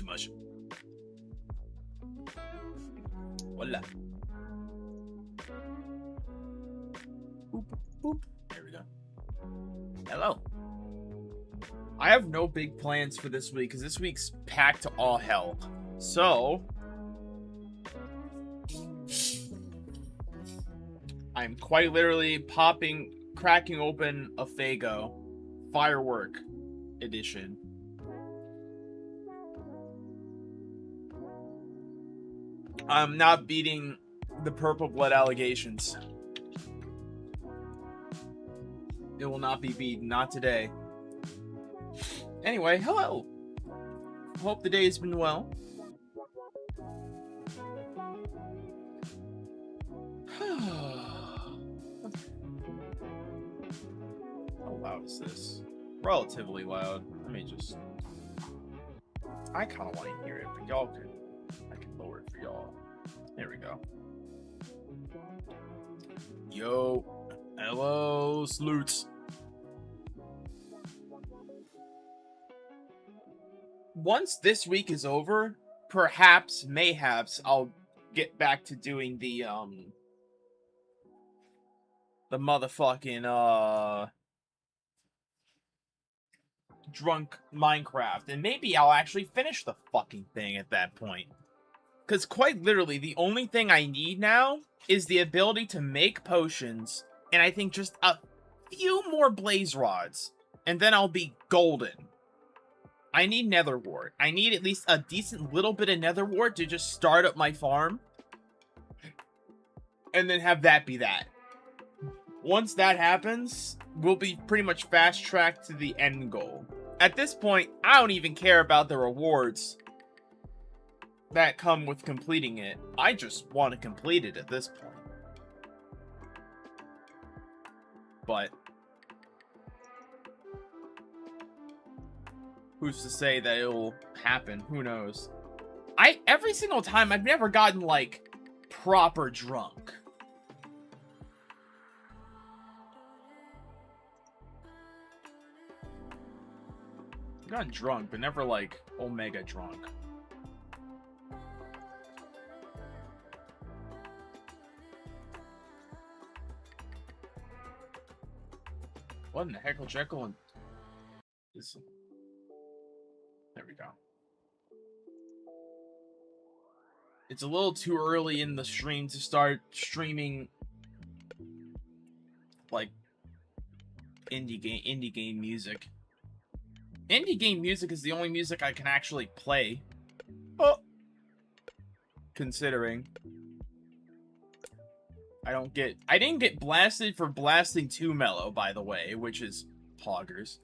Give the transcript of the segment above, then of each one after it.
Much. Voila. Boop, boop. There we go. Hello. I have no big plans for this week because this week's packed to all hell. So I'm quite literally cracking open a Faygo Firework Edition. I'm not beating the purple blood allegations. It will not be beaten. Not today. Anyway, hello. Hope the day has been well. How loud is this? Relatively loud. Let me just... I kind of want to hear it, but y'all can... I can lower it for y'all. There we go. Yo. Hello, sleuths. Once this week is over, perhaps, mayhaps, I'll get back to doing the motherfucking, drunk Minecraft. And maybe I'll actually finish the fucking thing at that point. Because quite literally, the only thing I need now is the ability to make potions, and I think just a few more blaze rods, and then I'll be golden. I need nether wart. I need at least a decent little bit of nether wart to just start up my farm, and then have that be that. Once that happens, we'll be pretty much fast-tracked to the end goal. At this point, I don't even care about the rewards that come with completing it. I just want to complete it at this point. But who's to say that it'll happen? Who knows? Every single time, I've never gotten, like, proper drunk. I've gotten drunk, but never, like, omega drunk. What in the heckle Jekyll and is... There we go. It's a little too early in the stream to start streaming like indie game music. Indie game music is the only music I can actually play. Oh, considering I didn't get blasted for blasting too mellow, by the way, which is poggers.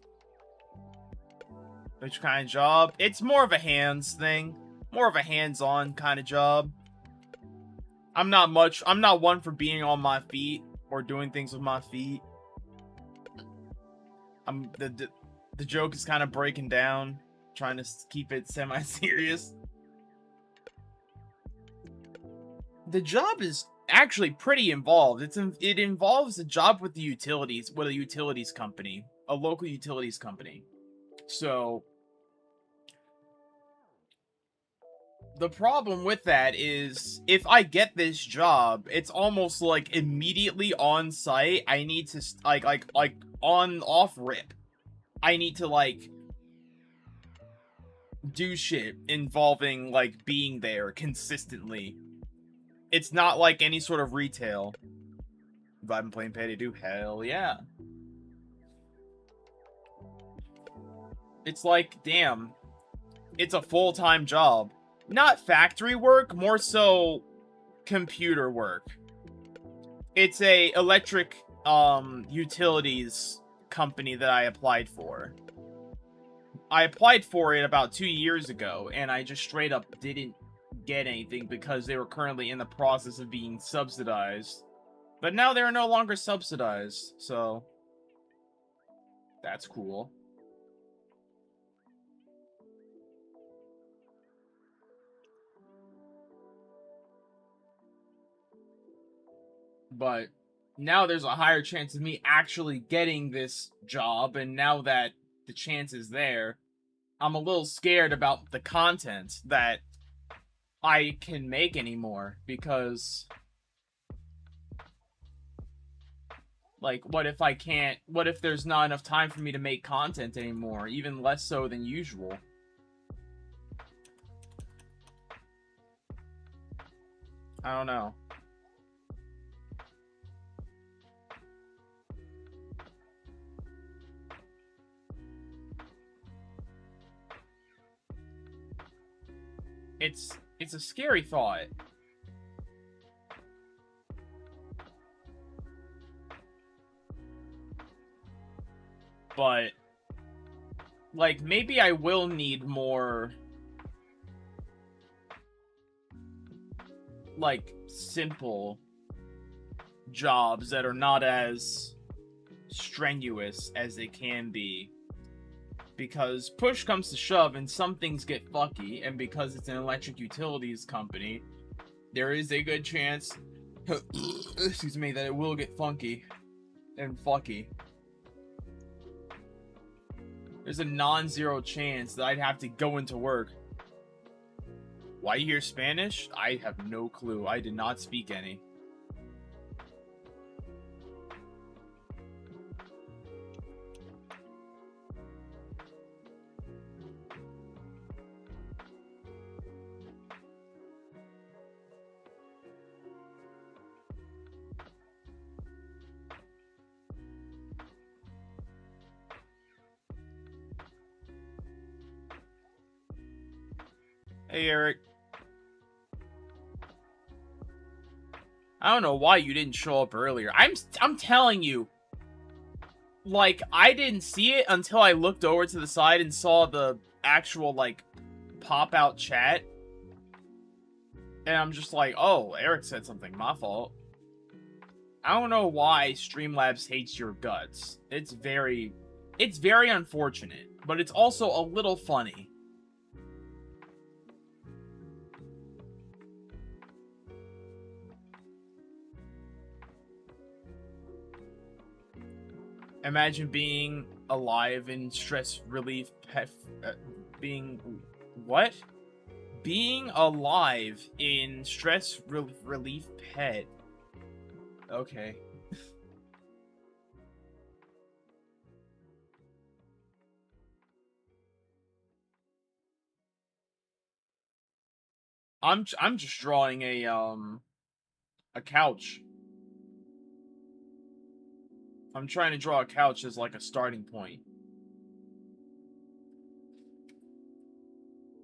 Which kind of job? It's more of a hands thing. More of a hands-on kind of job. I'm not one for being on my feet or doing things with my feet. The joke is kind of breaking down, trying to keep it semi-serious. The job is actually pretty involved. It involves a job with the utilities, with a utilities company, a local utilities company. So the problem with that is, if I get this job, it's almost like immediately on site. I need to like on off rip. I need to like do shit involving like being there consistently. It's not like any sort of retail. If I've been playing Payday 2, hell yeah. It's like, damn, it's a full-time job. Not factory work, more so computer work. It's a electric utilities company that I applied for. I applied for it about 2 years ago, and I just straight up didn't get anything because they were currently in the process of being subsidized. But now they're no longer subsidized, so that's cool. But now there's a higher chance of me actually getting this job, and now that the chance is there, I'm a little scared about the content that I can make anymore, because like, what if there's not enough time for me to make content anymore, even less so than usual? I don't know. It's a scary thought. But like, maybe I will need more like simple jobs that are not as strenuous as they can be. Because push comes to shove and some things get fucky, and because it's an electric utilities company, there is a good chance, excuse me, that it will get funky and fucky. There's a non-zero chance that I'd have to go into work. Why you hear Spanish? I have no clue. I did not speak any. Hey, Eric. I don't know why you didn't show up earlier. I'm telling you. Like, I didn't see it until I looked over to the side and saw the actual, like, pop-out chat. And I'm just like, oh, Eric said something. My fault. I don't know why Streamlabs hates your guts. It's very unfortunate. But it's also a little funny. Imagine being alive in stress relief being alive in stress relief pet. Okay. I'm just drawing a couch. I'm trying to draw a couch as like a starting point.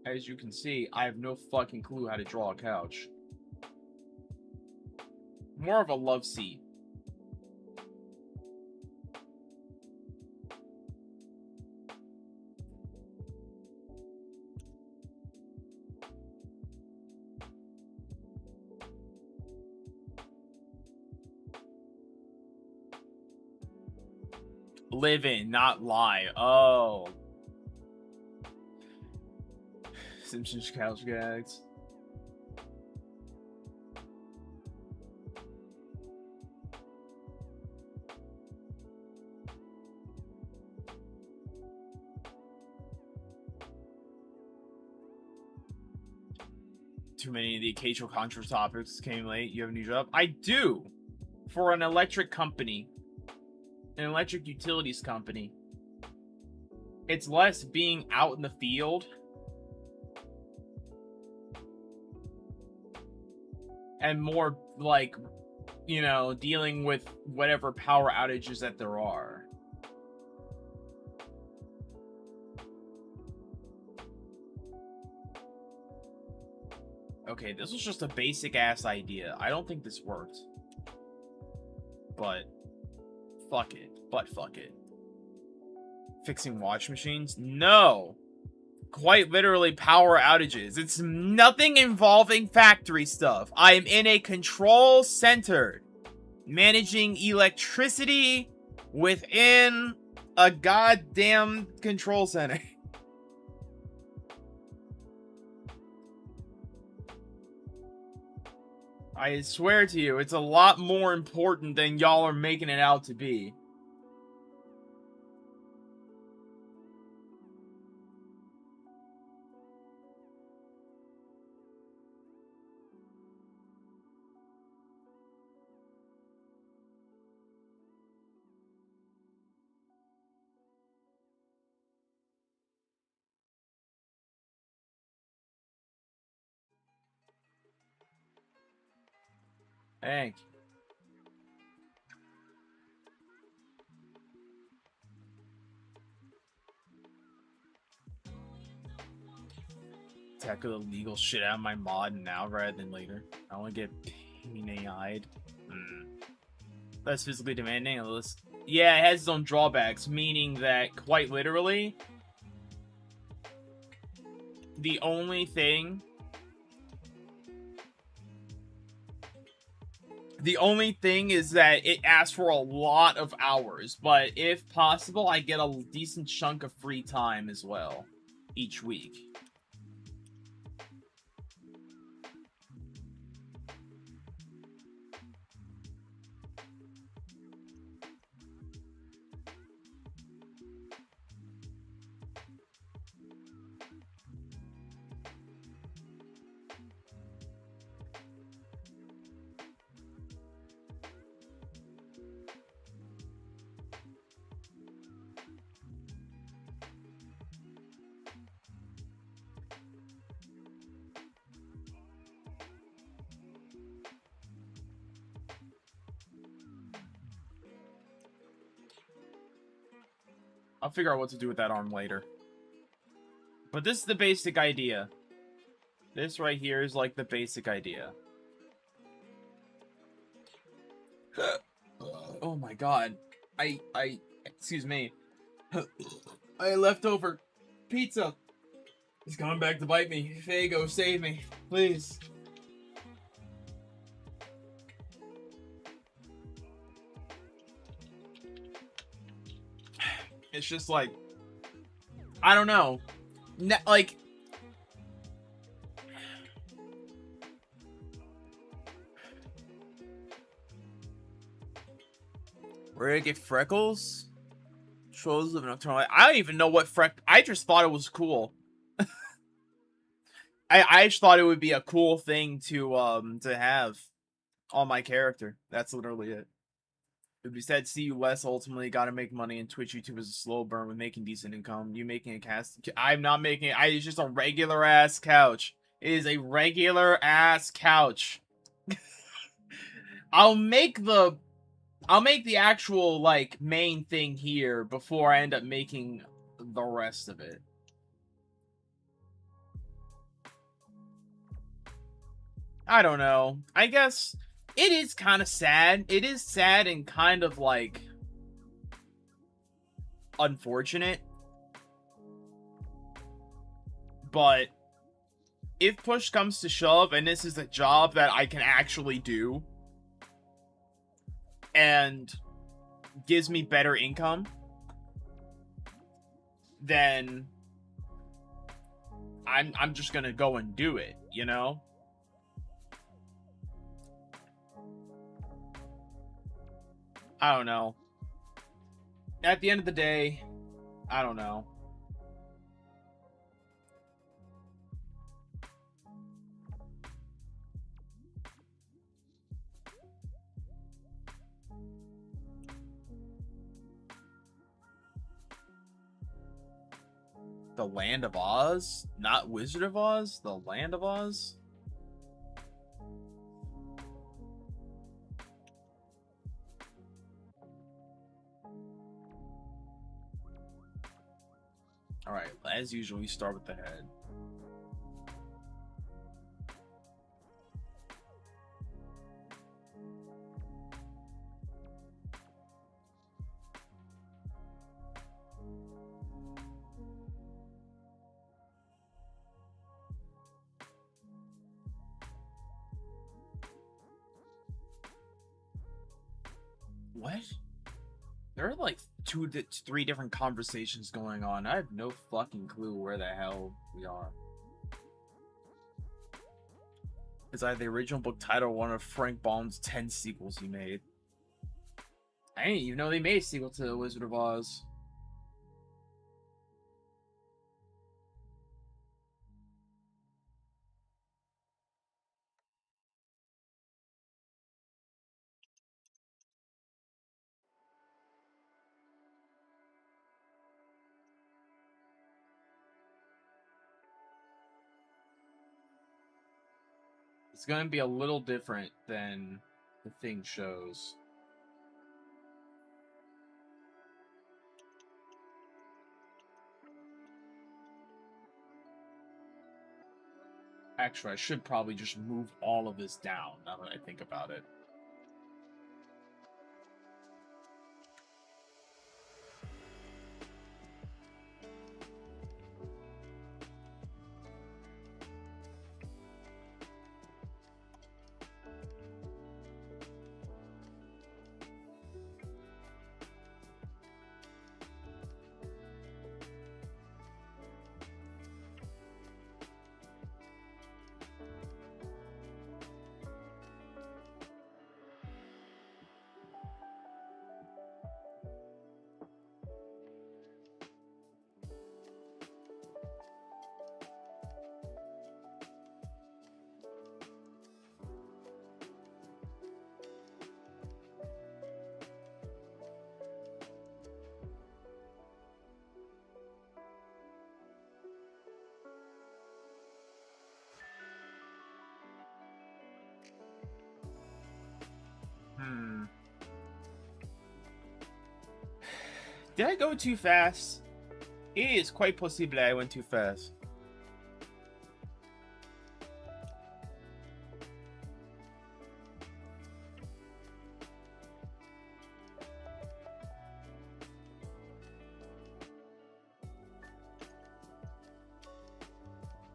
As you can see, I have no fucking clue how to draw a couch. More of a love seat. Live in, not lie. Oh. Simpsons couch gags. too many of the occasional controversial topics came late. You have a new job? I do. For an electric company. An electric utilities company. It's less being out in the field. And more, like, you know, dealing with whatever power outages that there are. Okay, this was just a basic-ass idea. I don't think this worked. But, fuck it. Fuck it. Fixing watch machines? No! Quite literally power outages. It's nothing involving factory stuff. I am in a control center. Managing electricity within a goddamn control center. I swear to you, it's a lot more important than y'all are making it out to be. Thank you. Tackle the legal shit out of my mod now rather than later. I want to get PNAI'd. Less physically demanding. Yeah, it has its own drawbacks, meaning that quite literally, the only thing is that it asks for a lot of hours, but if possible, I get a decent chunk of free time as well each week. I'll figure out what to do with that arm later. But this is the basic idea. This right here is like the basic idea. Oh my god. Excuse me. I left over pizza. It's coming back to bite me. Fago, save me. Please. It's just like, I don't know. Like, where did I get freckles? Trolls live in nocturnal light. I don't even know what I just thought it was cool. I just thought it would be a cool thing to have on my character. That's literally it. It would be said, see you less, ultimately gotta make money, and Twitch YouTube is a slow burn with making decent income. You making a cast? I'm not making it. It's just a regular ass couch. It is a regular ass couch. I'll make the actual, like, main thing here before I end up making the rest of it. I don't know. I guess it is kind of sad. It is sad and kind of, like, unfortunate. But if push comes to shove and this is a job that I can actually do and gives me better income, then I'm just gonna go and do it, you know? I don't know. At the end of the day, I don't know. the Land of Oz, not Wizard of Oz, the Land of Oz. All right, as usual, we start with the head. What? There are like 2 to 3 different conversations going on. I have no fucking clue where the hell we are. Is either the original book title or one of Frank Baum's 10 sequels he made. I didn't even know they made a sequel to The Wizard of Oz. It's gonna be a little different than the thing shows. Actually, I should probably just move all of this down now that I think about it. Did I go too fast? It is quite possible I went too fast.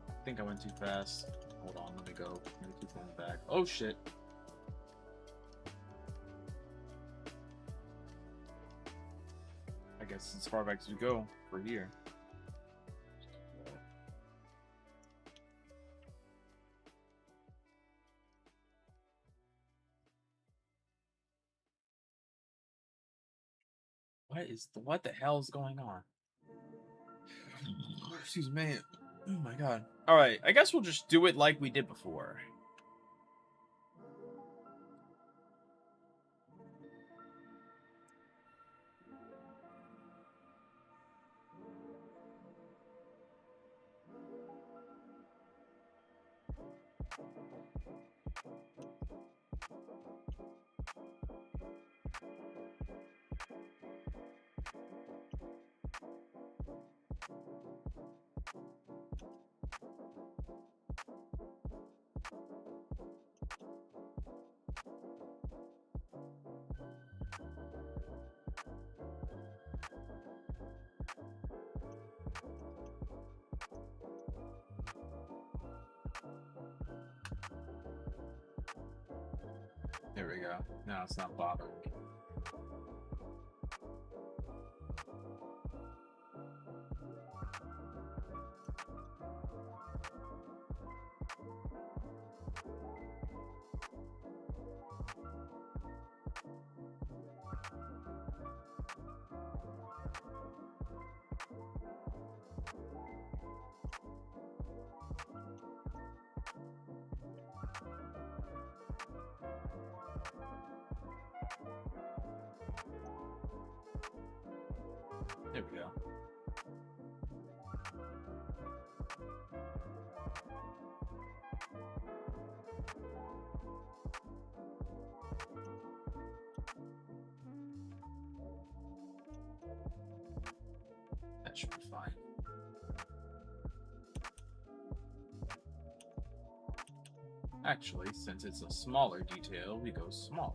I think I went too fast. Hold on, let me go. Let me keep going back. Oh shit. I guess as far back as we go for here. What the hell is going on? Excuse me. Oh my god. Alright, I guess we'll just do it like we did before. There we go. Now it's not bothering me. There we go. That should be fine. Actually, since it's a smaller detail, we go smaller.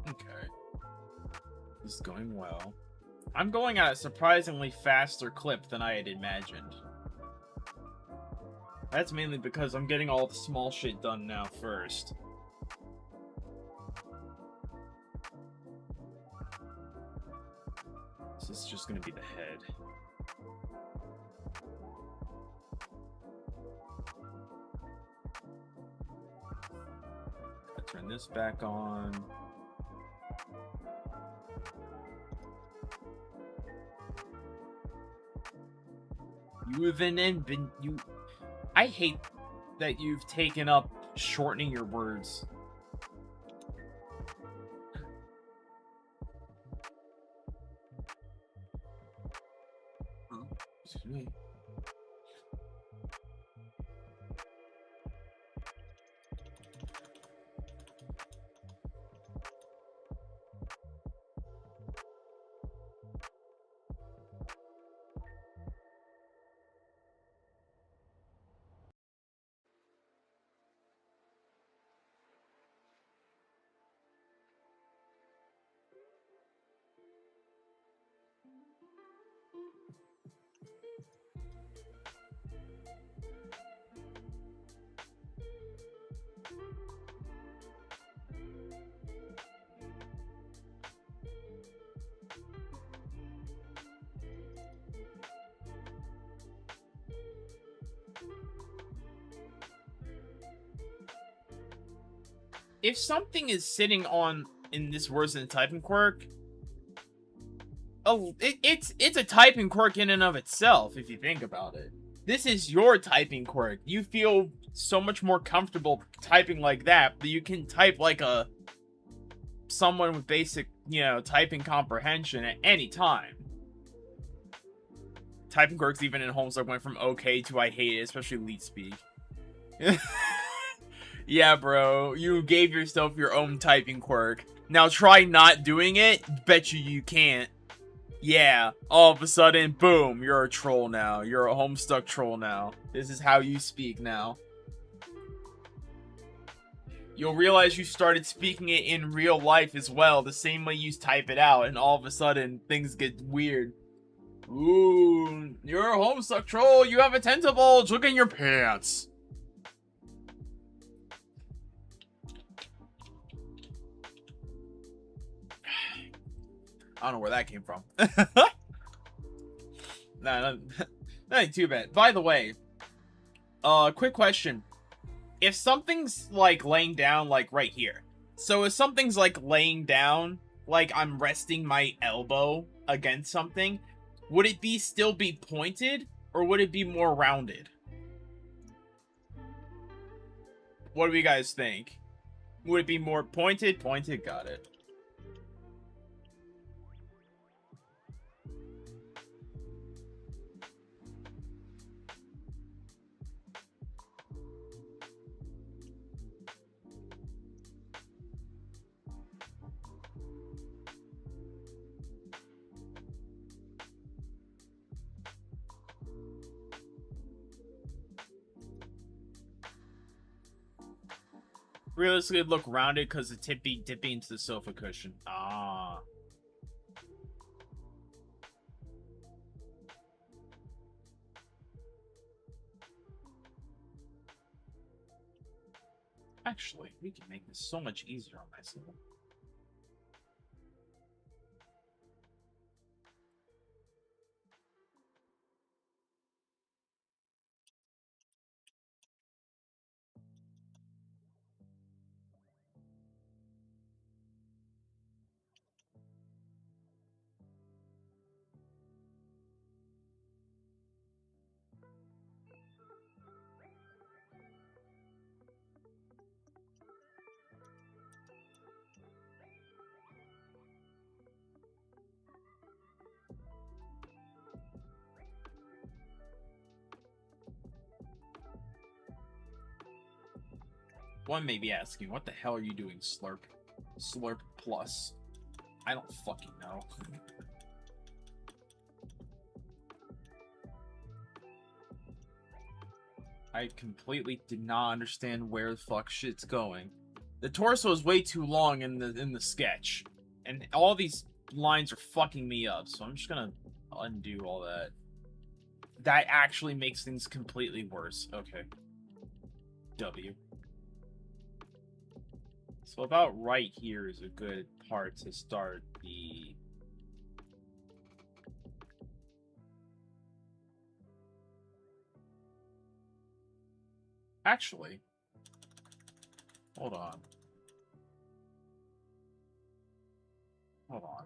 Okay. This is going well. I'm going at a surprisingly faster clip than I had imagined. That's mainly because I'm getting all the small shit done now first. This is just gonna be the head. Gotta turn this back on. I hate that you've taken up shortening your words. Excuse me. If something is sitting on in this worse than typing quirk, oh, it's a typing quirk in and of itself, if you think about it. This is your typing quirk. You feel so much more comfortable typing like that you can type like someone with basic, typing comprehension at any time. Typing quirks even in Homestuck went from okay to I hate it, especially leet speak. Yeah, bro, you gave yourself your own typing quirk. Now try not doing it, bet you can't. Yeah, all of a sudden, boom, you're a troll now. You're a Homestuck troll now. This is how you speak now. You'll realize you started speaking it in real life as well, the same way you type it out, and all of a sudden, things get weird. Ooh, you're a Homestuck troll, you have a tentable, look in your pants. I don't know where that came from. Nah, that ain't too bad. By the way, quick question. If something's, like, laying down, like, right here. So if something's, like, laying down, like, I'm resting my elbow against something, would it still be pointed, or would it be more rounded? What do you guys think? Would it be more pointed? Pointed, got it. Realistically, it'd look rounded because the tip be dipping into the sofa cushion. Ah. Actually, we can make this so much easier on myself. One may be asking, what the hell are you doing, Slurp? Slurp Plus. I don't fucking know. I completely did not understand where the fuck shit's going. The torso is way too long in the sketch, and all these lines are fucking me up. So I'm just gonna undo all that. That actually makes things completely worse. Okay. W. So about right here is a good part to start the... Actually, hold on. Hold on.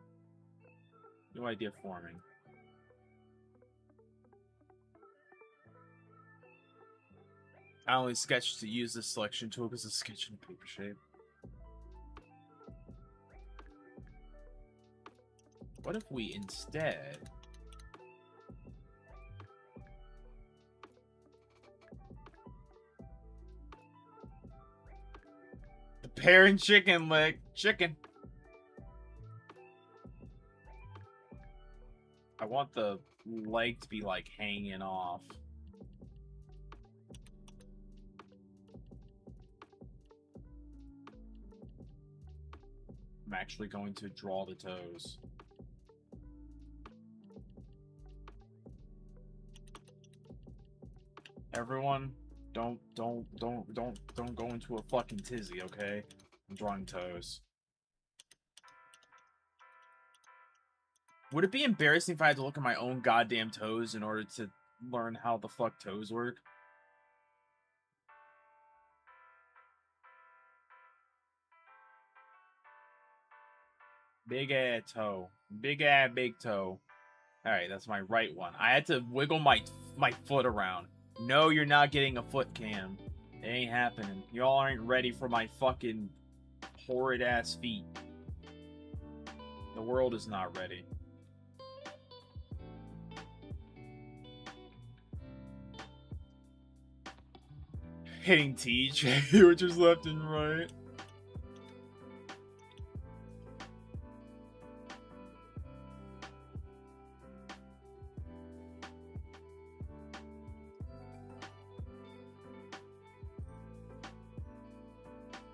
New idea forming. I only sketched to use this selection tool because it's sketching in paper shape. What if we instead... The pear and chicken leg. Chicken. I want the leg to be, like, hanging off. I'm actually going to draw the toes. Everyone, don't go into a fucking tizzy, okay? I'm drawing toes. Would it be embarrassing if I had to look at my own goddamn toes in order to learn how the fuck toes work? Big ass toe. Big ass big toe. Alright, that's my right one. I had to wiggle my foot around. No, you're not getting a foot cam. It ain't happening. Y'all aren't ready for my fucking horrid ass feet. The world is not ready. Hitting TJ, which is left and right.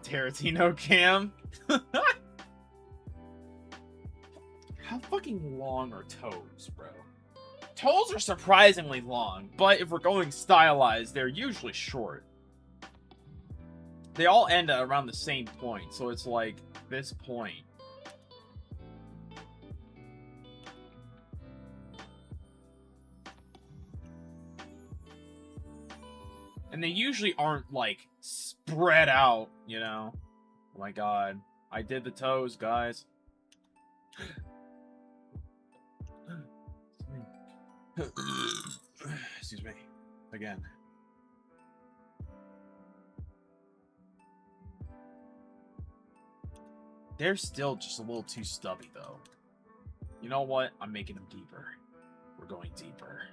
Tarantino cam. How fucking long are toes, bro? Toes are surprisingly long, but if we're going stylized, they're usually short. They all end at around the same point, so it's like this point. And they usually aren't, like, spread out, you know? Oh my god. I did the toes, guys. Excuse me. Again. They're still just a little too stubby, though. You know what? I'm making them deeper. We're going deeper.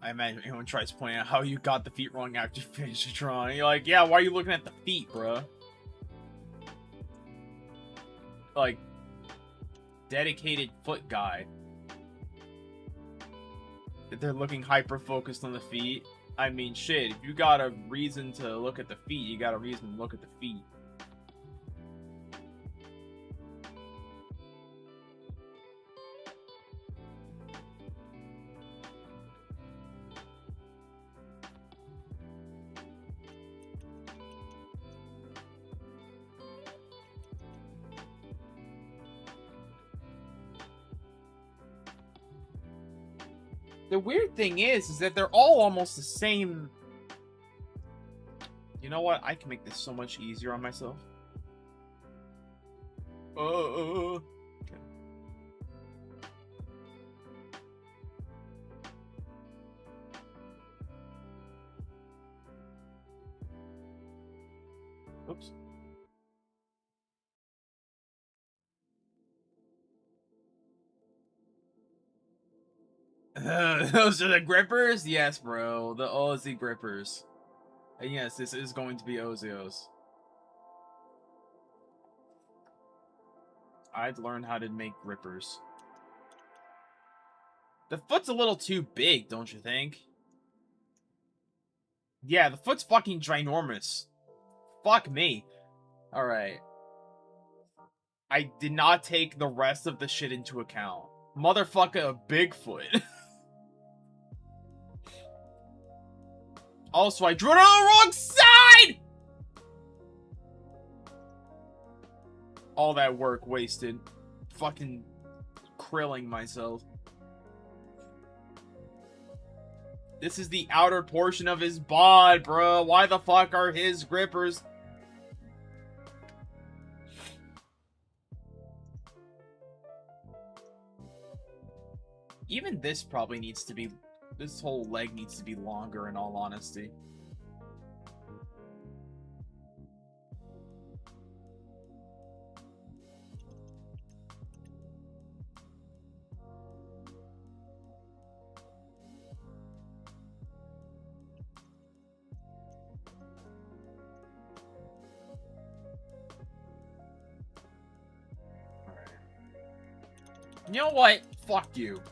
I imagine anyone tries pointing out how you got the feet wrong after you finish the drawing. You're like, yeah, why are you looking at the feet, bro? Like, dedicated foot guy. If they're looking hyper-focused on the feet. I mean, shit, if you got a reason to look at the feet, you got a reason to look at the feet. The weird thing is that they're all almost the same. You know what? I can make this so much easier on myself. Okay. Oops. Those are the grippers? Yes, bro. The Aussie grippers. And yes, this is going to be Ozios. I'd learn how to make grippers. The foot's a little too big, don't you think? Yeah, the foot's fucking ginormous. Fuck me. Alright. I did not take the rest of the shit into account. Motherfucker, a Bigfoot. Also, I drew it on the wrong side! All that work wasted. Fucking krilling myself. This is the outer portion of his bod, bro. Why the fuck are his grippers? Even this probably needs to be... This whole leg needs to be longer, in all honesty. Alright. You know what? Fuck you.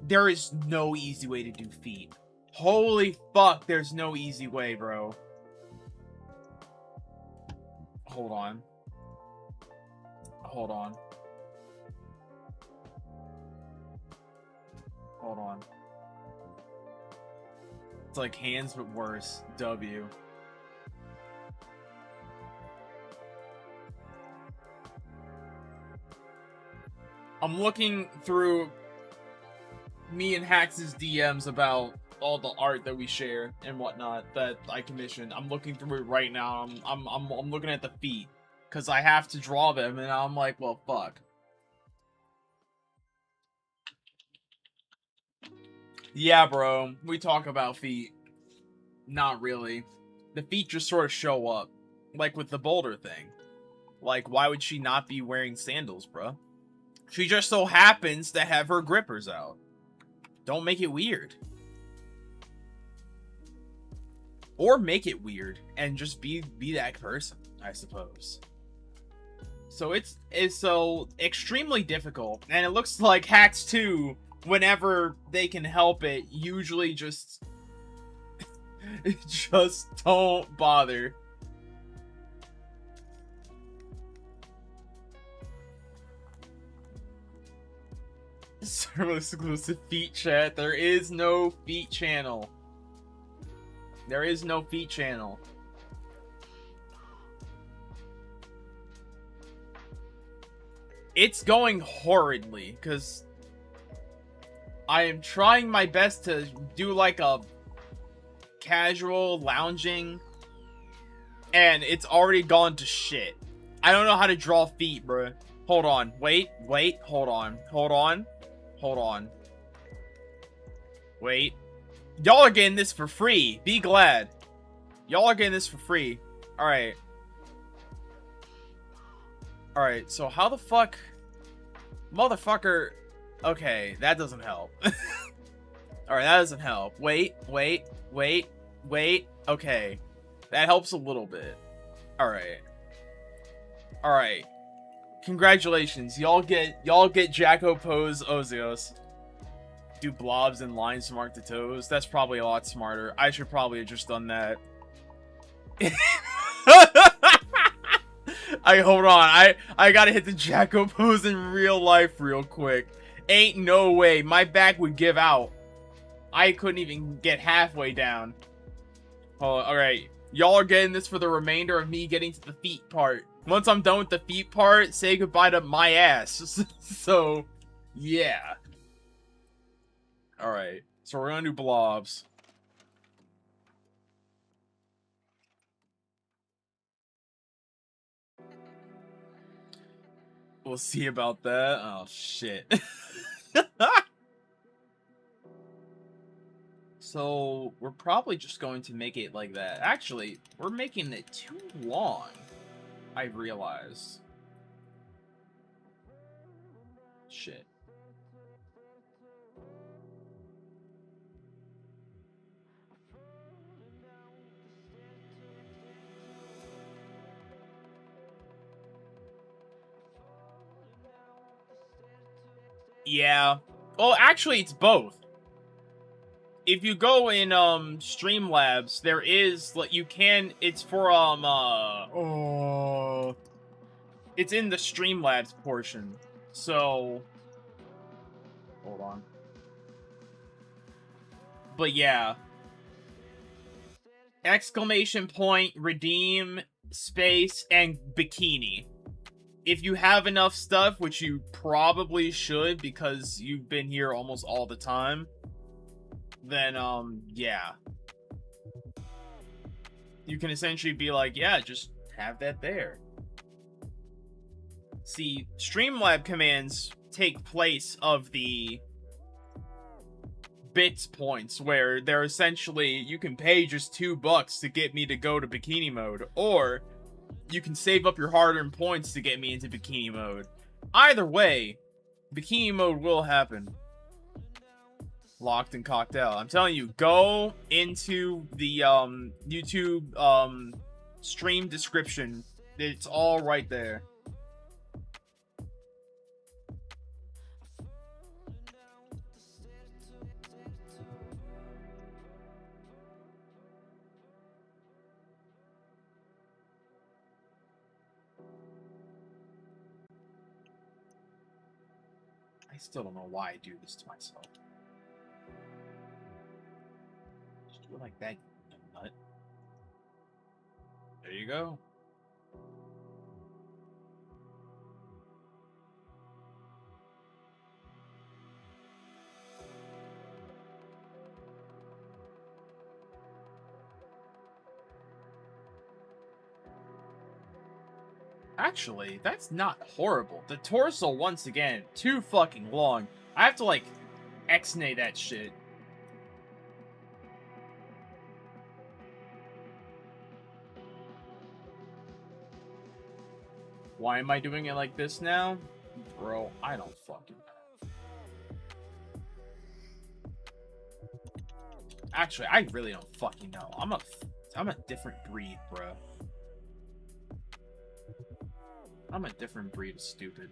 There is no easy way to do feet. Holy fuck, there's no easy way, bro. Hold on. Hold on. Hold on. It's like hands, but worse. W. I'm looking through me and Hax's DMs about all the art that we share and whatnot that I commissioned. I'm looking through it right now. I'm looking at the feet because I have to draw them, and I'm like, well, fuck. Yeah, bro. We talk about feet. Not really. The feet just sort of show up, like with the boulder thing. Like, why would she not be wearing sandals, bro? She just so happens to have her grippers out. Don't make it weird. Or make it weird and just be that person, I suppose. So it's so extremely difficult, and it looks like Hacks 2, whenever they can help it, usually just just don't bother. Server exclusive feet chat. There is no feet channel. There is no feet channel. It's going horridly, because I am trying my best to do like a casual lounging, and it's already gone to shit. I don't know how to draw feet, bruh. Hold on. Wait. Hold on. Wait. Y'all are getting this for free. Be glad. Y'all are getting this for free. Alright. Alright, so how the fuck... Motherfucker... Okay, that doesn't help. Alright, that doesn't help. Wait. Okay. That helps a little bit. Alright. Alright. Congratulations. Y'all get Jacko Pose Ozios. Do blobs and lines to mark the toes. That's probably a lot smarter. I should probably have just done that. Hold on. I gotta hit the Jacko pose in real life real quick. Ain't no way. My back would give out. I couldn't even get halfway down. Alright. Y'all are getting this for the remainder of me getting to the feet part. Once I'm done with the feet part, say goodbye to my ass. So, yeah. Alright. So we're gonna do blobs. We'll see about that. Oh, shit. So, we're probably just going to make it like that. Actually, we're making it too long, I realize. Shit. Yeah. Well, actually, it's both. If you go in Streamlabs, there is like you can. It's for it's in the Streamlabs portion. So hold on. But yeah. Exclamation point, redeem, space, and bikini. If you have enough stuff, which you probably should because you've been here almost all the time, then, yeah. You can essentially be like, yeah, just have that there. See, Streamlab commands take place of the bits points where they're essentially, you can pay just $2 to get me to go to bikini mode, or you can save up your hard-earned points to get me into bikini mode. Either way, bikini mode will happen. Locked and cocked out. I'm telling you, go into the YouTube stream description. It's all right there. I still don't know why I do this to myself. Just do it like that, you nut. There you go. Actually, that's not horrible. The torso, once again, too fucking long. I have to, like, X-nay that shit. Why am I doing it like this now? Bro, I don't fucking know. Actually, I really don't fucking know. I'm a different breed, bro. I'm a different breed of stupid.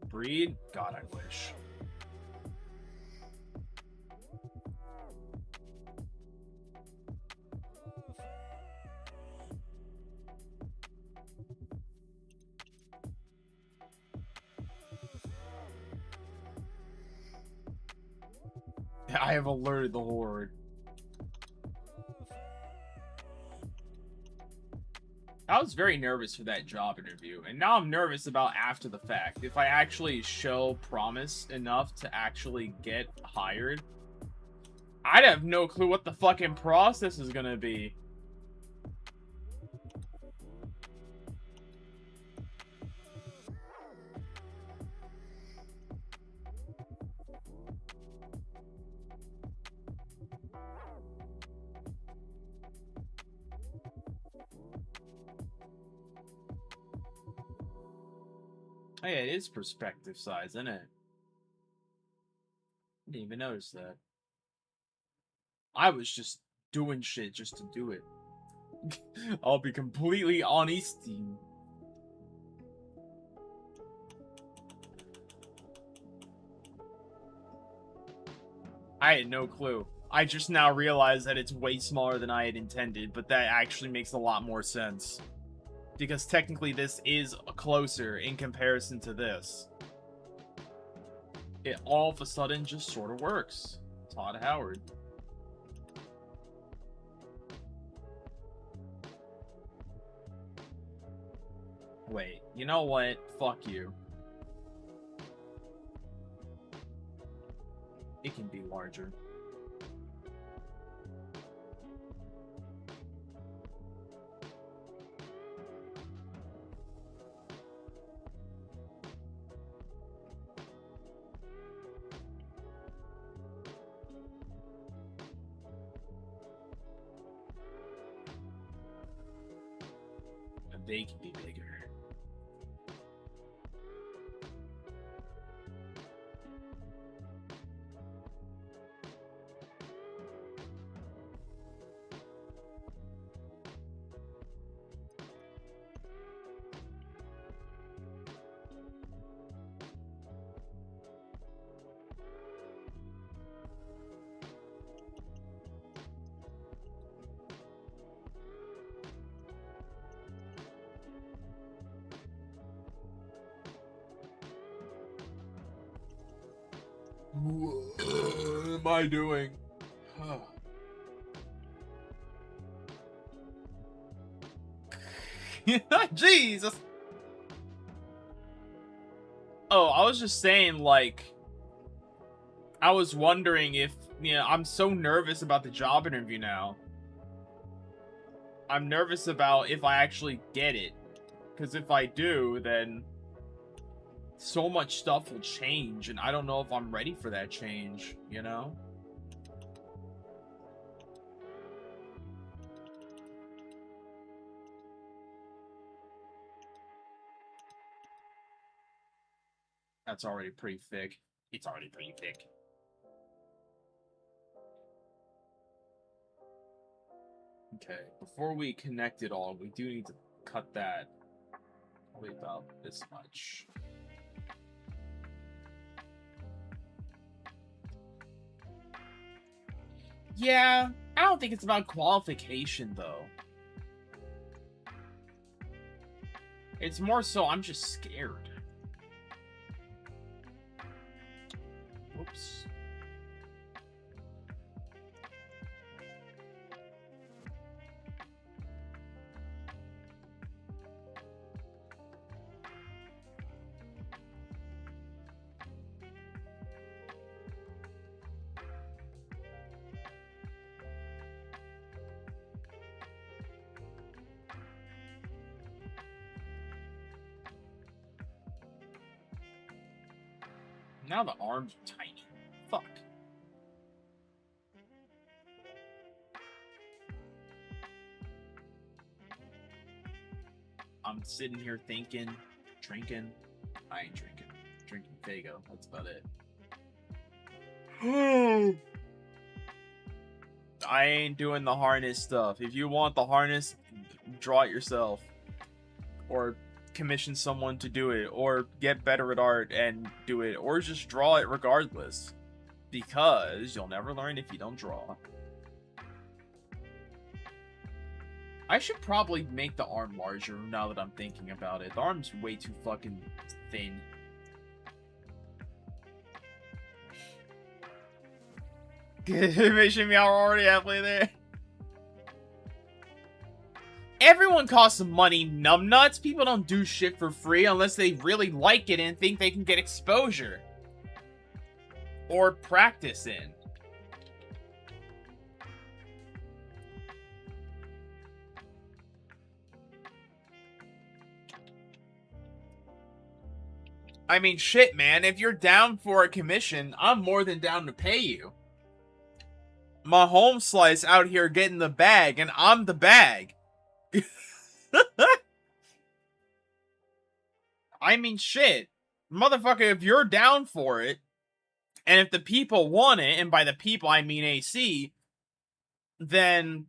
Breed? God, I wish. I have alerted the horde. I was very nervous for that job interview, and now I'm nervous about after the fact. If I actually show promise enough to actually get hired, I'd have no clue what the fucking process is gonna be. Oh yeah, it is perspective size, isn't it? I didn't even notice that. I was just doing shit just to do it. I'll be completely honest. I had no clue. I just now realized that it's way smaller than I had intended, but that actually makes a lot more sense. Because technically this is closer in comparison to this. It all of a sudden just sort of works. Todd Howard. Wait, you know what? Fuck you. It can be larger. they can be bigger. What am I doing? Jesus. Oh, I was just saying, like, I was wondering if, you know, I'm so nervous about the job interview now. I'm nervous about if I actually get it. Because if I do, then so much stuff will change, and I don't know if I'm ready for that change, you know? That's already pretty thick. It's already pretty thick. Okay, before we connect it all, we do need to cut that probably about this much. Yeah, I don't think it's about qualification, though. It's more so I'm just scared. Whoops. Now the arms are tiny. Fuck. I'm sitting here thinking, drinking. I ain't drinking. Drinking Fago. That's about it. I ain't doing the harness stuff. If you want the harness, draw it yourself. Or commission someone to do it, or get better at art and do it, or just draw it regardless, because you'll never learn if you don't draw. I should probably make the arm larger now that I'm thinking about it. The arm's way too fucking thin. Mission me out already halfway there. Everyone costs some money, numbnuts. People don't do shit for free unless they really like it and think they can get exposure. Or practice in. I mean, shit, man. If you're down for a commission, I'm more than down to pay you. My home slice out here getting the bag, and I'm the bag. I mean, shit. Motherfucker, if you're down for it, and if the people want it, and by the people I mean AC, then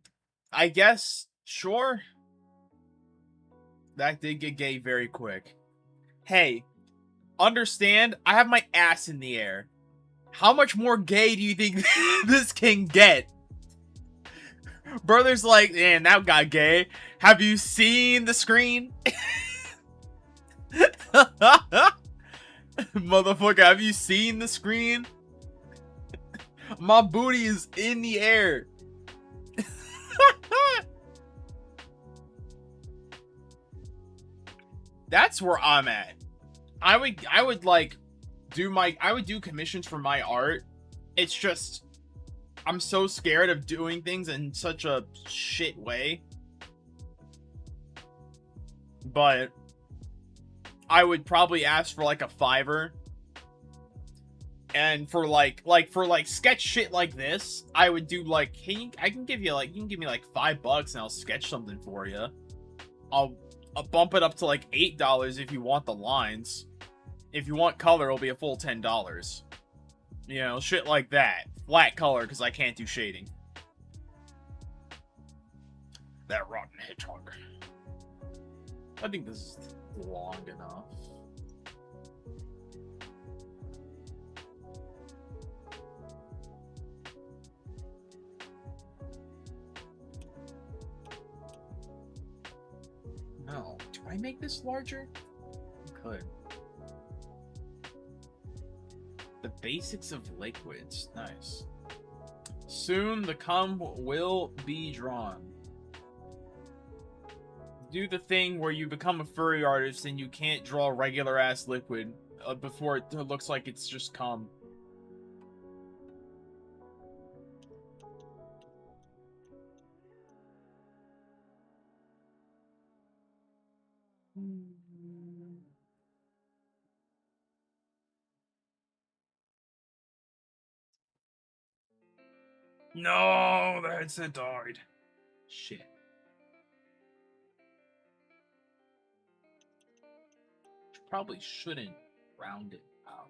I guess, sure. That did get gay very quick. Hey, understand, I have my ass in the air. How much more gay do you think this can get? Brother's like, man, that got gay. Have you seen the screen? Motherfucker, have you seen the screen? My booty is in the air. That's where I'm at. I would like do commissions for my art. It's just I'm so scared of doing things in such a shit way. But I would probably ask for like a $5. And for like sketch shit like this, I would do like, hey, I can give you like, you can give me like $5 and I'll sketch something for you. I'll bump it up to like $8 if you want the lines. If you want color, it'll be a full $10. You know, shit like that. Flat color, because I can't do shading. That rotten hedgehog. I think this is long enough. No. Do I make this larger? I could. The basics of liquids. Nice. Soon the cum will be drawn. Do the thing where you become a furry artist and you can't draw regular ass liquid before it looks like it's just cum. No, the headset died. Shit. Probably shouldn't round it out.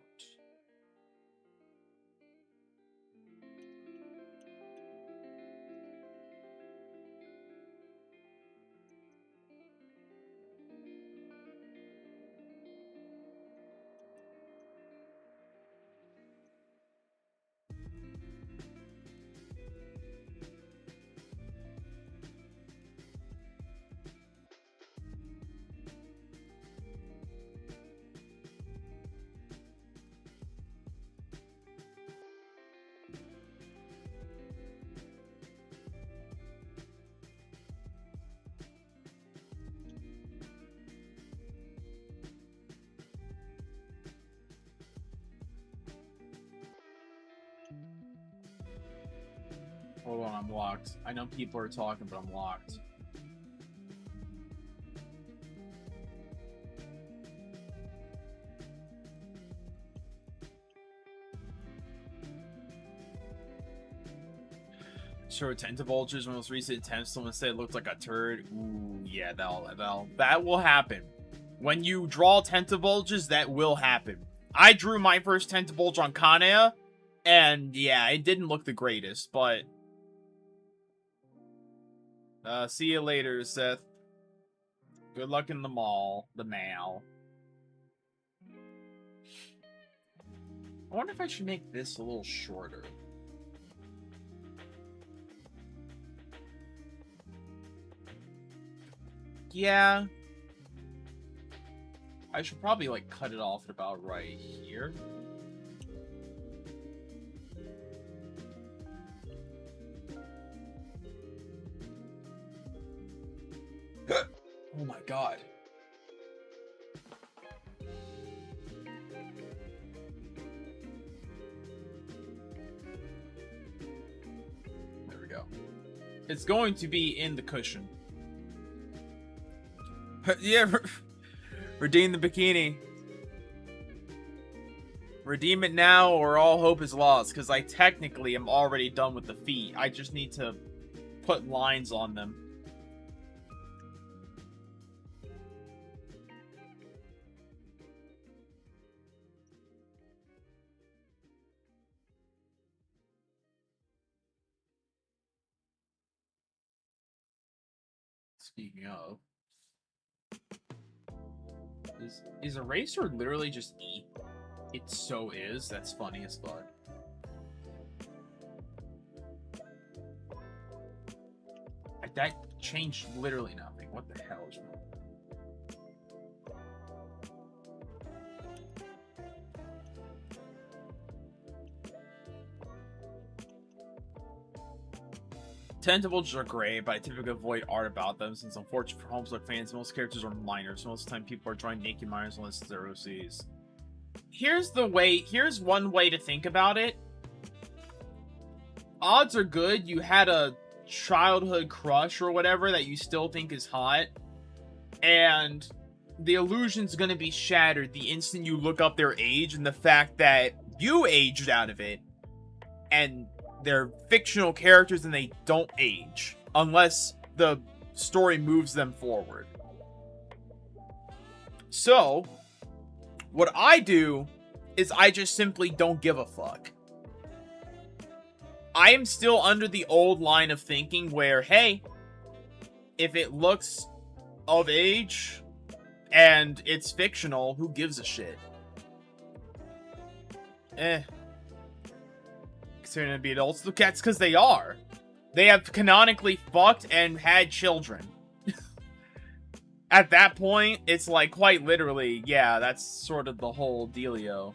Hold on, I'm locked. I know people are talking, but I'm locked. Sure, Tentavulture's most recent attempt, someone said it looked like a turd. Ooh, yeah, that will happen. When you draw Tentavultures, that will happen. I drew my first Tentavulture on Kanea, and yeah, it didn't look the greatest, but... see you later, Seth. Good luck in the mall. The mall. I wonder if I should make this a little shorter. Yeah. I should probably, like, cut it off at about right here. Oh my god. There we go. It's going to be in the cushion. Yeah, redeem the bikini. Redeem it now or all hope is lost, because I technically am already done with the feet. I just need to put lines on them. Speaking of, is eraser literally just E? It so is. That's funny as fuck. That changed literally nothing. What the hell is wrong? Tentavultures are great, but I typically avoid art about them since, unfortunately for Homestuck fans, most characters are minors. Most of the time, people are drawing naked minors unless it's their OCs. Here's one way to think about it. Odds are good you had a childhood crush or whatever that you still think is hot, and the illusion's gonna be shattered the instant you look up their age and the fact that you aged out of it, and they're fictional characters and they don't age unless the story moves them forward. So, what I do is I just simply don't give a fuck. I am still under the old line of thinking where, hey, if it looks of age and it's fictional, who gives a shit? Considering to be adults, look, that's because they are. They have canonically fucked and had children. At that point, it's like, quite literally, yeah, that's sort of the whole dealio.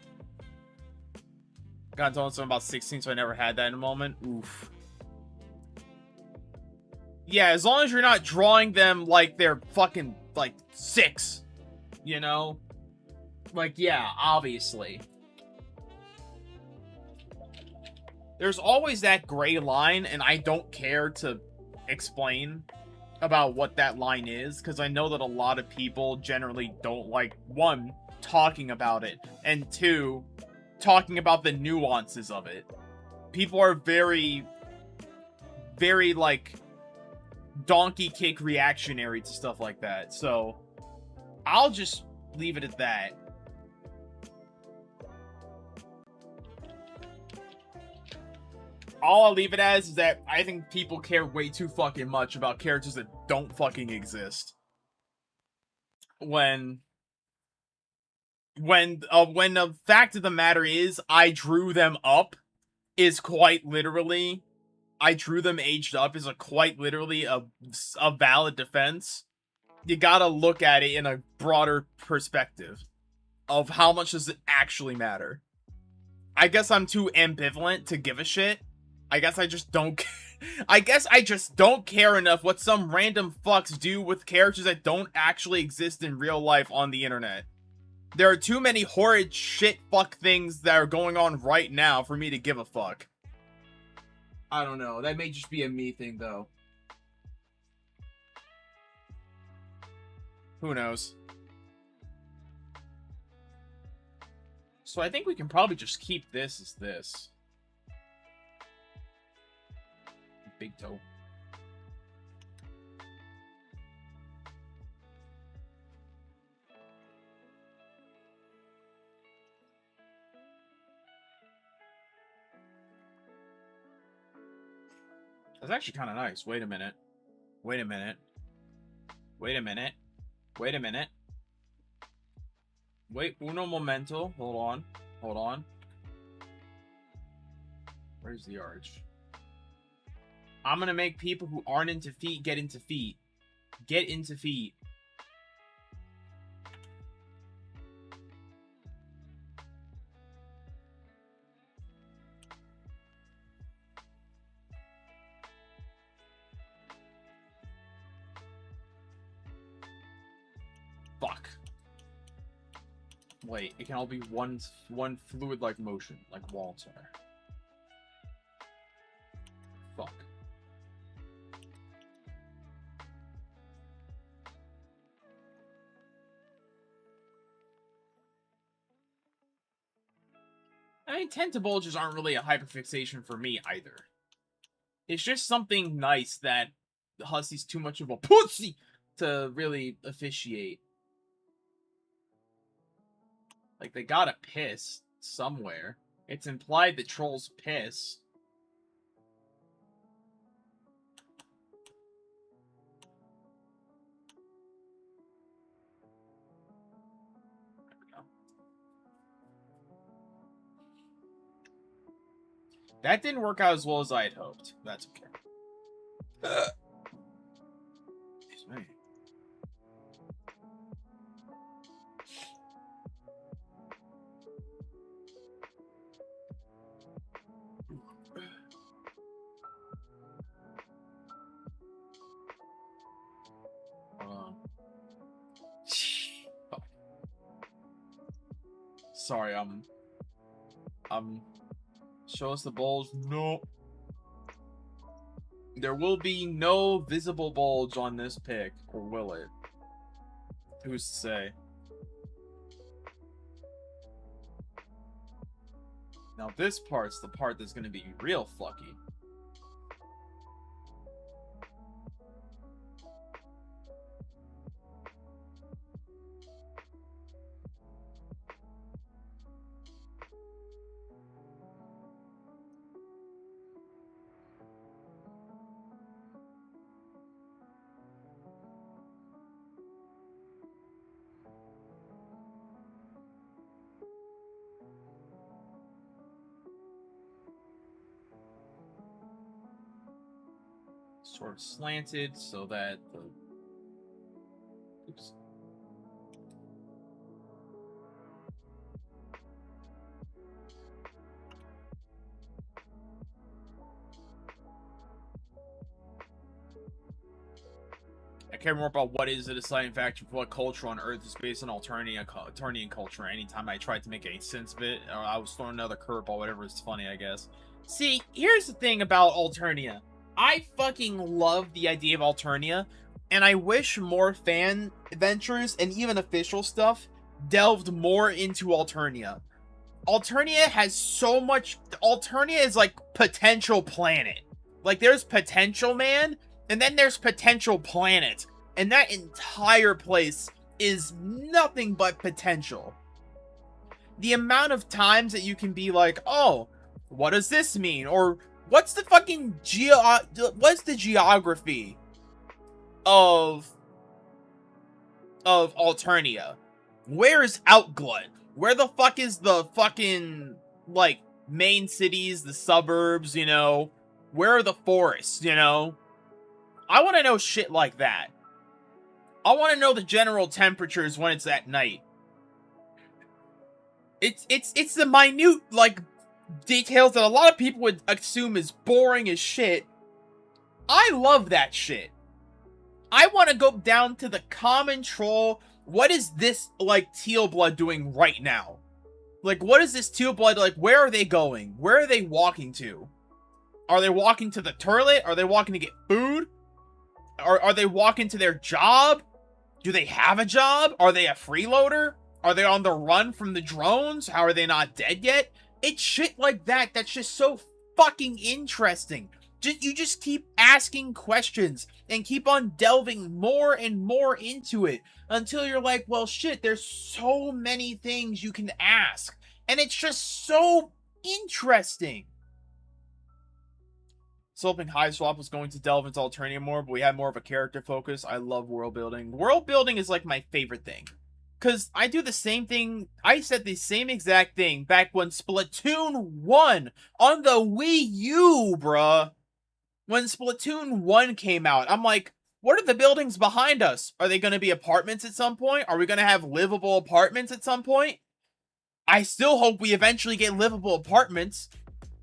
Got told something about 16, so I never had that in a moment. Oof. Yeah, as long as you're not drawing them like they're fucking, like, 6. You know? Like, yeah, obviously. There's always that gray line, and I don't care to explain about what that line is, because I know that a lot of people generally don't like, 1, talking about it, and 2, talking about the nuances of it. People are very, very, like, donkey kick reactionary to stuff like that, so I'll just leave it at that. All I'll leave it as is that I think people care way too fucking much about characters that don't fucking exist. When the fact of the matter is, I drew them up is quite literally, I drew them aged up is quite literally a valid defense. You gotta look at it in a broader perspective of how much does it actually matter. I guess I'm too ambivalent to give a shit. I guess I just don't care enough what some random fucks do with characters that don't actually exist in real life on the internet. There are too many horrid shit fuck things that are going on right now for me to give a fuck. I don't know. That may just be a me thing, though. Who knows? So I think we can probably just keep this as this. Big toe. That's actually kind of nice. Wait a minute. Wait a minute. Wait a minute. Wait a minute. Wait, uno momento. Hold on. Hold on. Where's the arch? I'm gonna make people who aren't into feet get into feet. Get into feet. Fuck. Wait, it can all be one fluid-like motion, like Walter. Fuck. I mean, tentibulges aren't really a hyperfixation for me either. It's just something nice that Hussey's too much of a pussy to really officiate. Like, they gotta piss somewhere. It's implied that trolls piss. There we go. That didn't work out as well as I had hoped. That's okay. Excuse me. Sorry, show us the bulge. No. There will be no visible bulge on this pic, or will it? Who's to say? Now this part's the part that's gonna be real flucky. sort of slanted so that the... Oops. I care more about what is the deciding factor for what culture on Earth is based on Alternian culture. Anytime I tried to make any sense of it, or I was throwing another curveball, whatever is funny, I guess. See, here's the thing about Alternia. I fucking love the idea of Alternia, and I wish more fan adventures and even official stuff delved more into Alternia. Alternia has so much... Alternia is like potential planet. Like, there's potential man, and then there's potential planet. And that entire place is nothing but potential. The amount of times that you can be like, oh, what does this mean? Or what's the fucking what's the geography of Alternia? Where is Outglut? Where the fuck is the fucking, like, main cities, the suburbs, you know? Where are the forests, you know? I want to know shit like that. I want to know the general temperatures when it's at night. It's the minute, like, details that a lot of people would assume is boring as shit. I love that shit. I want to go down to the common troll. What is this, like, teal blood doing right now? Like, what is this teal blood, like, where are they going? Where are they walking to? Are they walking to the toilet? Are they walking to get food? Are they walking to their job? Do they have a job? Are they a freeloader? Are they on the run from the drones? How are they not dead yet? It's shit like that that's just so fucking interesting. You just keep asking questions and keep on delving more and more into it until you're like, well, shit, there's so many things you can ask. And it's just so interesting. So hoping High Swap was going to delve into Alternia more, but we had more of a character focus. I love world building. World building is like my favorite thing. Because I do the same thing. I said the same exact thing back when Splatoon 1 on the Wii U, bruh. When Splatoon 1 came out, I'm like, what are the buildings behind us? Are they going to be apartments at some point? Are we going to have livable apartments at some point? I still hope we eventually get livable apartments.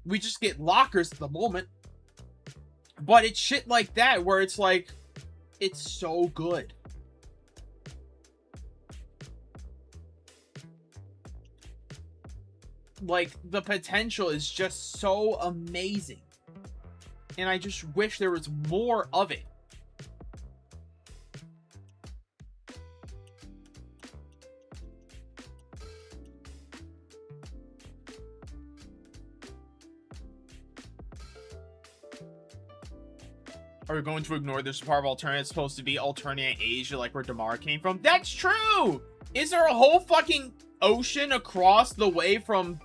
We just get lockers at the moment. But it's shit like that where it's like, it's so good. Like, the potential is just so amazing. And I just wish there was more of it. Are we going to ignore this part of Alternia? It's supposed to be Alternia Asia, like where Damar came from. That's true! Is there a whole fucking ocean across the way from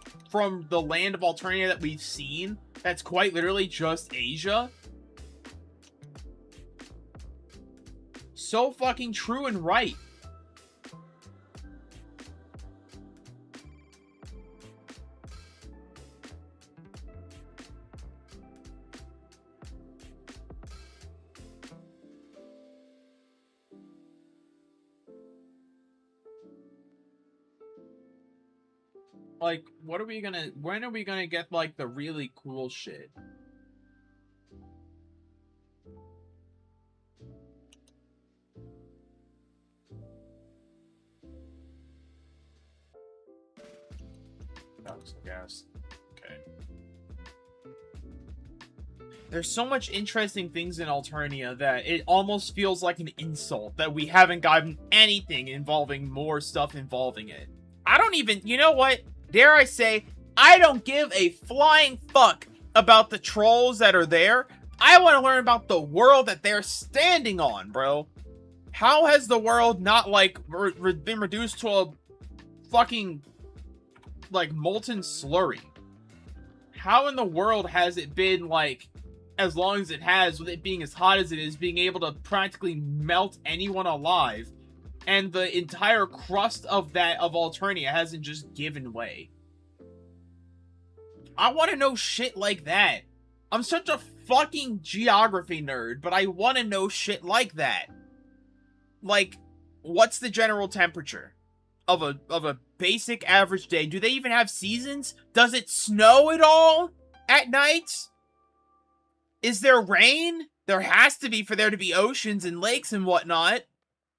the land of Alternia that we've seen? That's quite literally just Asia? So fucking true and right. Like, when are we gonna get, like, the really cool shit? That was gas. Okay. There's so much interesting things in Alternia that it almost feels like an insult that we haven't gotten anything involving more stuff involving it. I don't even, you know what? Dare I say, I don't give a flying fuck about the trolls that are there. I want to learn about the world that they're standing on, bro. How has the world not, like, been reduced to a fucking, like, molten slurry? How in the world has it been, like, as long as it has, with it being as hot as it is, being able to practically melt anyone alive? And the entire crust of Alternia hasn't just given way. I want to know shit like that. I'm such a fucking geography nerd, but I want to know shit like that. Like, what's the general temperature of a basic average day? Do they even have seasons? Does it snow at all at night? Is there rain? There has to be for there to be oceans and lakes and whatnot,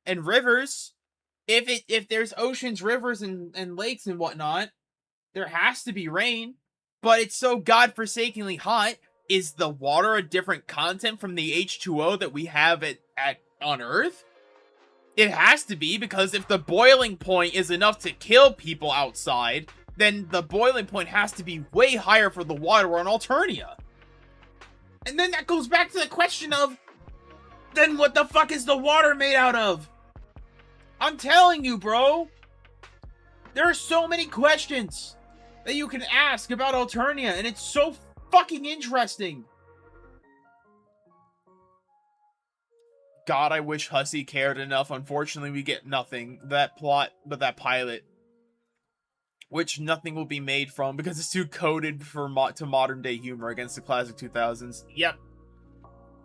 and rivers. If there's oceans, rivers, and lakes and whatnot, there has to be rain. But it's so godforsakenly hot. Is the water a different content from the H2O that we have on Earth? It has to be, because if the boiling point is enough to kill people outside, then the boiling point has to be way higher for the water on Alternia. And then that goes back to the question of, then what the fuck is the water made out of? I'm telling you, bro. There are so many questions that you can ask about Alternia, and it's so fucking interesting. God, I wish Hussey cared enough. Unfortunately, we get nothing. That plot, but that pilot, which nothing will be made from because it's too coded for to modern day humor against the classic 2000s. Yep.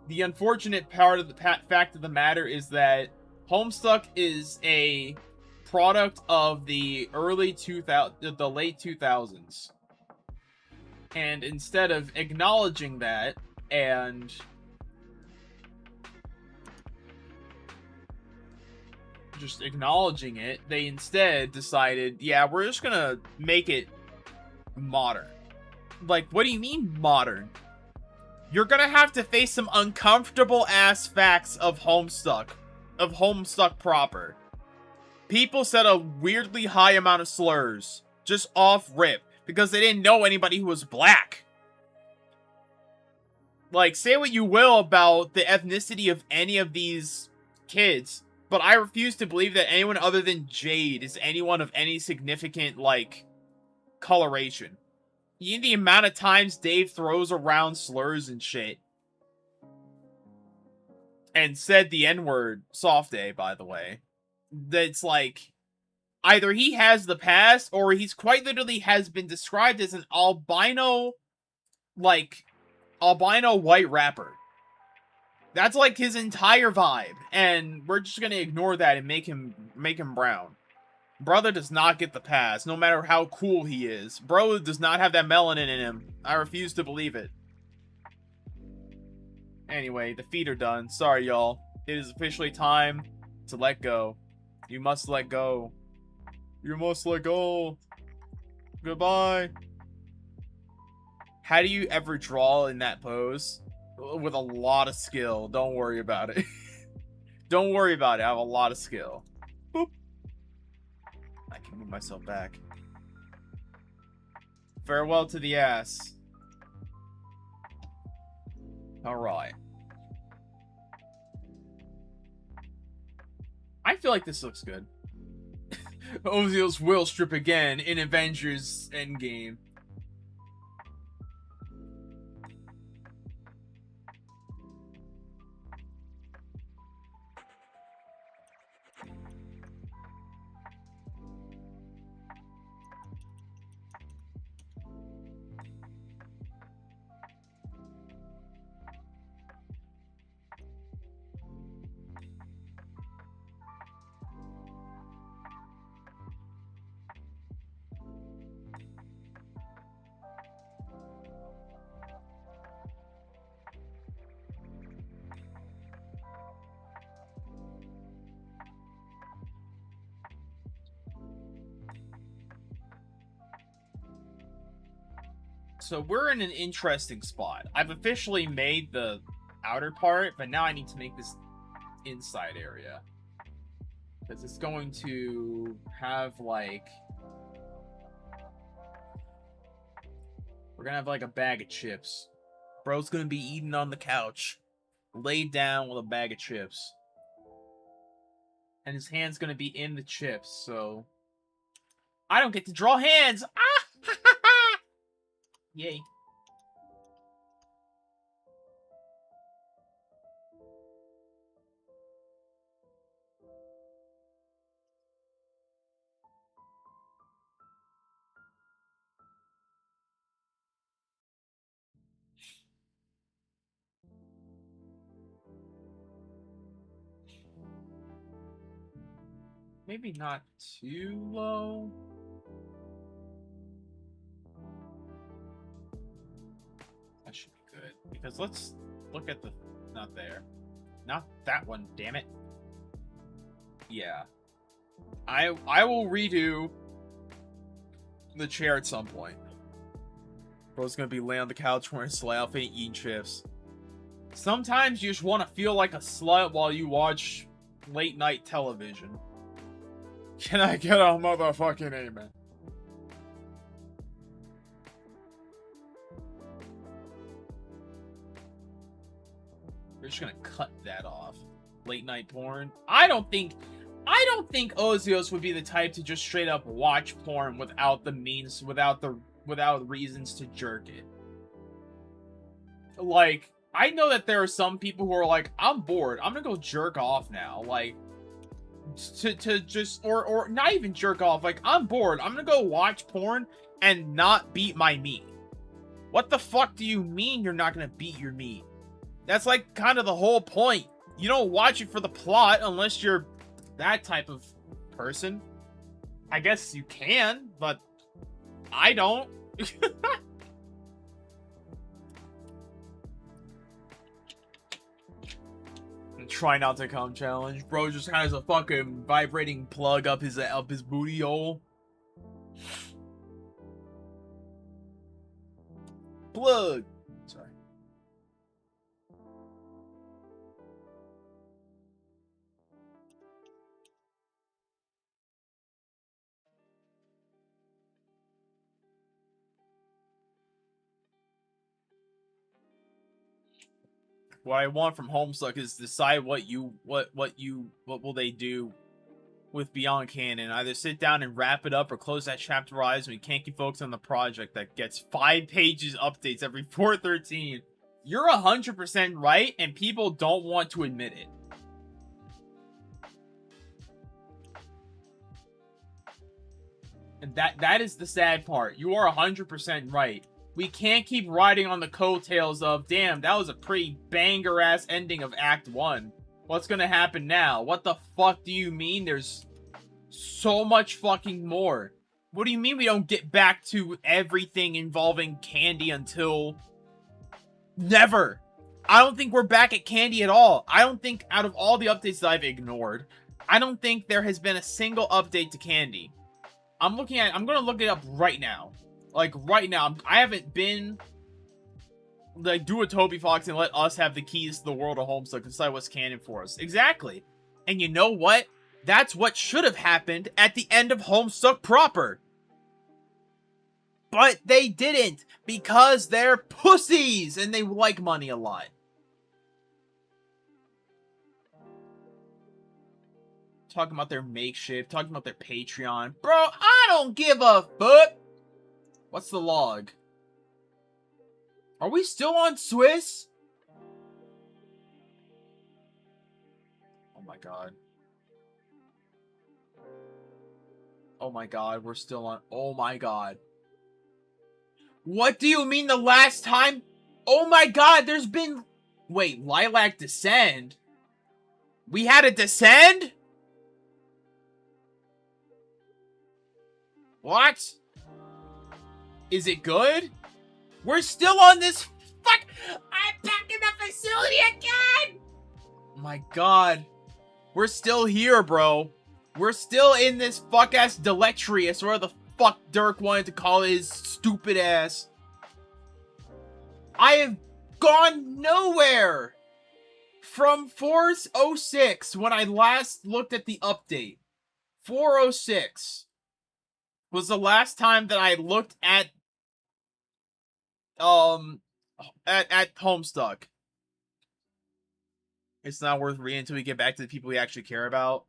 The unfortunate part of the fact of the matter is that Homestuck is a product of the late 2000s. And instead of acknowledging that and just acknowledging it, they instead decided, yeah, we're just gonna make it modern. Like, what do you mean modern? You're gonna have to face some uncomfortable ass facts of Homestuck proper. People said a weirdly high amount of slurs, just off rip, because they didn't know anybody who was black. Like, say what you will about the ethnicity of any of these kids, but I refuse to believe that anyone other than Jade is anyone of any significant, like, coloration. You know the amount of times Dave throws around slurs and shit. And said the N-word, soft A, by the way. That's like, either he has the past, or he's quite literally has been described as an albino white rapper. That's like his entire vibe, and we're just gonna ignore that and make him brown. Brother does not get the pass, no matter how cool he is. Bro does not have that melanin in him. I refuse to believe it. Anyway, the feet are done. Sorry, y'all. It is officially time to let go. You must let go. You must let go. Goodbye. How do you ever draw in that pose? With a lot of skill. Don't worry about it. Don't worry about it. I have a lot of skill. Boop. I can move myself back. Farewell to the ass. Alright. I feel like this looks good. Ozil's will strip again in Avengers Endgame. So we're in an interesting spot. I've officially made the outer part, but now I need to make this inside area. Because it's going to have, like... We're gonna have, like, a bag of chips. Bro's gonna be eating on the couch. Laid down with a bag of chips. And his hand's gonna be in the chips, so... I don't get to draw hands! Ah! Yay. Maybe not too low. That should be good. Because let's look at the... Not there. Not that one, damn it. Yeah. I will redo the chair at some point. Bro's gonna be laying on the couch wearing slut outfit and eating chips. Sometimes you just want to feel like a slut while you watch late night television. Can I get a motherfucking amen? We're just gonna cut that off. Late night porn. I don't think Ozios would be the type to just straight up watch porn without the means, without reasons to jerk it. Like, I know that there are some people who are like, I'm bored, I'm gonna go jerk off now. Like, to just, or not even jerk off, like, I'm bored, I'm gonna go watch porn and not beat my meat. What the fuck do you mean you're not gonna beat your meat? That's like kind of the whole point. You don't watch it for the plot unless you're that type of person. I guess you can, but I don't. Try not to come challenge. Bro just has a fucking vibrating plug up his booty hole. Plug. Sorry. What I want from Homestuck is decide what will they do with Beyond Canon. Either sit down and wrap it up or close that chapter eyes and we can't keep focused on the project that gets 5 pages updates every 413. You're 100% right, and people don't want to admit it. And that is the sad part. You are 100% right. We can't keep riding on the coattails of, damn, that was a pretty banger-ass ending of Act 1. What's gonna happen now? What the fuck do you mean there's so much fucking more? What do you mean we don't get back to everything involving Candy until... Never! I don't think we're back at Candy at all. I don't think, out of all the updates that I've ignored, I don't think there has been a single update to Candy. I'm gonna look it up right now. Like, right now, I haven't been, like, do a Toby Fox and let us have the keys to the world of Homestuck and decide what's canon for us. Exactly. And you know what? That's what should have happened at the end of Homestuck proper. But they didn't, because they're pussies, and they like money a lot. Talking about their makeshift, talking about their Patreon. Bro, I don't give a fuck! What's the log? Are we still on Swiss? Oh my god. Oh my god, we're still on... Oh my god. What do you mean the last time? Oh my god, there's been... Wait, Lilac Descend? We had a Descend? What? Is it good? We're still on this fuck... I'm back in the facility again! Oh my god. We're still here, bro. We're still in this fuck-ass Delectrius, or the fuck Dirk wanted to call his stupid ass. I have gone nowhere from 406 when I last looked at the update. 406 was the last time that I looked at Homestuck. It's not worth reading until we get back to the people we actually care about.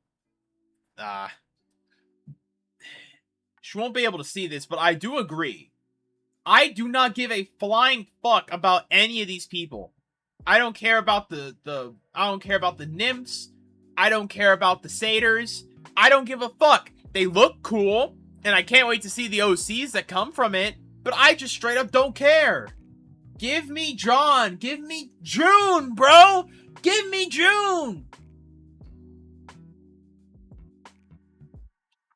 She won't be able to see this, but I do agree. I do not give a flying fuck about any of these people. I don't care about the I don't care about the nymphs. I don't care about the satyrs. I don't give a fuck. They look cool, and I can't wait to see the OCs that come from it, but I just straight up don't care. Give me John. Give me June, bro. Give me June.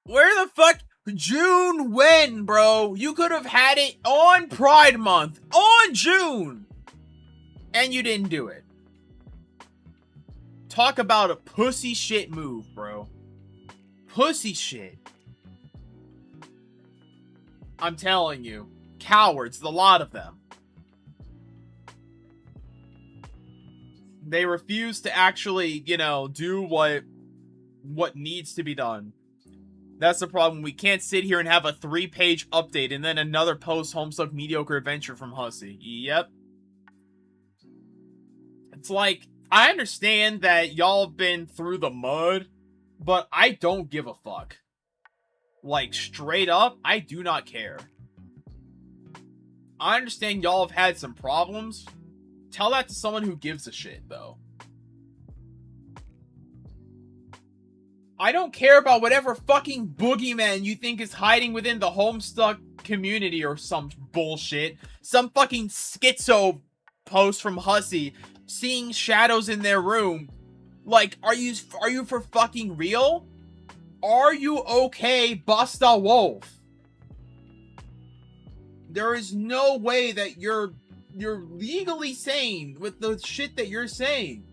Where the fuck? June when, bro? You could have had it on Pride Month. On June. And you didn't do it. Talk about a pussy shit move, bro. Pussy shit. I'm telling you. Cowards, the lot of them. They refuse to actually, you know, do what needs to be done. That's the problem. We can't sit here and have a 3-page update and then another post-Homestuck mediocre adventure from Hussy. Yep. It's like, I understand that y'all have been through the mud, but I don't give a fuck. Like, straight up, I do not care. I understand y'all have had some problems. Tell that to someone who gives a shit, though. I don't care about whatever fucking boogeyman you think is hiding within the Homestuck community or some bullshit. Some fucking schizo post from Hussy seeing shadows in their room. Like, are you for fucking real? Are you okay, Busta Wolf? There is no way that you're legally sane with the shit that you're saying.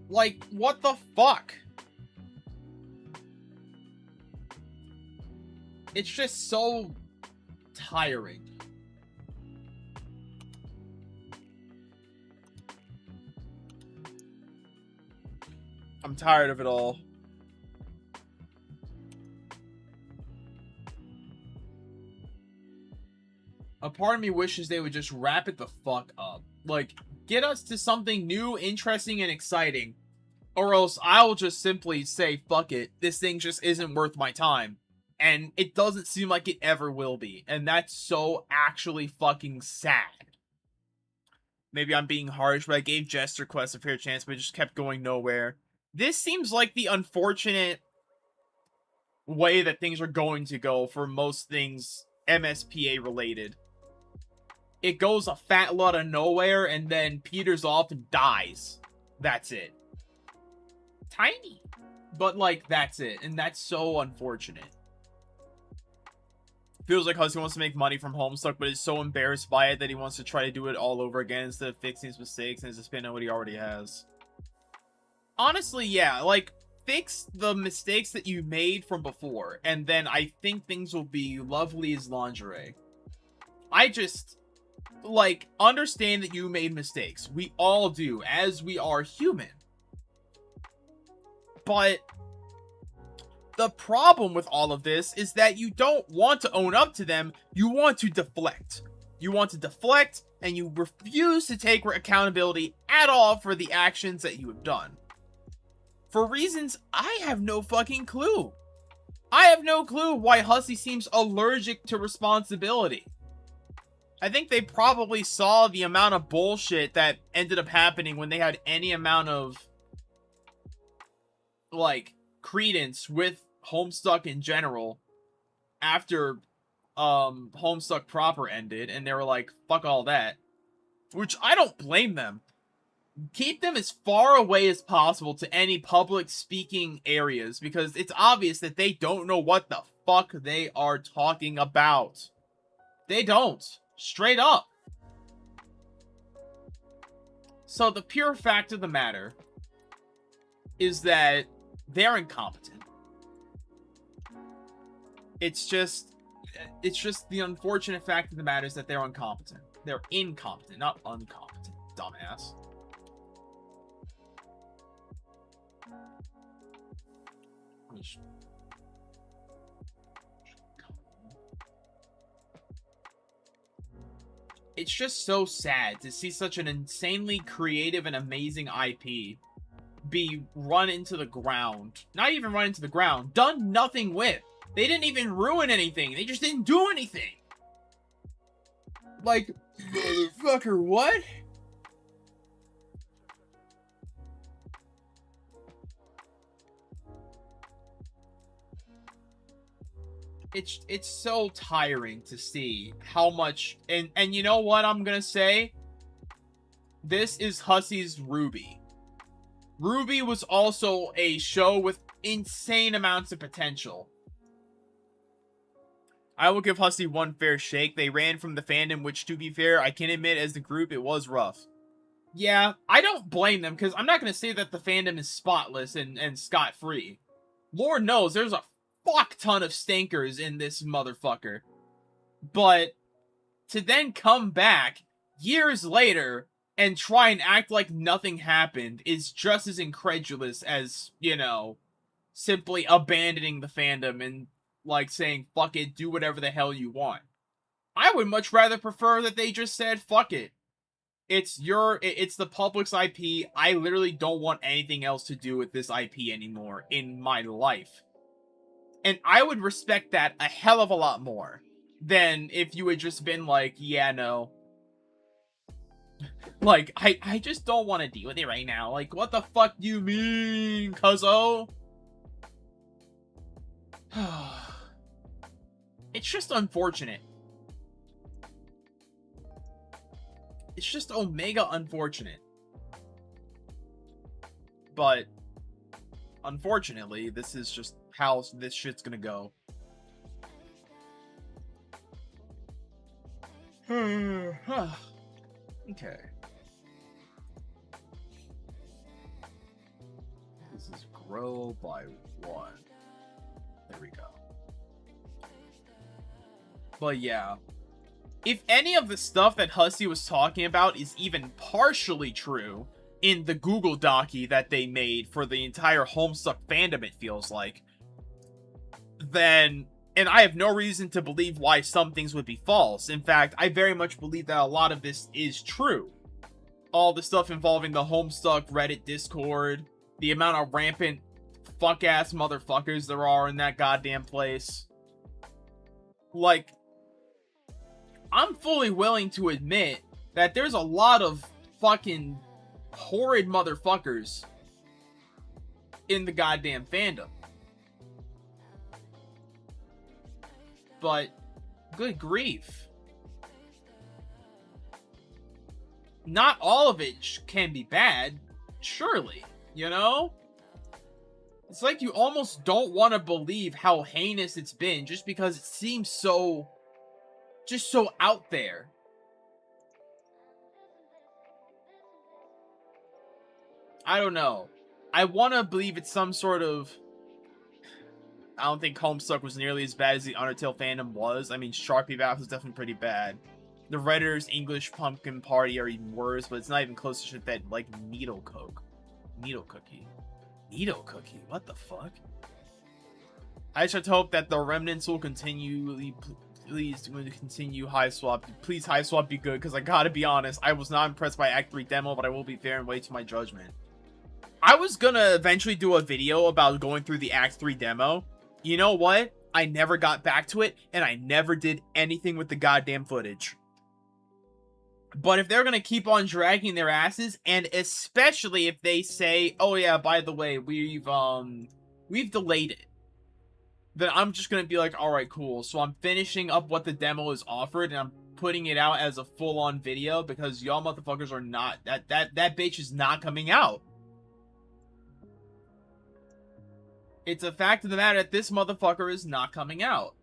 Like, what the fuck? It's just so tiring. I'm tired of it all. A part of me wishes they would just wrap it the fuck up. Like, get us to something new, interesting, and exciting. Or else I'll just simply say, fuck it. This thing just isn't worth my time. And it doesn't seem like it ever will be. And that's so actually fucking sad. Maybe I'm being harsh, but I gave Jester Quest a fair chance, but it just kept going nowhere. This seems like the unfortunate way that things are going to go for most things MSPA related. It goes a fat lot of nowhere and then peters off and dies. That's it. Tiny. But, like, that's it. And that's so unfortunate. Feels like Hussy wants to make money from Homestuck, but is so embarrassed by it that he wants to try to do it all over again instead of fixing his mistakes and is spin on what he already has. Honestly, yeah. Like, fix the mistakes that you made from before, and then I think things will be lovely as lingerie. I just, like, understand that you made mistakes. We all do, as we are human. But the problem with all of this is that you don't want to own up to them. You want to deflect. You want to deflect, and you refuse to take accountability at all for the actions that you have done. For reasons I have no fucking clue. I have no clue why Hussy seems allergic to responsibility. I think they probably saw the amount of bullshit that ended up happening when they had any amount of, like, credence with Homestuck in general after Homestuck proper ended, and they were like, fuck all that. Which I don't blame them. Keep them as far away as possible to any public speaking areas, because it's obvious that they don't know what the fuck they are talking about. They don't. Straight up. So the pure fact of the matter is that they're incompetent. It's just the unfortunate fact of the matter is that they're incompetent. They're incompetent, not incompetent, dumbass. It's just so sad to see such an insanely creative and amazing IP be run into the ground. Not even run into the ground. Done nothing with. They didn't even ruin anything. They just didn't do anything. Like, motherfucker, what? It's so tiring to see how much, and you know what I'm gonna say? This is Hussy's Ruby. RWBY was also a show with insane amounts of potential. I will give Hussey one fair shake. They ran from the fandom, which, to be fair, I can admit as the group, it was rough. Yeah, I don't blame them, because I'm not going to say that the fandom is spotless and scot-free. Lord knows, there's a fuck ton of stinkers in this motherfucker. But to then come back years later and try and act like nothing happened is just as incredulous as, you know, simply abandoning the fandom and, like, saying, fuck it, do whatever the hell you want. I would much rather prefer that they just said, fuck it. It's the public's IP. I literally don't want anything else to do with this IP anymore in my life. And I would respect that a hell of a lot more than if you had just been like, yeah, no. Like, I just don't want to deal with it right now. Like, what the fuck do you mean, cuzzo? It's just unfortunate. It's just omega unfortunate. But, unfortunately, this is just how this shit's gonna go. Okay. This is grow by 1. There we go. But yeah. If any of the stuff that Hussey was talking about is even partially true in the Google Docie that they made for the entire Homestuck fandom, it feels like, then, and I have no reason to believe why some things would be false. In fact, I very much believe that a lot of this is true. All the stuff involving the Homestuck Reddit Discord, the amount of rampant fuck-ass motherfuckers there are in that goddamn place. Like, I'm fully willing to admit that there's a lot of fucking horrid motherfuckers in the goddamn fandom. But, good grief. Not all of it can be bad, surely, you know? It's like you almost don't want to believe how heinous it's been just because it seems so... just so out there. I don't know. I want to believe it's some sort of... I don't think Homestuck was nearly as bad as the Undertale fandom was. I mean, Sharpie Bath was definitely pretty bad. The Redditors English Pumpkin Party are even worse, but it's not even close to shit that, like, Needle Cookie. Needle Cookie? What the fuck? I just hope that the remnants will continually... Please continue High Swap. Please High Swap be good, because I gotta be honest, I was not impressed by Act 3 demo, but I will be fair and wait to my judgment. I was gonna eventually do a video about going through the Act 3 demo. You know what? I never got back to it, and I never did anything with the goddamn footage. But if they're gonna keep on dragging their asses, and especially if they say, oh yeah, by the way, we've delayed it, then I'm just gonna be like, alright, cool. So I'm finishing up what the demo is offered, and I'm putting it out as a full-on video, because y'all motherfuckers are not, that bitch is not coming out. It's a fact of the matter that this motherfucker is not coming out.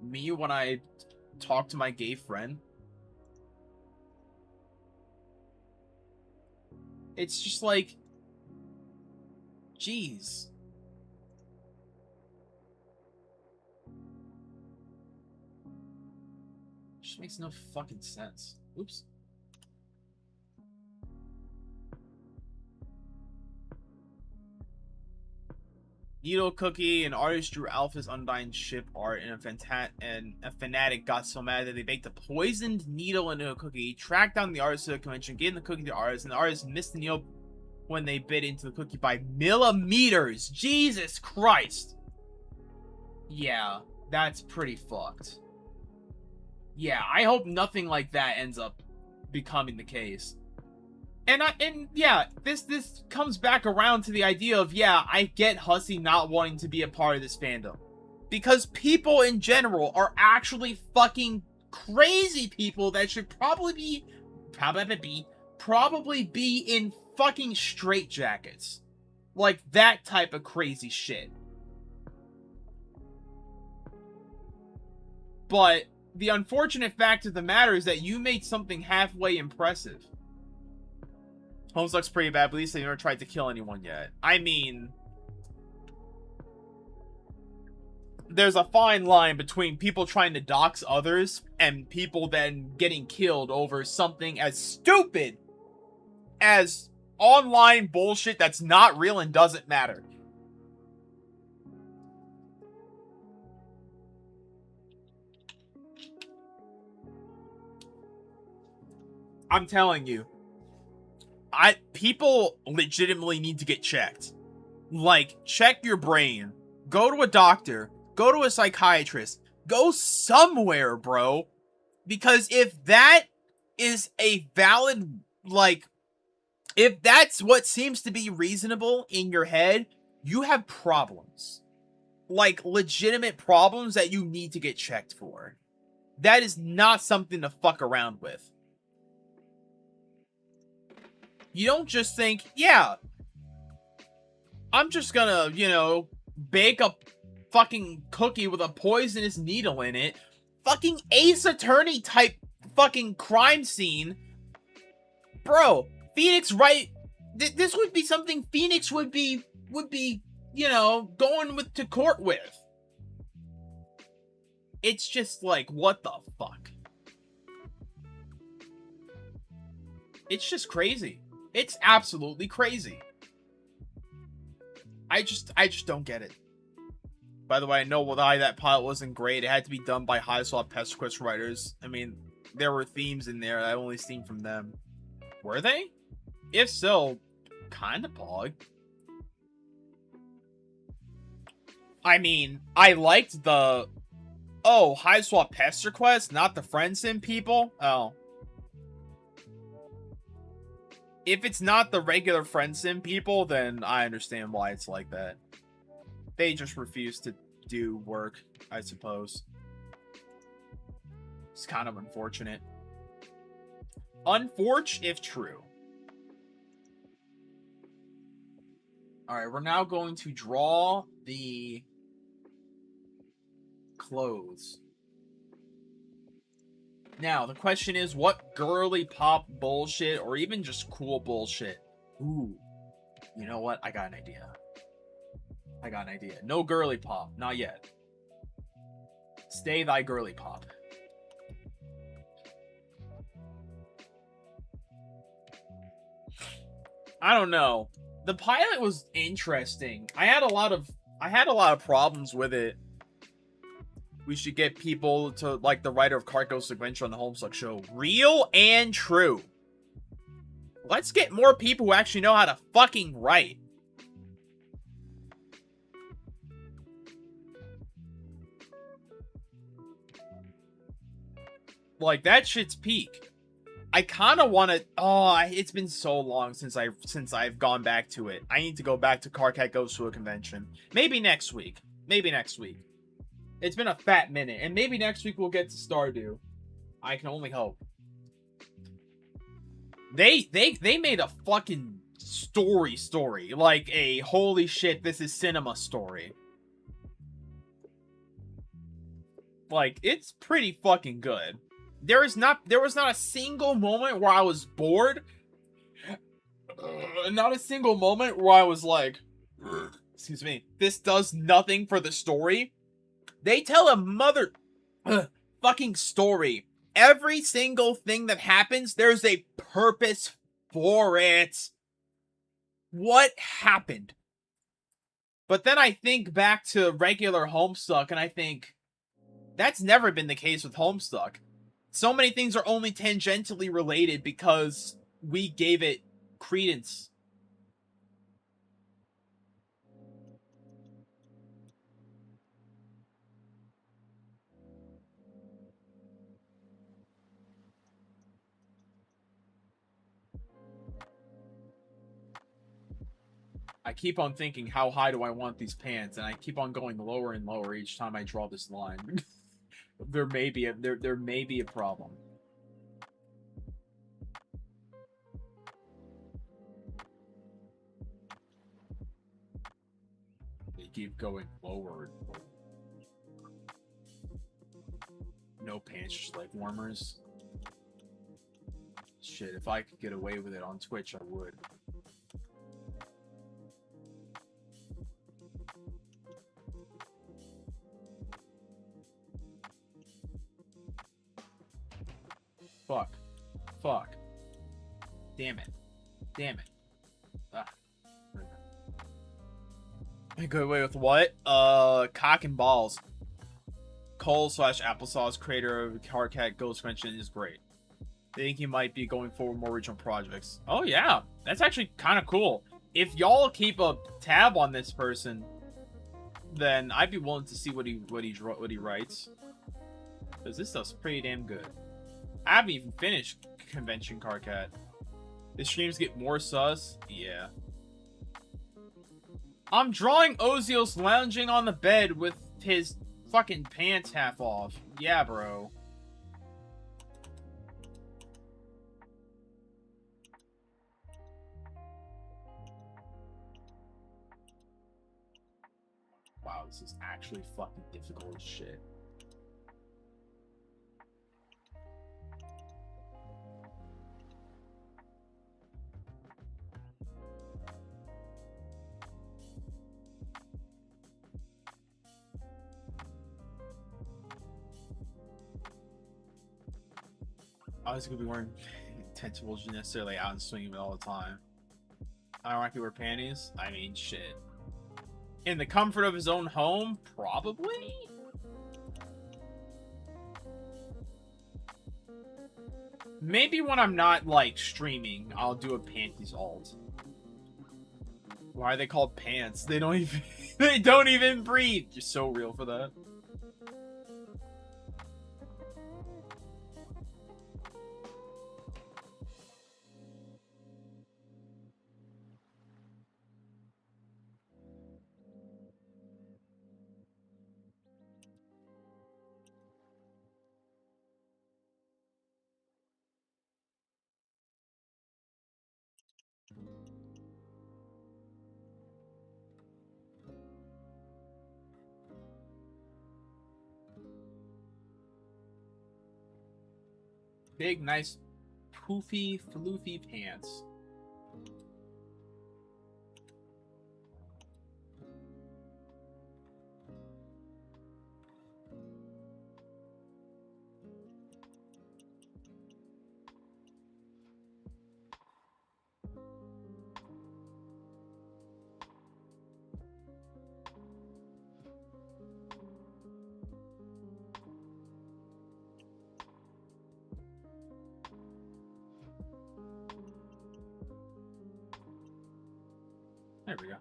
Me, when I talk to my gay friend, it's just like, jeez. Just makes no fucking sense. Oops. Needle Cookie, an artist drew Alpha's Undying ship art, and a fanatic got so mad that they baked a poisoned needle into a cookie, tracked down the artist to the convention, gave the cookie to the artist, and the artist missed the needle when they bit into the cookie by millimeters. Jesus Christ. Yeah, that's pretty fucked. Yeah, I hope nothing like that ends up becoming the case. And yeah, this comes back around to the idea of, yeah, I get Hussey not wanting to be a part of this fandom. Because people in general are actually fucking crazy people that should probably be in fucking straitjackets. Like, that type of crazy shit. But the unfortunate fact of the matter is that you made something halfway impressive. Homestuck's pretty bad, but at least they never tried to kill anyone yet. I mean, there's a fine line between people trying to dox others and people then getting killed over something as stupid as online bullshit that's not real and doesn't matter. I'm telling you, people legitimately need to get checked. Like, check your brain. Go to a doctor. Go to a psychiatrist. Go somewhere, bro. Because if that is a valid, like, if that's what seems to be reasonable in your head, you have problems. Like, legitimate problems that you need to get checked for. That is not something to fuck around with. You don't just think, yeah, I'm just gonna, you know, bake a fucking cookie with a poisonous needle in it. Fucking Ace Attorney type fucking crime scene. Bro, Phoenix, right? This would be something Phoenix would be, you know, going to court with. It's just like, what the fuck? It's just crazy. It's absolutely crazy. I just don't get it. By the way, I know why that pilot wasn't great. It had to be done by high swap pest quest writers. I mean, there were themes in there I only seen from them. Were they? If so, kind of pog. I mean, I liked the... Oh, high swap pest request, not the friend sim people? Oh. If it's not the regular friend sim people, then I understand why it's like that. They just refuse to do work, I suppose. It's kind of unfortunate. Unfortunate if true. Alright, we're now going to draw the clothes. Now, the question is, what girly pop bullshit, or even just cool bullshit? Ooh, you know what? I got an idea. No girly pop, not yet. Stay thy girly pop. I don't know. The pilot was interesting. I had a lot of problems with it. We should get people to, like, the writer of Cart Ghost Adventure on the Homestuck show. Real and true. Let's get more people who actually know how to fucking write. Like, that shit's peak. I kind of want to... Oh, it's been so long since I've gone back to it. I need to go back to Carcat Goes to a Convention. Maybe next week. It's been a fat minute, and maybe next week we'll get to Stardew. I can only hope. They made a fucking story, like a holy shit, this is cinema story. Like, it's pretty fucking good. There was not a single moment where I was bored. Not a single moment where I was like, excuse me, this does nothing for the story. They tell a mother fucking story. Every single thing that happens, there's a purpose for it. What happened? But then I think back to regular Homestuck, and I think, that's never been the case with Homestuck. So many things are only tangentially related because we gave it credence. I keep on thinking, how high do I want these pants? And I keep on going lower and lower each time I draw this line. there may be a problem. you keep going lower. No pants, just leg warmers. Shit, if I could get away with it on Twitch, I would. Fuck. Fuck. Damn it. Damn it. Ah. I go away with what? Cock and balls. Cole/applesauce, creator of Hardcat Ghost Mention, is great. I think he might be going forward more original projects. Oh yeah, that's actually kind of cool. If y'all keep a tab on this person, then I'd be willing to see what he writes. Because this stuff's pretty damn good. I haven't even finished Convention Hardcat. The streams get more sus. Yeah. I'm drawing Ozios lounging on the bed with his fucking pants half off. Yeah, bro. Wow, this is actually fucking difficult as shit. I was gonna be wearing tentacles necessarily out and swinging all the time. I don't like to wear panties. I mean, shit. In the comfort of his own home, probably. Maybe when I'm not like streaming, I'll do a panties alt. Why are they called pants? They don't even they don't even breathe. You're so real for that. Big, nice, poofy, floofy pants. There we go.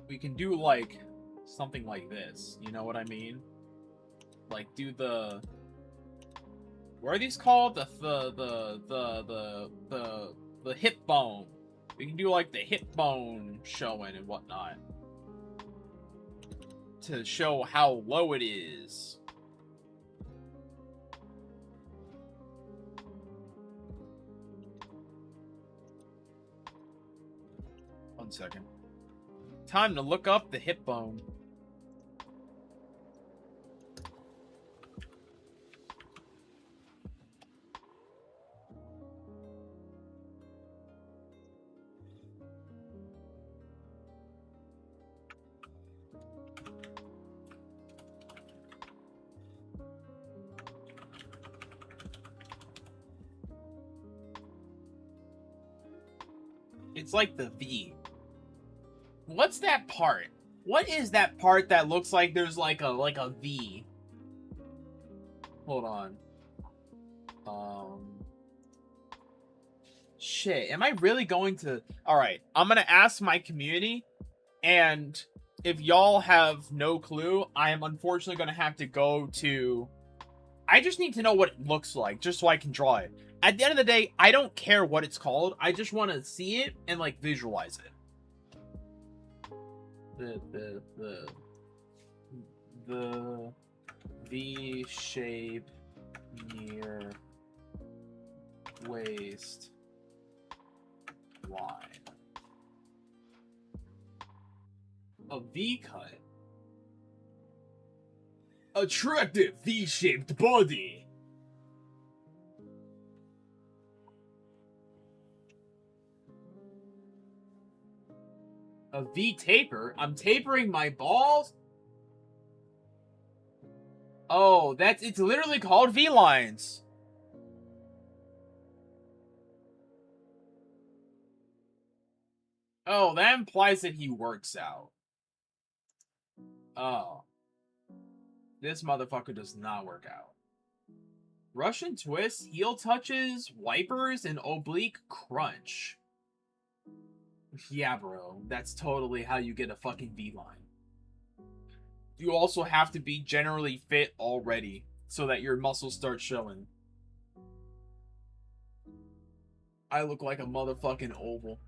We can do like something like this, you know what I mean? Like do the what are these called? The hip bone. We can do like the hip bone showing and whatnot. To show how low it is. 1 second. Time to look up the hip bone. It's like the V. What's that part? What is that part that looks like there's like a V? Hold on. Shit, am I really going to... Alright, I'm gonna ask my community, and if y'all have no clue, I am unfortunately gonna have to go to... I just need to know what it looks like, just so I can draw it. At the end of the day, I don't care what it's called. I just want to see it and, like, visualize it. The V-shape near waist line. A V cut. Attractive V-shaped body. A V taper? I'm tapering my balls? Oh, it's literally called V-lines. Oh, that implies that he works out. Oh. This motherfucker does not work out. Russian twist, heel touches, wipers, and oblique crunch. Yeah, bro. That's totally how you get a fucking V-line. You also have to be generally fit already so that your muscles start showing. I look like a motherfucking oval.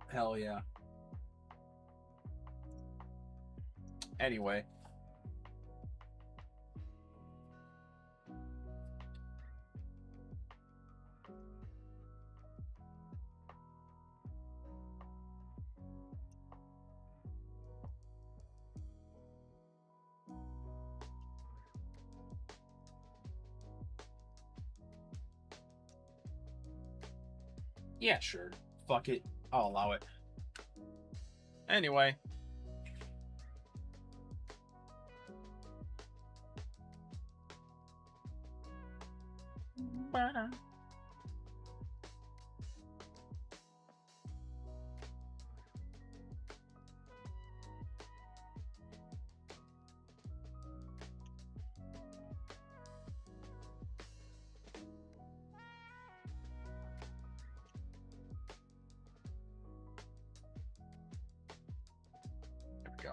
Hell yeah. Anyway. Yeah, sure. Fuck it. I'll allow it. Anyway. There we go.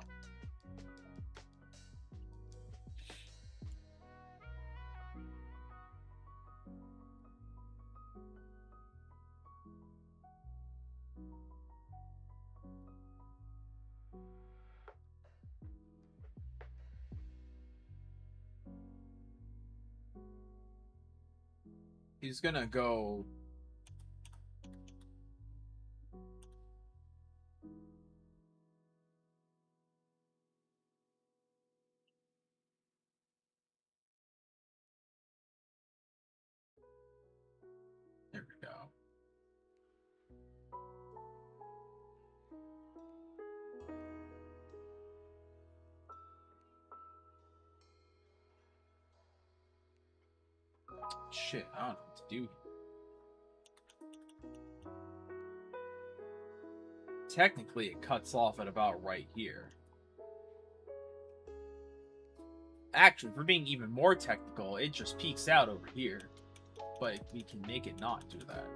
He's gonna go... There we go. Shit, I don't know what to do. Technically, it cuts off at about right here. Actually, for being even more technical, it just peaks out over here. But we can make it not do that.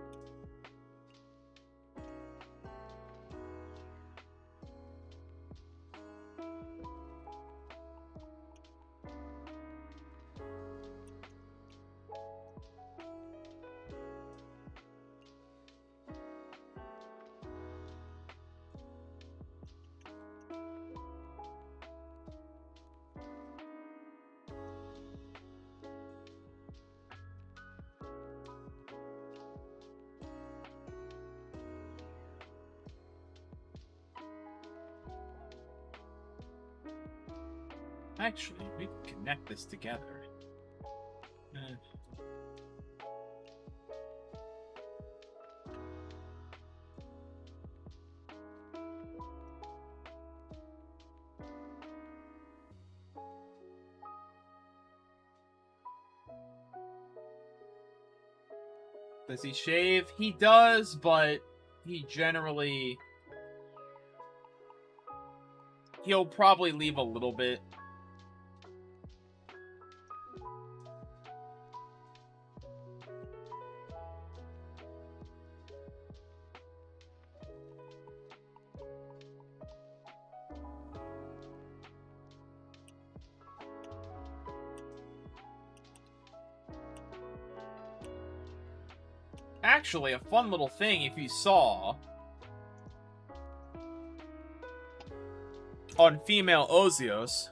Actually, we can connect this together. Does he shave? He does, but he generally... He'll probably leave a little bit. Actually, a fun little thing, if you saw on female Ozios,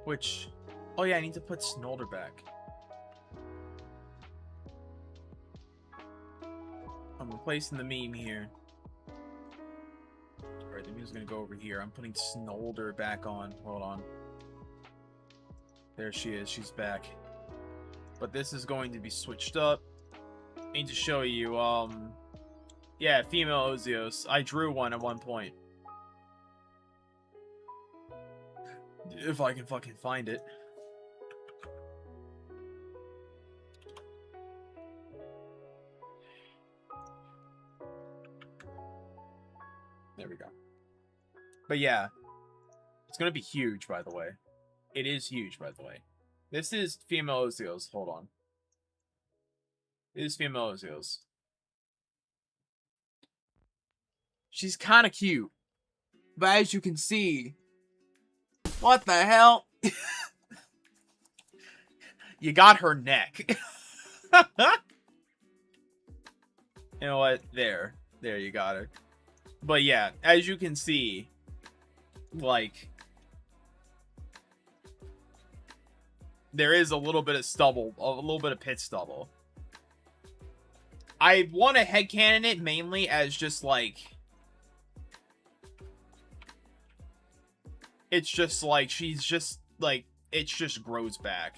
which Oh yeah, I need to put Snolder back. I'm replacing the meme here. Alright, the meme's gonna go over here. I'm putting Snolder back on. Hold on. There she is. She's back. But this is going to be switched up. I need to show you, yeah, female Ozios. I drew one at one point. If I can fucking find it. There we go. But yeah. It's gonna be huge, by the way. It is huge, by the way. This is female Ozios. Hold on. This is female Ozios. She's kind of cute. But as you can see... What the hell? You got her neck. You know what? There. There, you got her. But yeah, as you can see... Like... There is a little bit of stubble. A little bit of pit stubble. I want to headcanon it mainly as just like... It's just like, she's just like, it just grows back.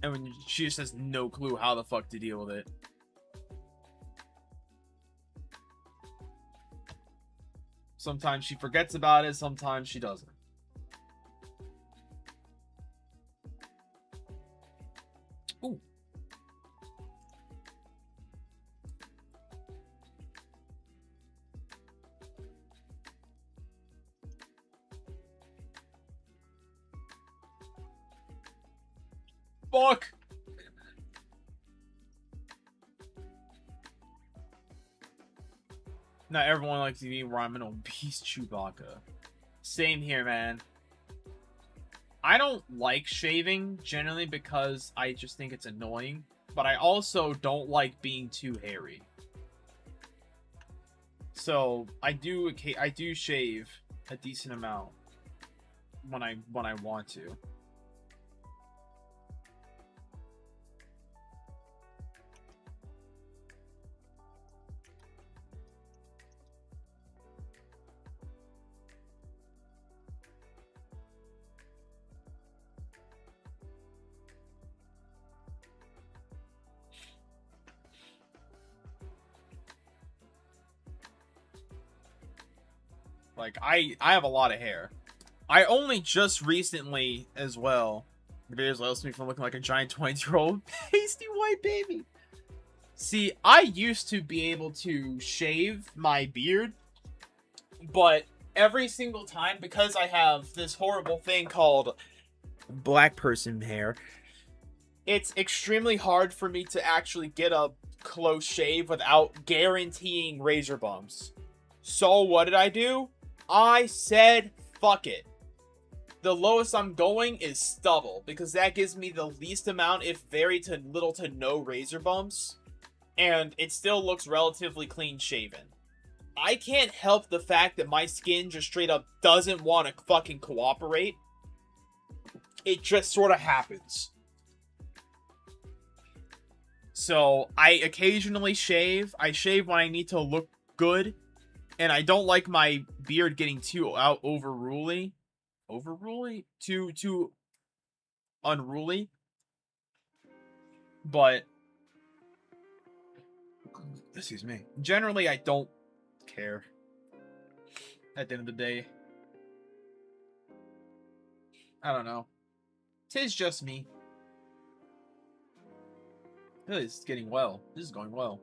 And when she just has no clue how the fuck to deal with it. Sometimes she forgets about it, sometimes she doesn't. Ooh. Fuck! Not everyone likes to be rhyming on Beast Chewbacca. Same here, man. I don't like shaving, generally, because I just think it's annoying. But I also don't like being too hairy. So, I do shave a decent amount when I want to. Like, I have a lot of hair. I only just recently, as well, the videos lost me from looking like a giant 20-year-old pasty white baby. See, I used to be able to shave my beard, but every single time, because I have this horrible thing called black person hair, it's extremely hard for me to actually get a close shave without guaranteeing razor bumps. So what did I do? I said, fuck it. The lowest I'm going is stubble, because that gives me the least amount, if very to little to no razor bumps, and it still looks relatively clean shaven. I can't help the fact that my skin just straight up doesn't want to fucking cooperate. It just sort of happens. So, I occasionally shave. I shave when I need to look good. And I don't like my beard getting too overruly. Overruly? Too unruly. But, excuse me. Generally, I don't care. At the end of the day. I don't know. 'Tis just me. This is getting well. This is going well.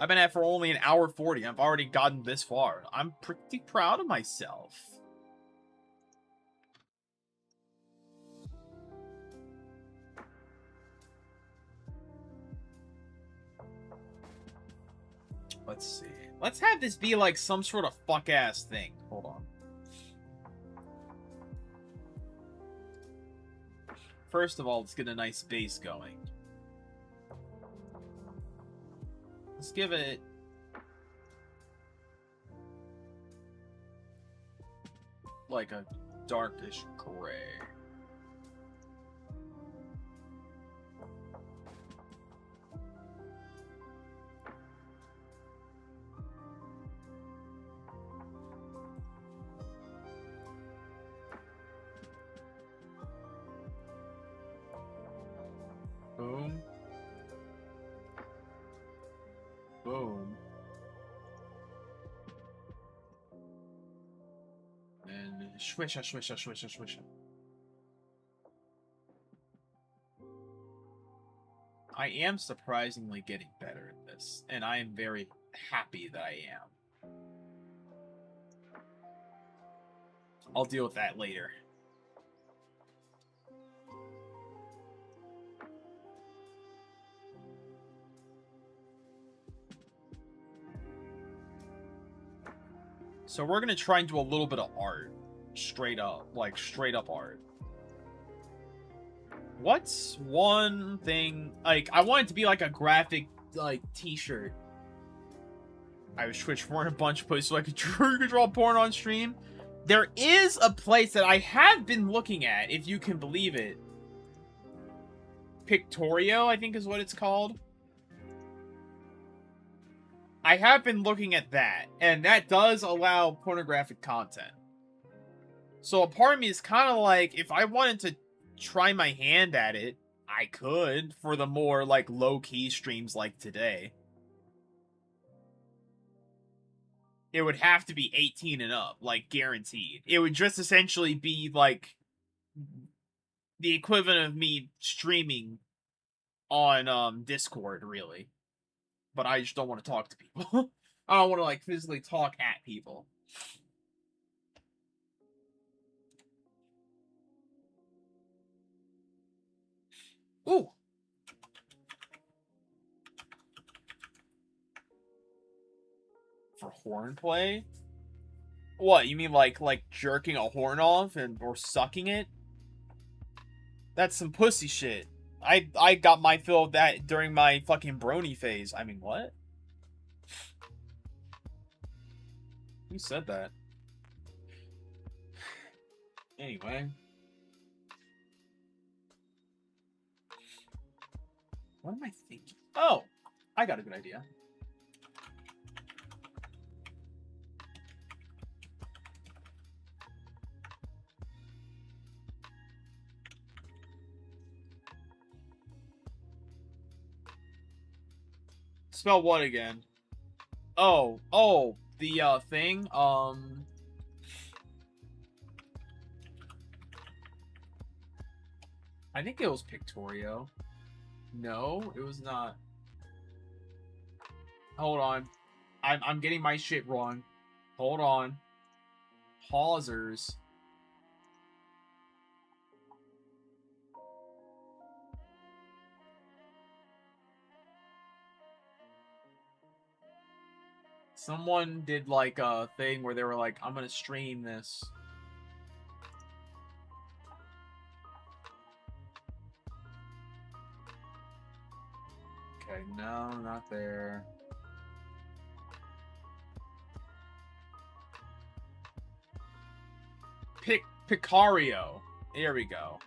I've been at it for only 1 hour 40. I've already gotten this far. I'm pretty proud of myself. Let's see. Let's have this be like some sort of fuck-ass thing. Hold on. First of all, let's get a nice base going. Let's give it... like a darkish gray. Boom. Boom. And swisha, swisha, swisha, swisha. I am surprisingly getting better at this, and I am very happy that I am. I'll deal with that later. So we're gonna try and do a little bit of art. Straight up. Like, straight up art. What's one thing... Like, I want it to be like a graphic, like, t-shirt. I was Twitch porn a bunch of places so I could draw porn on stream. There is a place that I have been looking at, if you can believe it. Pictorio, I think is what it's called. I have been looking at that, and that does allow pornographic content. So a part of me is kind of like, if I wanted to try my hand at it, I could, for the more, like, low-key streams like today. It would have to be 18 and up, like, guaranteed. It would just essentially be, like, the equivalent of me streaming on, Discord, really. But I just don't want to talk to people. I don't want to, like, physically talk at people. Ooh! For horn play? What, you mean like jerking a horn off or sucking it? That's some pussy shit. I got my fill of that during my fucking brony phase. I mean, what? Who said that? Anyway. What am I thinking? Oh! I got a good idea. Spell what again? Oh, the, thing, I think it was Pictorio. No, it was not. Hold on. I'm getting my shit wrong. Hold on. Pausers. Someone did, like, a thing where they were like, I'm gonna stream this. Okay, no, not there. Picario. There we go.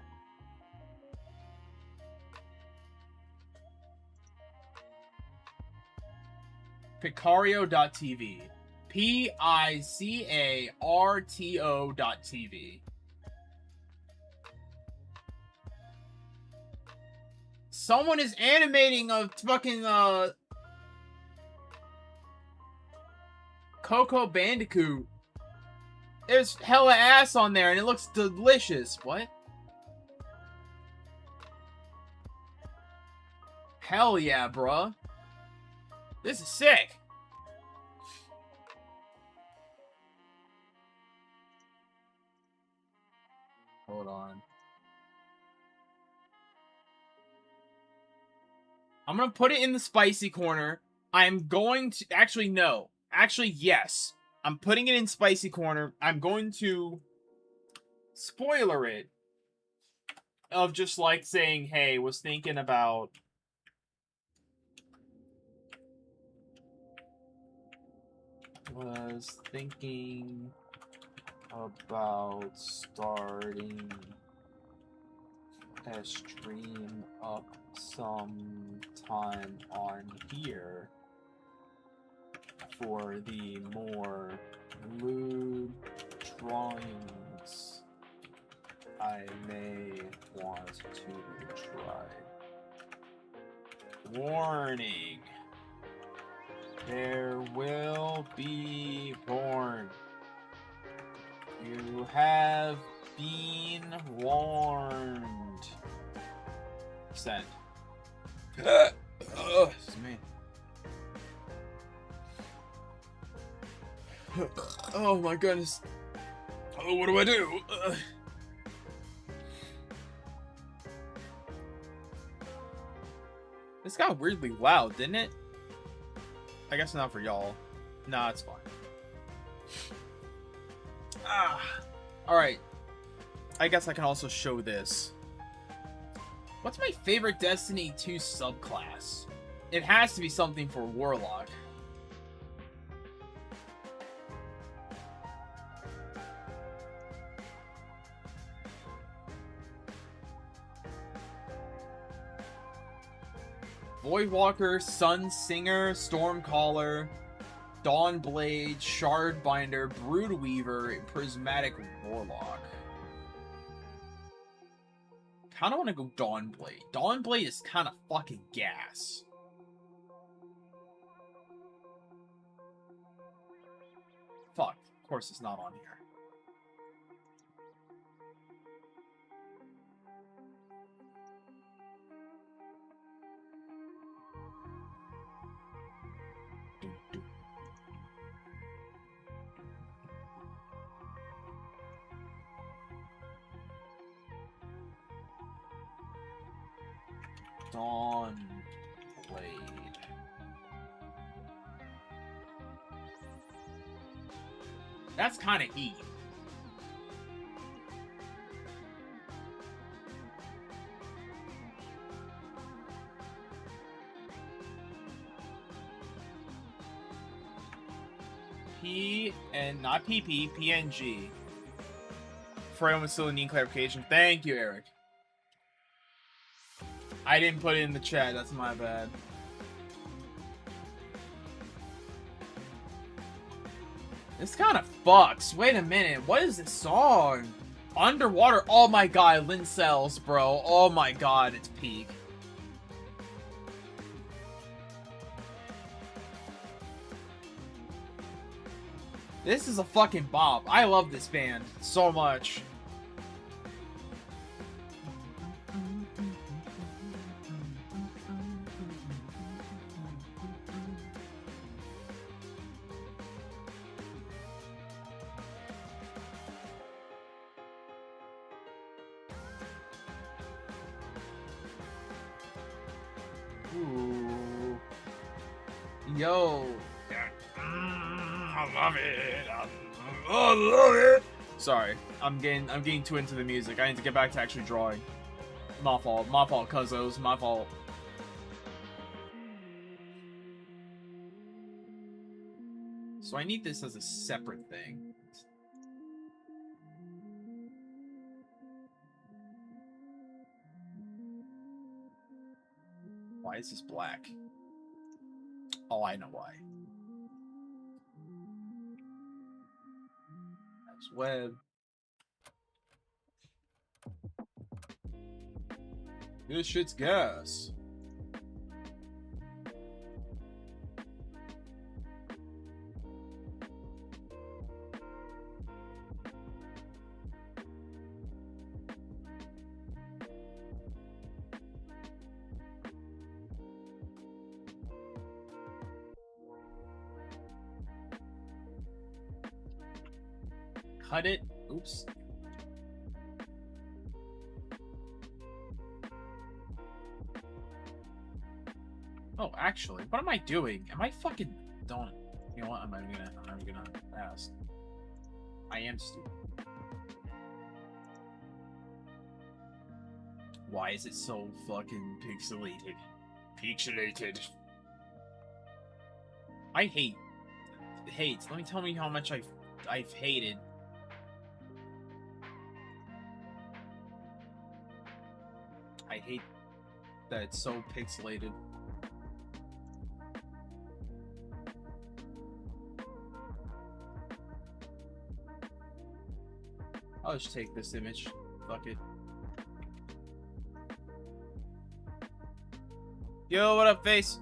Picario.tv. Picarto.tv. Someone is animating a fucking, Coco Bandicoot. There's hella ass on there, and it looks delicious. What? Hell yeah, bruh. This is sick. Hold on. I'm gonna put it in the spicy corner. I'm going to... Actually, no. Actually, yes. I'm putting it in spicy corner. I'm going to spoiler it of just, like, saying, hey, was thinking about... about starting a stream up sometime on here for the more lewd drawings I may want to try. Warning. There will be porn. You have been warned. Send. Oh, this is me. Oh my goodness. Oh, what do I do? This got weirdly loud, didn't it? I guess not for y'all. Nah, it's fine. Alright. I guess I can also show this. What's my favorite Destiny 2 subclass? It has to be something for Warlock. Voidwalker, Sunsinger, Stormcaller, Dawnblade, Shardbinder, Broodweaver, Prismatic Warlock. Kinda wanna go Dawnblade. Dawnblade is kinda fucking gas. Fuck, of course it's not on here. Dawnblade. That's kind of heat. Not PP, PNG. Frame was still a neat clarification. Thank you, Eric. I didn't put it in the chat, that's my bad. This kind of fucks. Wait a minute, what is this song? Underwater, oh my god, Lincels, bro. Oh my god, it's peak. This is a fucking bop. I love this band so much. Ooh. Yo. I love it. I love it. Sorry, I'm getting too into the music. I need to get back to actually drawing. My fault, cuzzos, my fault. So I need this as a separate thing. Why is this black? Oh, I know why. That's web. This shit's gas. Cut it. Oops. Oh, actually, what am I doing? Am I fucking don't? You know what? I'm not even gonna ask. I am stupid. Why is it so fucking pixelated? Pixelated. I hate hates. Let me tell me how much I've hated hate that it's so pixelated. I'll just take this image. Fuck it. Yo, what up, face?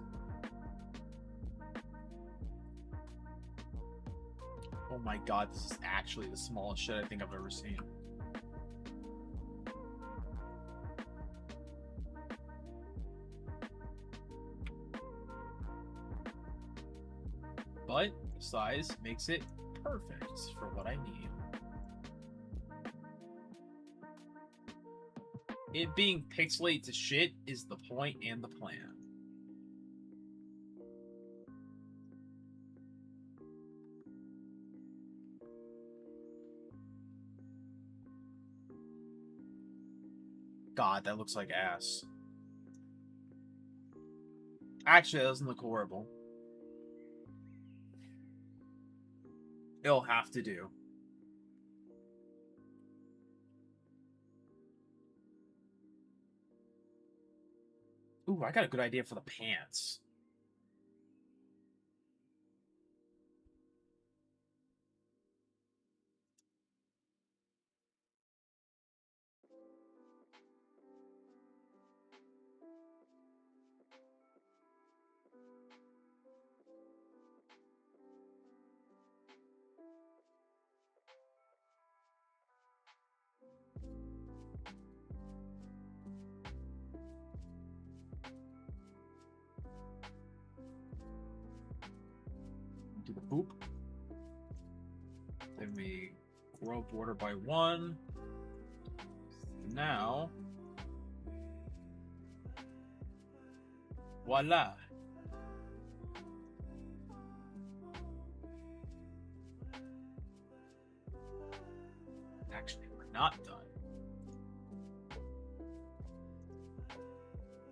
Oh my god, this is actually the smallest shit I think I've ever seen. But the size makes it perfect for what I need. It being pixelated to shit is the point and the plan. God, that looks like ass. Actually, that doesn't look horrible. It'll have to do. Ooh, I got a good idea for the pants. Do the boop. Then we grow border by 1. Now, voila. Actually, we're not done.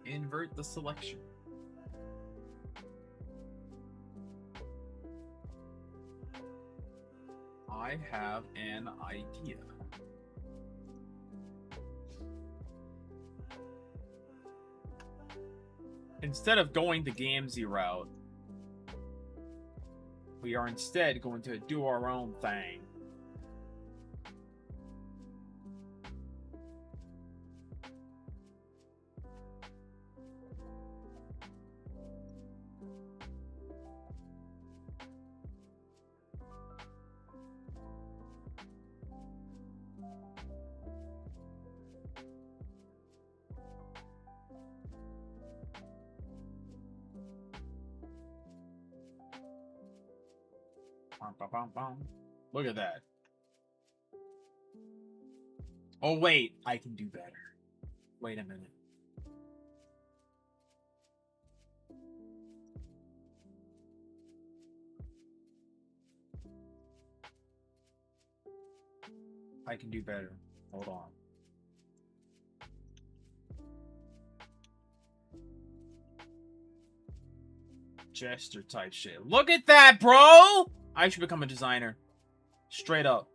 Invert the selection. I have an idea. Instead of going the Gamesy route, we are instead going to do our own thing. Look at that. Oh, wait. I can do better. Wait a minute. I can do better. Hold on. Gesture type shit. Look at that, bro! I should become a designer. Straight up.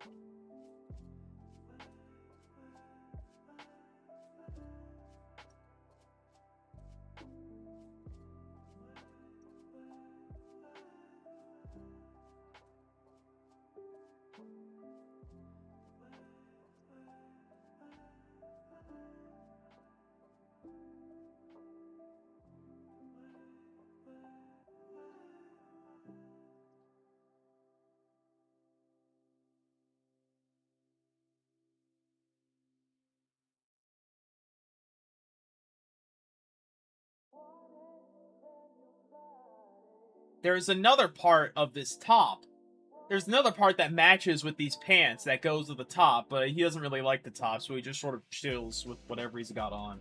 There's another part of this top. There's another part that matches with these pants that goes with the top, but he doesn't really like the top, so he just sort of chills with whatever he's got on.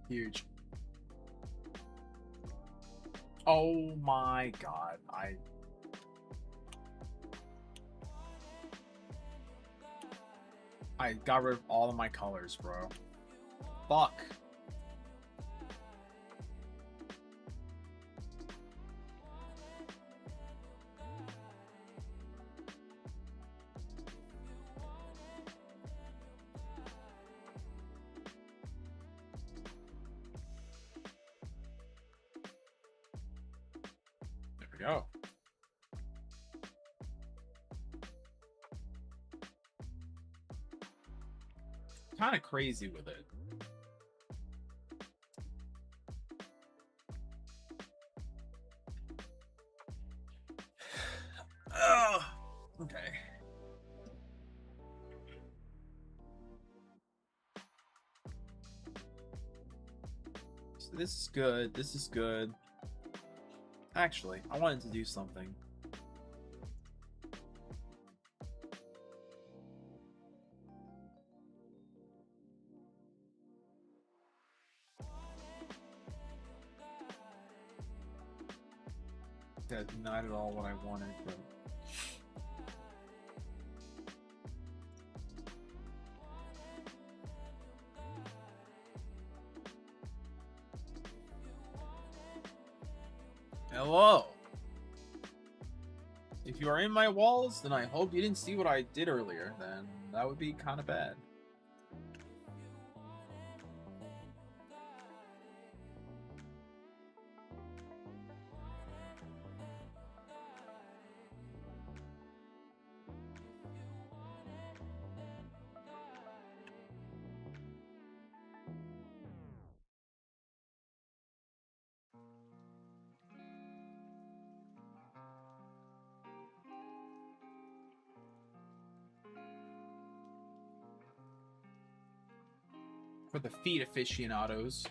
Huge. Oh my god, I got rid of all of my colors, bro. Fuck. There we go. Kind of crazy with it. Okay. So this is good. This is good. Actually, I wanted to do something. That's not at all what I wanted, but... Hello! If you are in my walls, then I hope you didn't see what I did earlier, then that would be kind of bad. For the feet aficionados.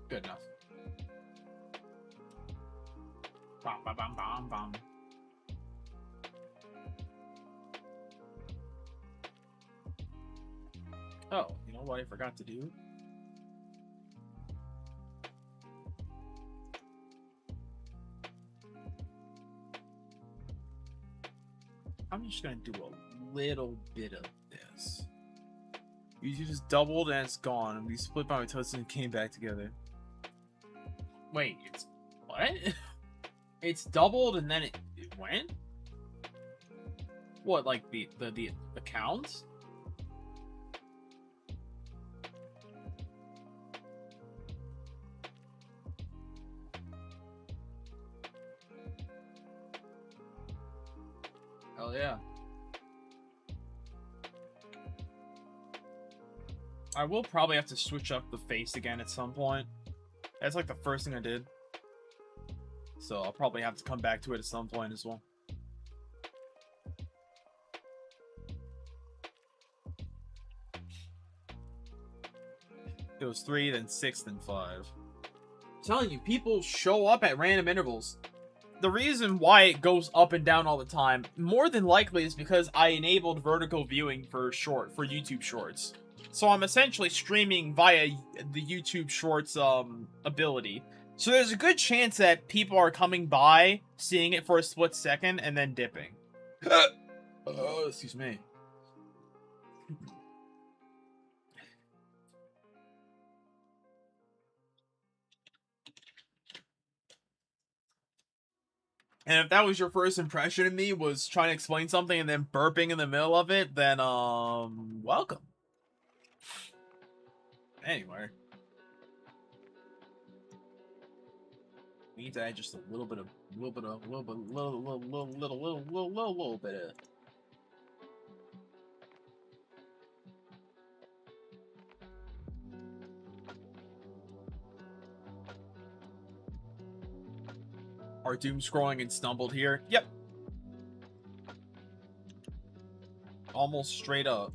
Good enough. Bum, bum, bum, bum, bum. Oh, you know what I forgot to do? I'm just gonna do a little bit of this. You just doubled and it's gone. And we split by my toes and came back together. Wait, it's what? It's doubled and then it went? What, like the counts? Hell yeah. I will probably have to switch up the face again at some point. That's like the first thing I did. So I'll probably have to come back to it at some point as well. It was 3, then 6, then 5. I'm telling you, people show up at random intervals. The reason why it goes up and down all the time, more than likely, is because I enabled vertical viewing for YouTube Shorts. So I'm essentially streaming via the YouTube Shorts ability. So there's a good chance that people are coming by, seeing it for a split second, and then dipping. Oh, excuse me. And if that was your first impression of me, was trying to explain something and then burping in the middle of it, then, welcome. Anyway. We need to add just a little bit of Are doom scrolling and stumbled here? Yep. Almost straight up.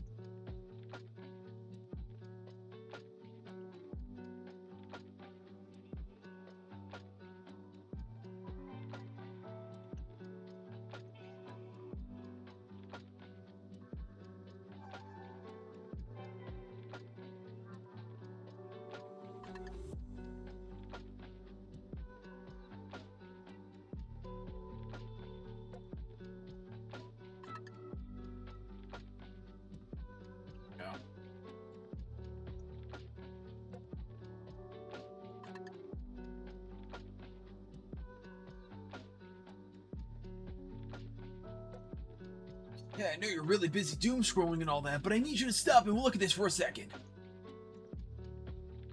Yeah, I know you're really busy doom scrolling and all that, but I need you to stop and look at this for a second.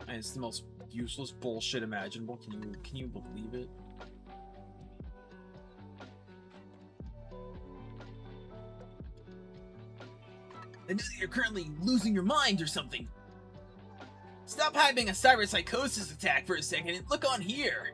And it's the most useless bullshit imaginable. Can you believe it? I know that you're currently losing your mind or something. Stop having a cyberpsychosis attack for a second and look on here.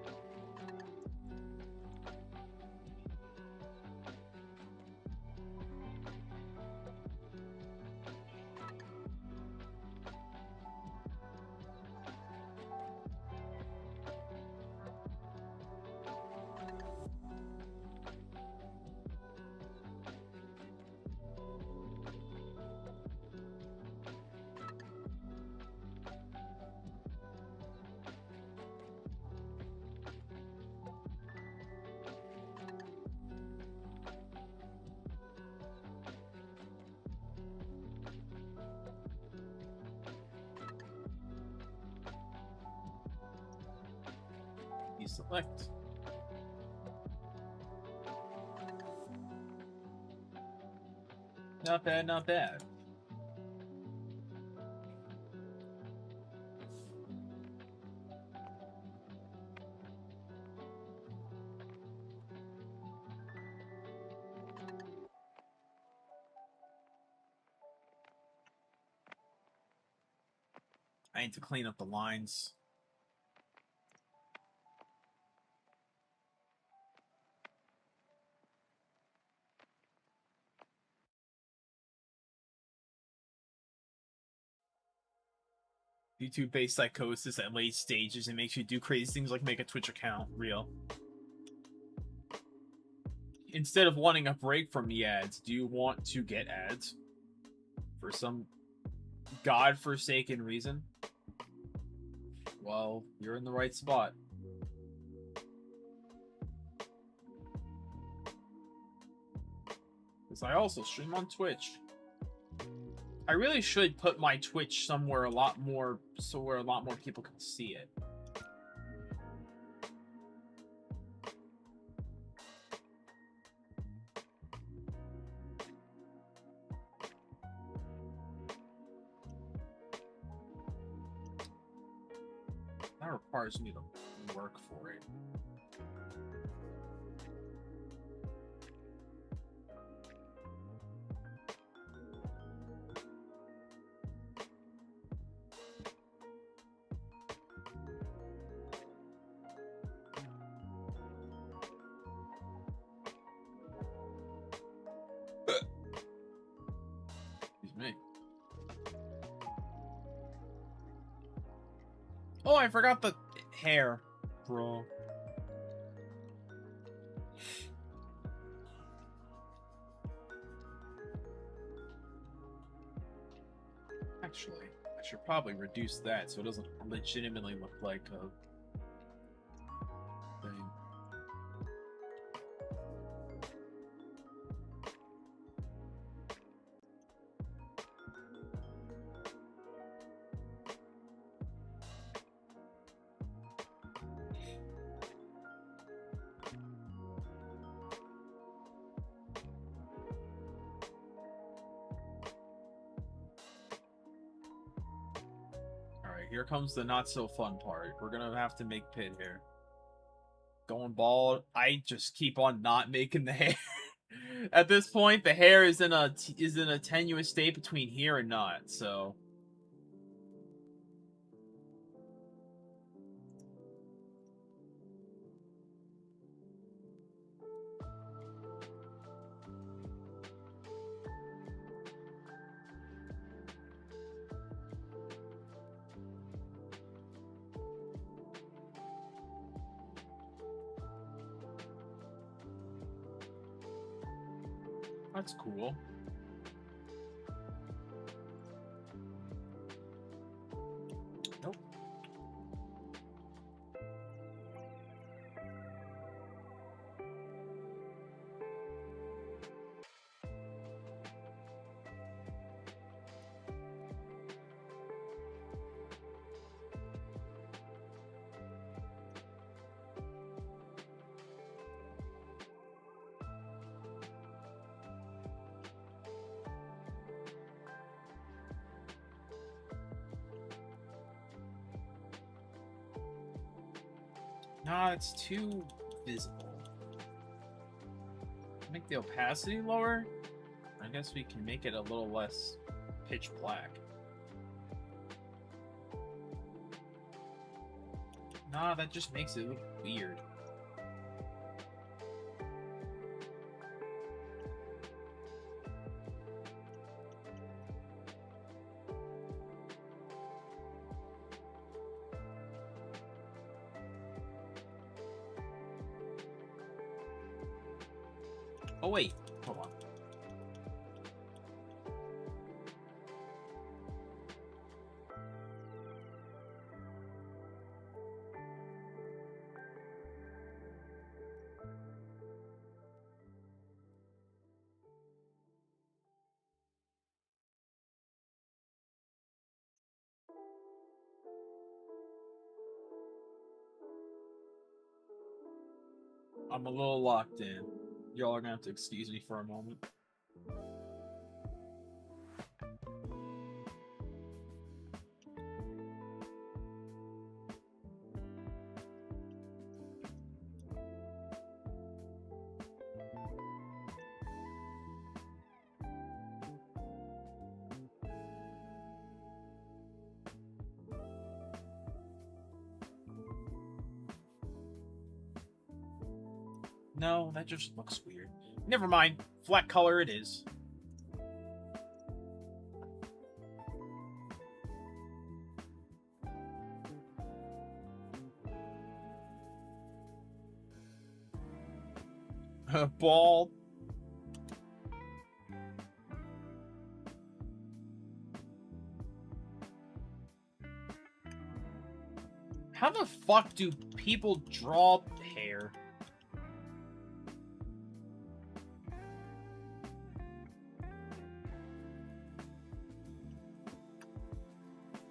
Select. Not bad, not bad. I need to clean up the lines. YouTube-based psychosis at late stages and makes you do crazy things like make a Twitch account. Real. Instead of wanting a break from the ads, do you want to get ads? For some godforsaken reason? Well, you're in the right spot. Because I also stream on Twitch. I really should put my Twitch somewhere a lot more people can see it. That requires me to work for it. Me. Oh, I forgot the hair, bro. Actually, I should probably reduce that so it doesn't legitimately look like a thing. Here comes the not so fun part. We're gonna have to make pit hair. Going bald. I just keep on not making the hair. At this point, the hair is in a tenuous state between here and not. So. That's cool. Nope. Nah, it's too visible. Make the opacity lower? I guess we can make it a little less pitch black. Nah, that just makes it look weird. Oh wait, hold on. I'm a little locked in. Y'all are gonna have to excuse me for a moment. No, that just looks weird. Never mind. Flat color it is. Ball. How the fuck do people draw hair?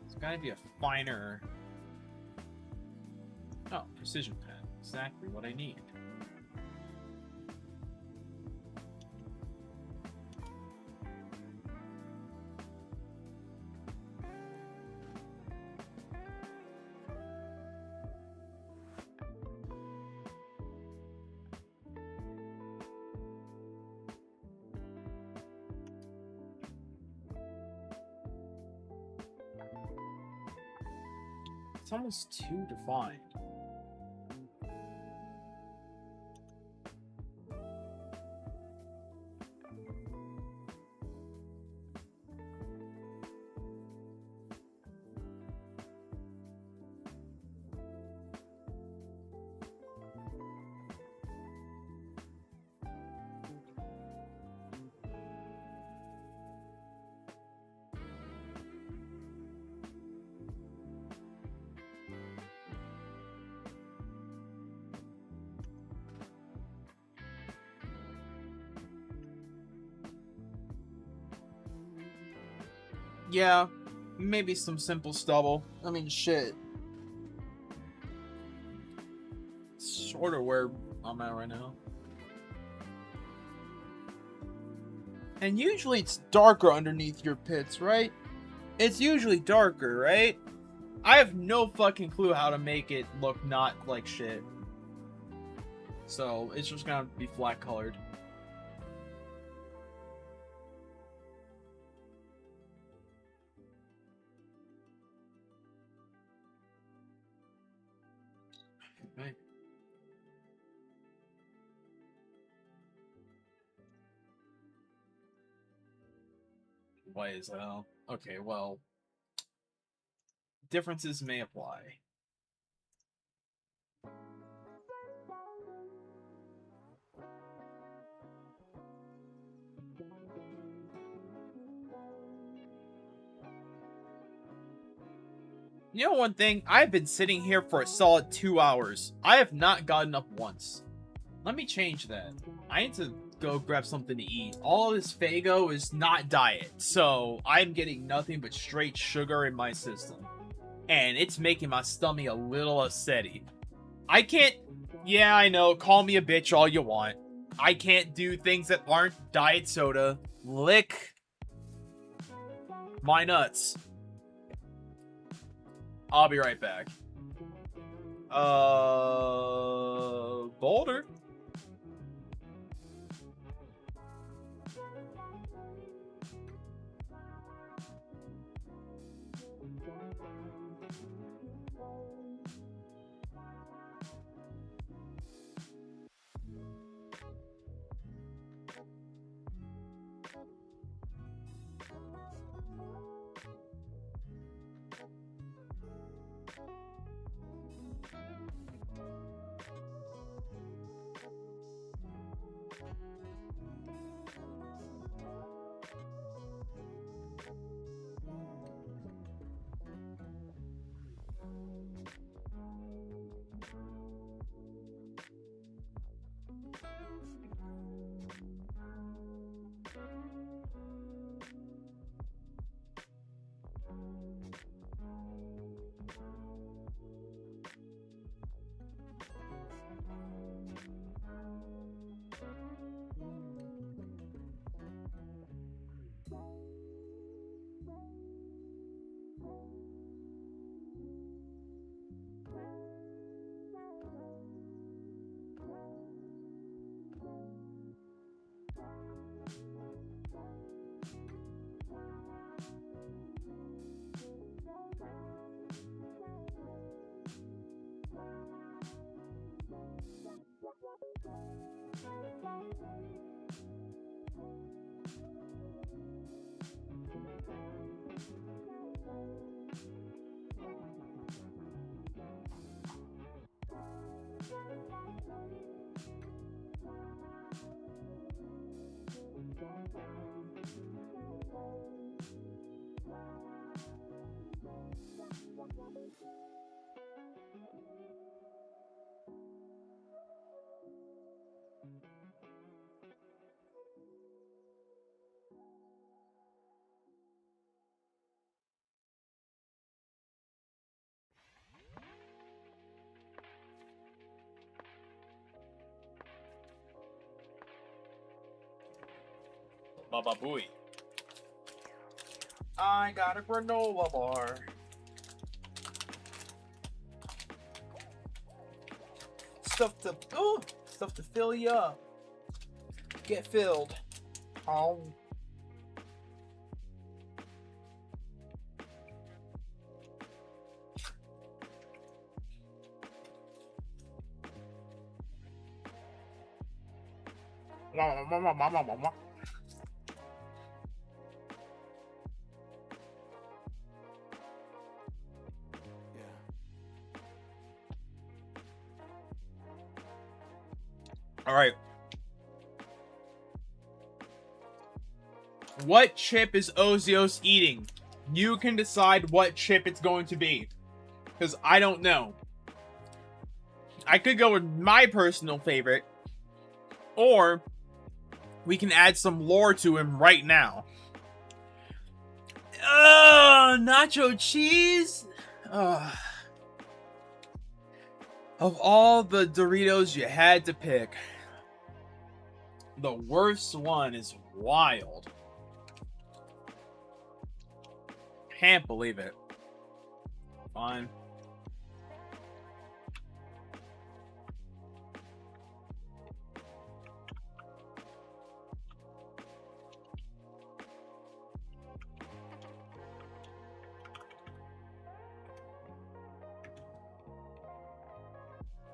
It's gotta be a finer... Oh, precision pen. Exactly what I need. It's almost too defined. Yeah, maybe some simple stubble. I mean, shit. It's sort of where I'm at right now. And usually it's darker underneath your pits, right? It's usually darker, right? I have no fucking clue how to make it look not like shit. So, it's just gonna be flat colored. Okay. Why is that? Okay, well, differences may apply. You know one thing? I've been sitting here for a solid 2 hours. I have not gotten up once. Let me change that. I need to go grab something to eat. All of this Faygo is not diet, so I'm getting nothing but straight sugar in my system. And it's making my stomach a little upsetty. I can't... Yeah, I know, call me a bitch all you want. I can't do things that aren't diet soda. Lick my nuts. I'll be right back. Boulder? Baba Booey. I got a granola bar. Stuff to fill you up. Get filled. Oh. All right. What chip is Ozios eating? You can decide what chip it's going to be. Because I don't know. I could go with my personal favorite. Or we can add some lore to him right now. Nacho cheese? Of all the Doritos you had to pick, the worst one is wild. Can't believe it. Fine.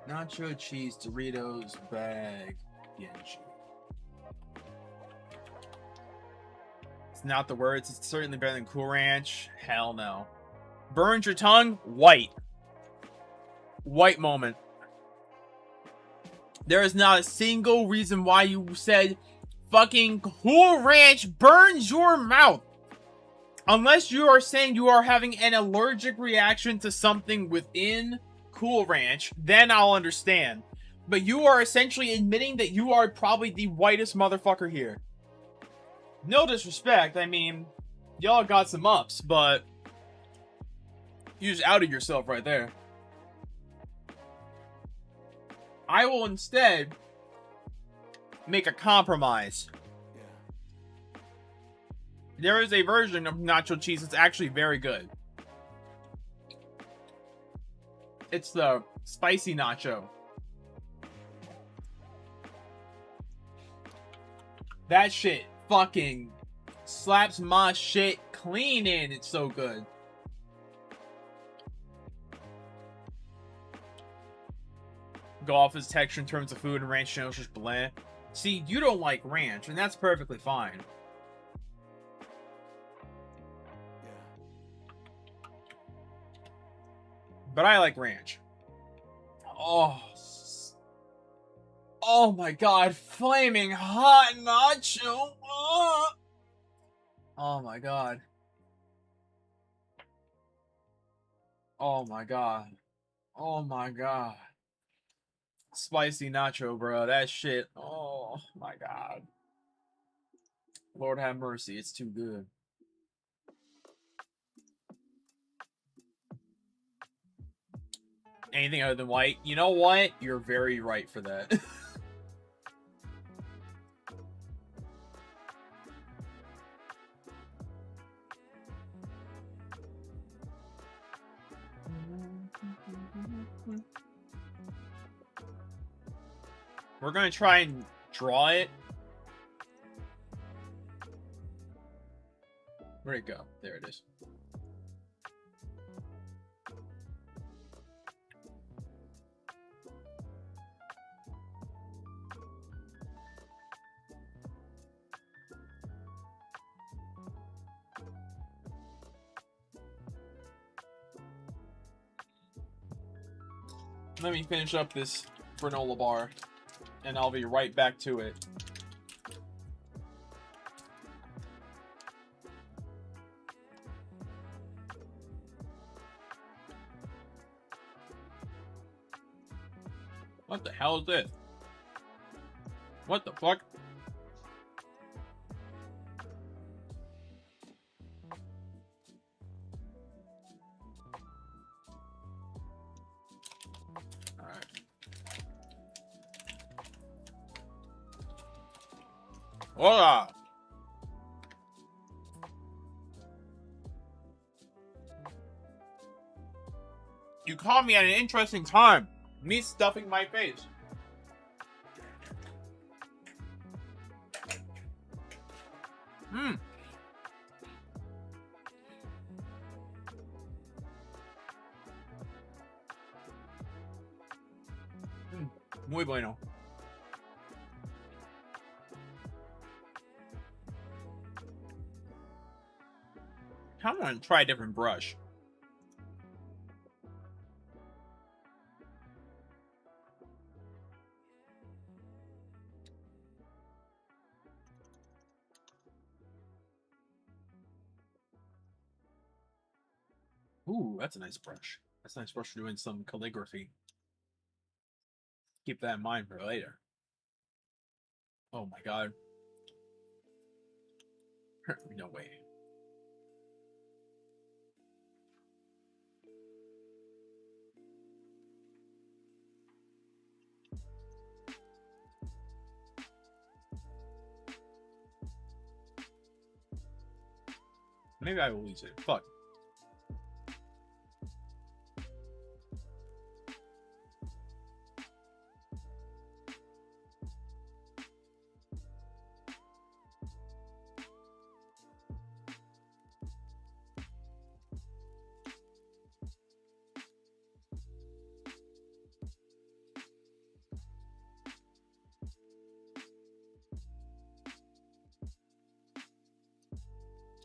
Nacho cheese Doritos bag PNG. It's not the words. It's certainly better than Cool Ranch. Hell no. Burns your tongue? White. White moment. There is not a single reason why you said fucking Cool Ranch burns your mouth. Unless you are saying you are having an allergic reaction to something within Cool Ranch, then I'll understand. But you are essentially admitting that you are probably the whitest motherfucker here. No disrespect, I mean, y'all got some ups, but you just outed yourself right there. I will instead make a compromise. There is a version of nacho cheese that's actually very good. It's the spicy nacho. That shit fucking slaps my shit clean in. It's so good. Go off his texture in terms of food, and ranch channels just bland. See, you don't like ranch, and that's perfectly fine. But I like ranch. Oh my god, flaming hot nacho. Oh my god. Oh my god. Oh my god. Spicy nacho, bro. That shit. Oh my god. Lord have mercy. It's too good. Anything other than white? You know what? You're very right for that. We're gonna try and draw it. Where'd it go? There it is. Let me finish up this granola bar, and I'll be right back to it. What the hell is this? What the fuck? Alright. Hola! You caught me at an interesting time. Me stuffing my face. Muy bueno. I'm gonna try a different brush. Ooh, that's a nice brush. That's a nice brush for doing some calligraphy. Keep that in mind for later. Oh my god. No way. Maybe I will use it. Fuck.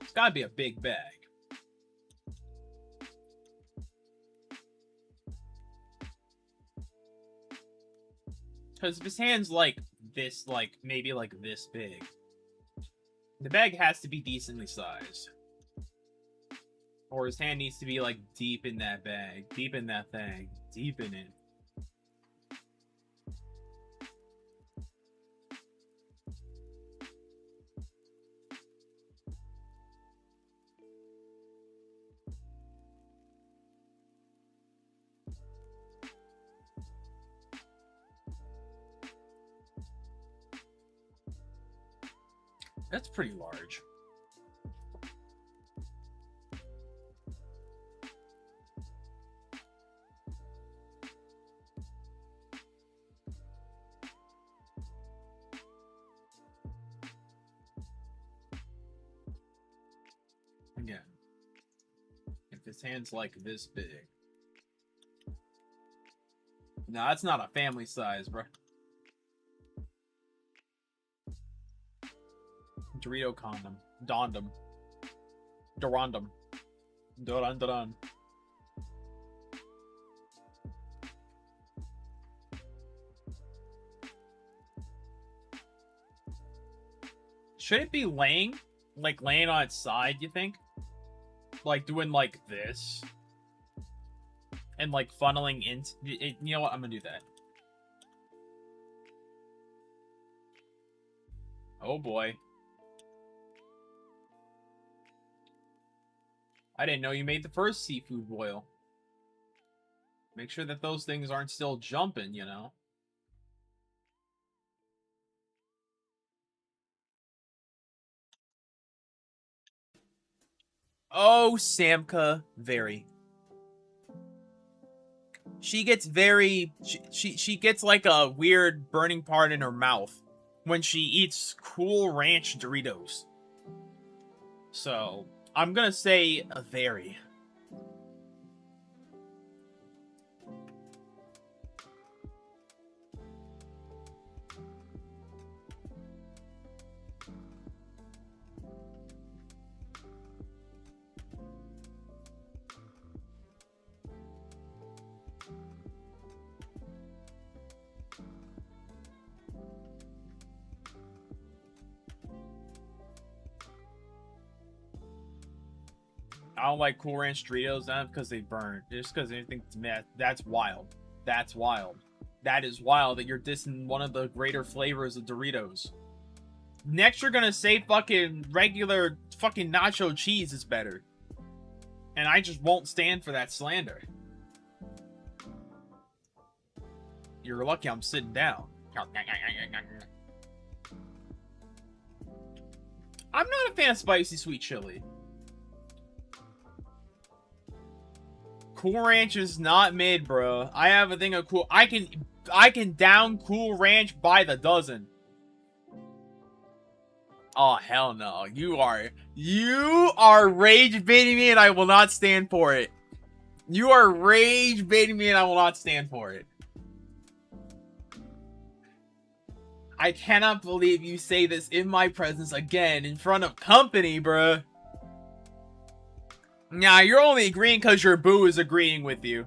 It's gotta be a big bag. Because if his hand's like this, like maybe like this big, the bag has to be decently sized. Or his hand needs to be, like, deep in that bag. Deep in that thing. Deep in it. That's pretty large. Again, if his hand's like this big. No, that's not a family size, bro. Dorito condom. Dondom. Durandum. Duran. Should it be laying? Like laying on its side, you think? Like doing like this? And like funneling into it, you know what? I'm gonna do that. Oh boy. I didn't know you made the first seafood boil. Make sure that those things aren't still jumping, you know? Oh, Samka, very. She gets very... She gets like a weird burning part in her mouth when she eats Cool Ranch Doritos. So, I'm gonna say a very. I don't like Cool Ranch Doritos, not because they burn. Just because they think that's wild. That's wild. That is wild that you're dissing one of the greater flavors of Doritos. Next, you're gonna say fucking regular fucking nacho cheese is better. And I just won't stand for that slander. You're lucky I'm sitting down. I'm not a fan of spicy sweet chili. Cool Ranch is not mid, bro. I have a thing of cool. I can down Cool Ranch by the dozen. Oh hell no! You are rage baiting me, and I will not stand for it. You are rage baiting me, and I will not stand for it. I cannot believe you say this in my presence again in front of company, bruh. Nah, you're only agreeing because your boo is agreeing with you.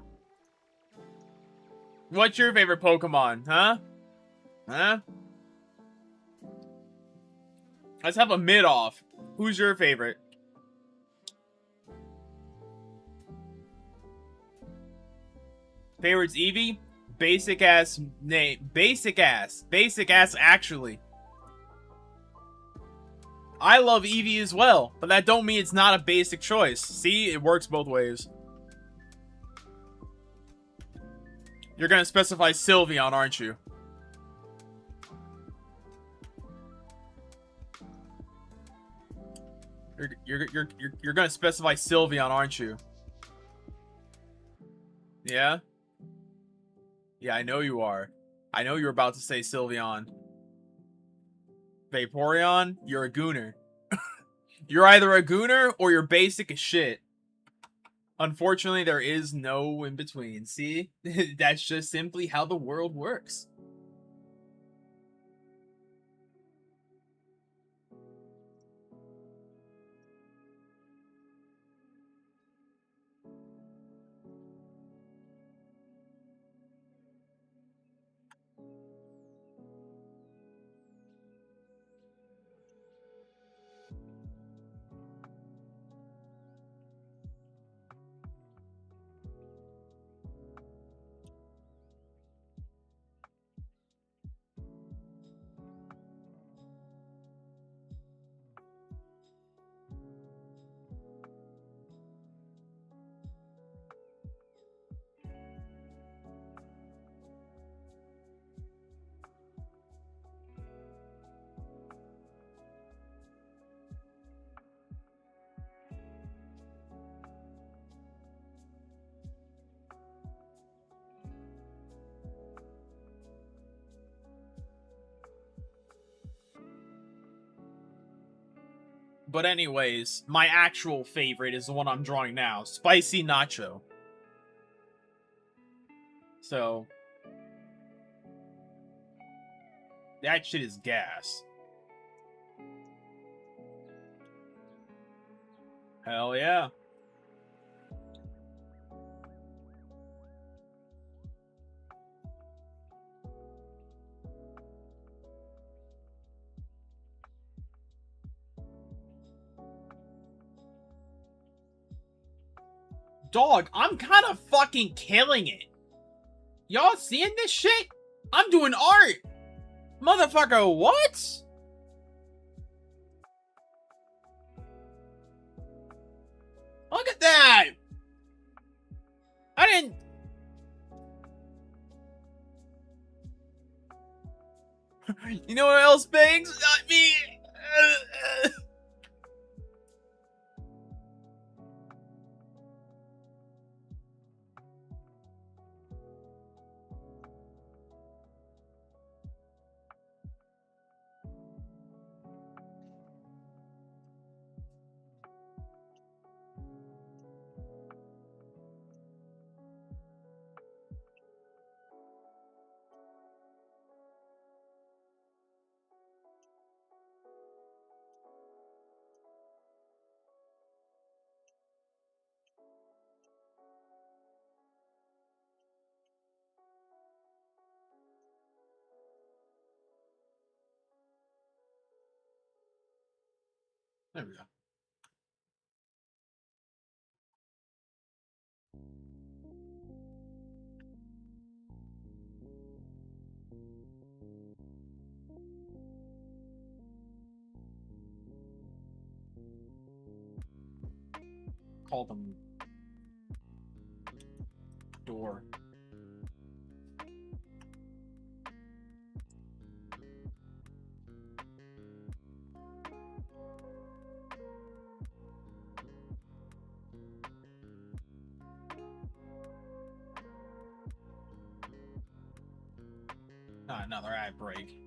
What's your favorite Pokemon, huh? Huh? Let's have a mid-off. Who's your favorite? Favorite's Eevee? Basic ass name. Basic ass. Basic ass actually. I love Eevee as well, but that don't mean it's not a basic choice. See, it works both ways. You're gonna specify Sylveon, aren't you? You're gonna specify Sylveon, aren't you? Yeah? Yeah, I know you are. I know you're about to say Sylveon. Vaporeon, you're a gooner. You're either a gooner or you're basic as shit. Unfortunately, there is no in between. See? That's just simply how the world works. But anyways, my actual favorite is the one I'm drawing now. Spicy Nacho. So... that shit is gas. Hell yeah. Dog, I'm kind of fucking killing it. Y'all seeing this shit? I'm doing art. Motherfucker, what? Look at that. I didn't... you know what else bangs? Not me. There we go. Call them door. Not another ad break.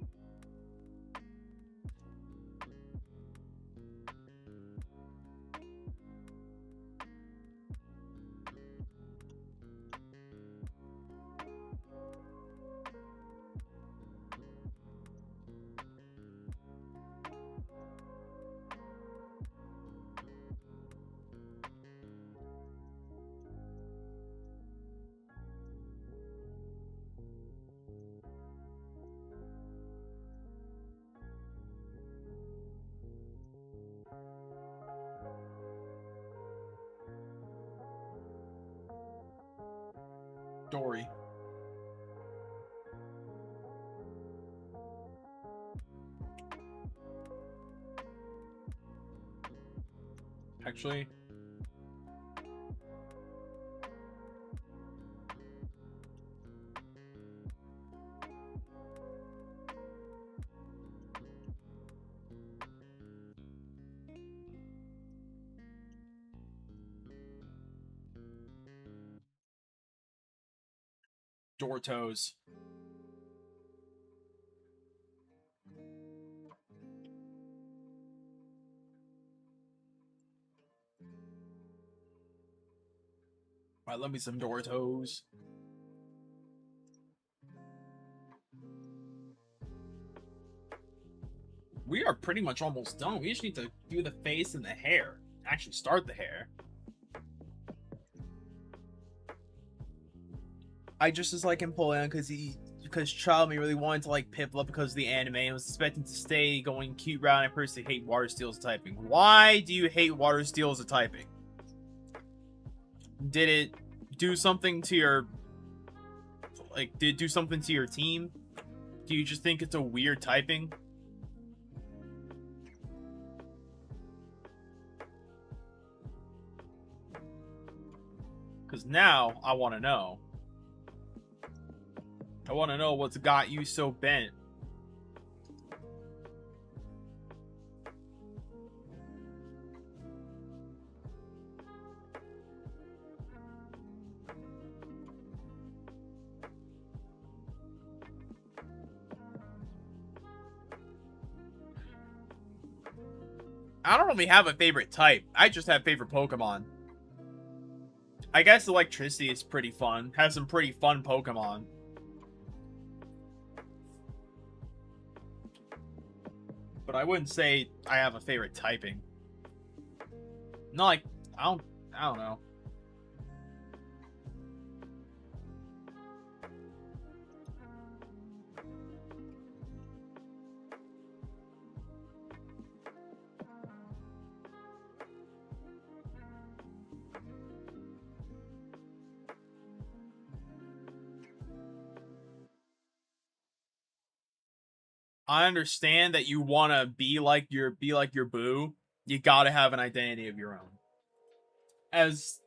Dory. Actually, door toes. Alright, love me some door toes. We are pretty much almost done. We just need to do the face and the hair. Actually start the hair. I just was like him pulling on because Chilamy really wanted to like Piplup because of the anime and was expecting to stay going cute route. I personally hate water steals typing. Why do you hate water steals of typing? Did it do something to your did it do something to your team? Do you just think it's a weird typing? Because now I want to know. I want to know what's got you so bent. I don't really have a favorite type. I just have favorite Pokemon. I guess electricity is pretty fun. Has some pretty fun Pokemon. But I wouldn't say I have a favorite typing. Not like, I don't know. I understand that you want to be like your boo. You got to have an identity of your own. As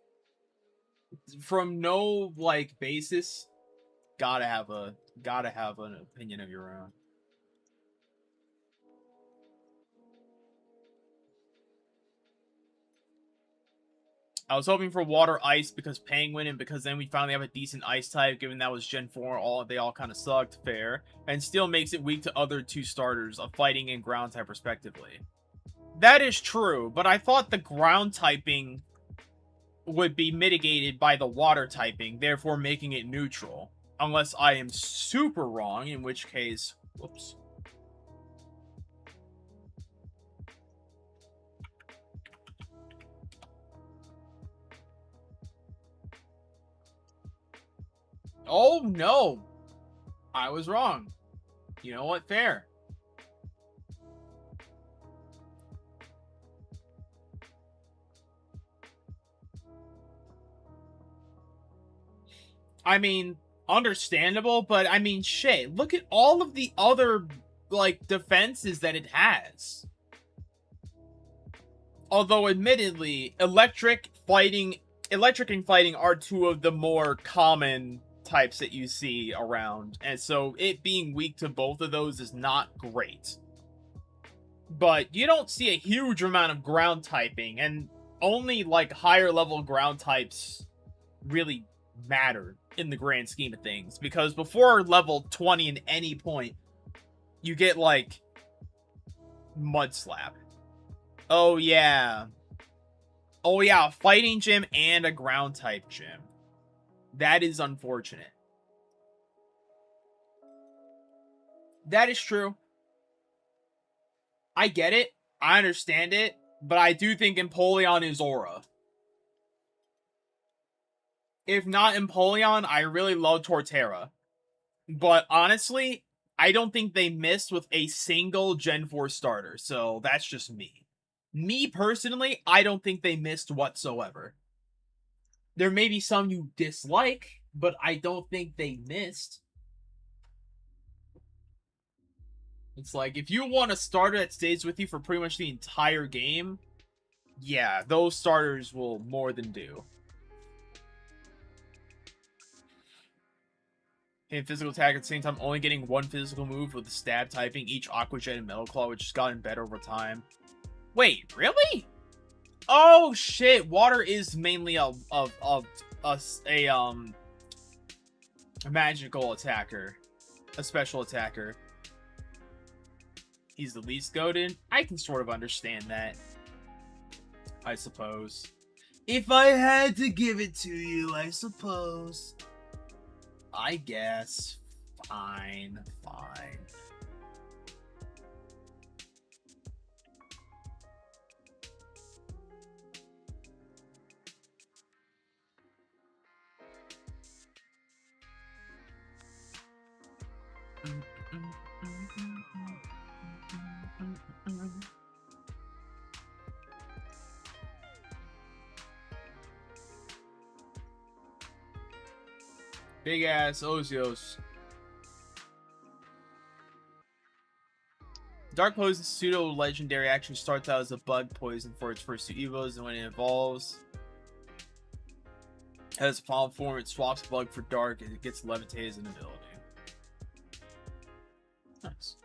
from no like basis, got to have an opinion of your own. I was hoping for water ice because penguin, and because then we finally have a decent ice type, given that was Gen 4, they all kind of sucked, fair. And still makes it weak to other two starters of fighting and ground type respectively. That is true, but I thought the ground typing would be mitigated by the water typing, therefore making it neutral. Unless I am super wrong, in which case, whoops. Oh, no. I was wrong. You know what? Fair. I mean, understandable, but I mean, shit. Look at all of the other, like, defenses that it has. Although, admittedly, electric and fighting are two of the more common types that you see around, and so it being weak to both of those is not great. But you don't see a huge amount of ground typing, and only like higher level ground types really matter in the grand scheme of things, because before level 20 in any point you get like Mud Slap. Oh yeah, a fighting gym and a ground type gym. That is unfortunate. That is true. I get it. I understand it. But I do think Empoleon is Aura. If not Empoleon, I really love Torterra. But honestly, I don't think they missed with a single Gen 4 starter. So that's just me. Me personally, I don't think they missed whatsoever. There may be some you dislike, but I don't think they missed. It's like, if you want a starter that stays with you for pretty much the entire game, yeah, those starters will more than do. And physical attack at the same time, only getting one physical move with the stab typing, each Aqua Jet and Metal Claw, which has gotten better over time. Wait, really? Oh shit, water is mainly a magical attacker. A special attacker. He's the least goated. I can sort of understand that. I suppose. If I had to give it to you, I suppose. I guess. Fine. Big ass Ozios. Dark Poison pseudo legendary actually starts out as a bug poison for its first two evos, and when it evolves as a final form, it swaps bug for dark and it gets levitate as an ability. Nice.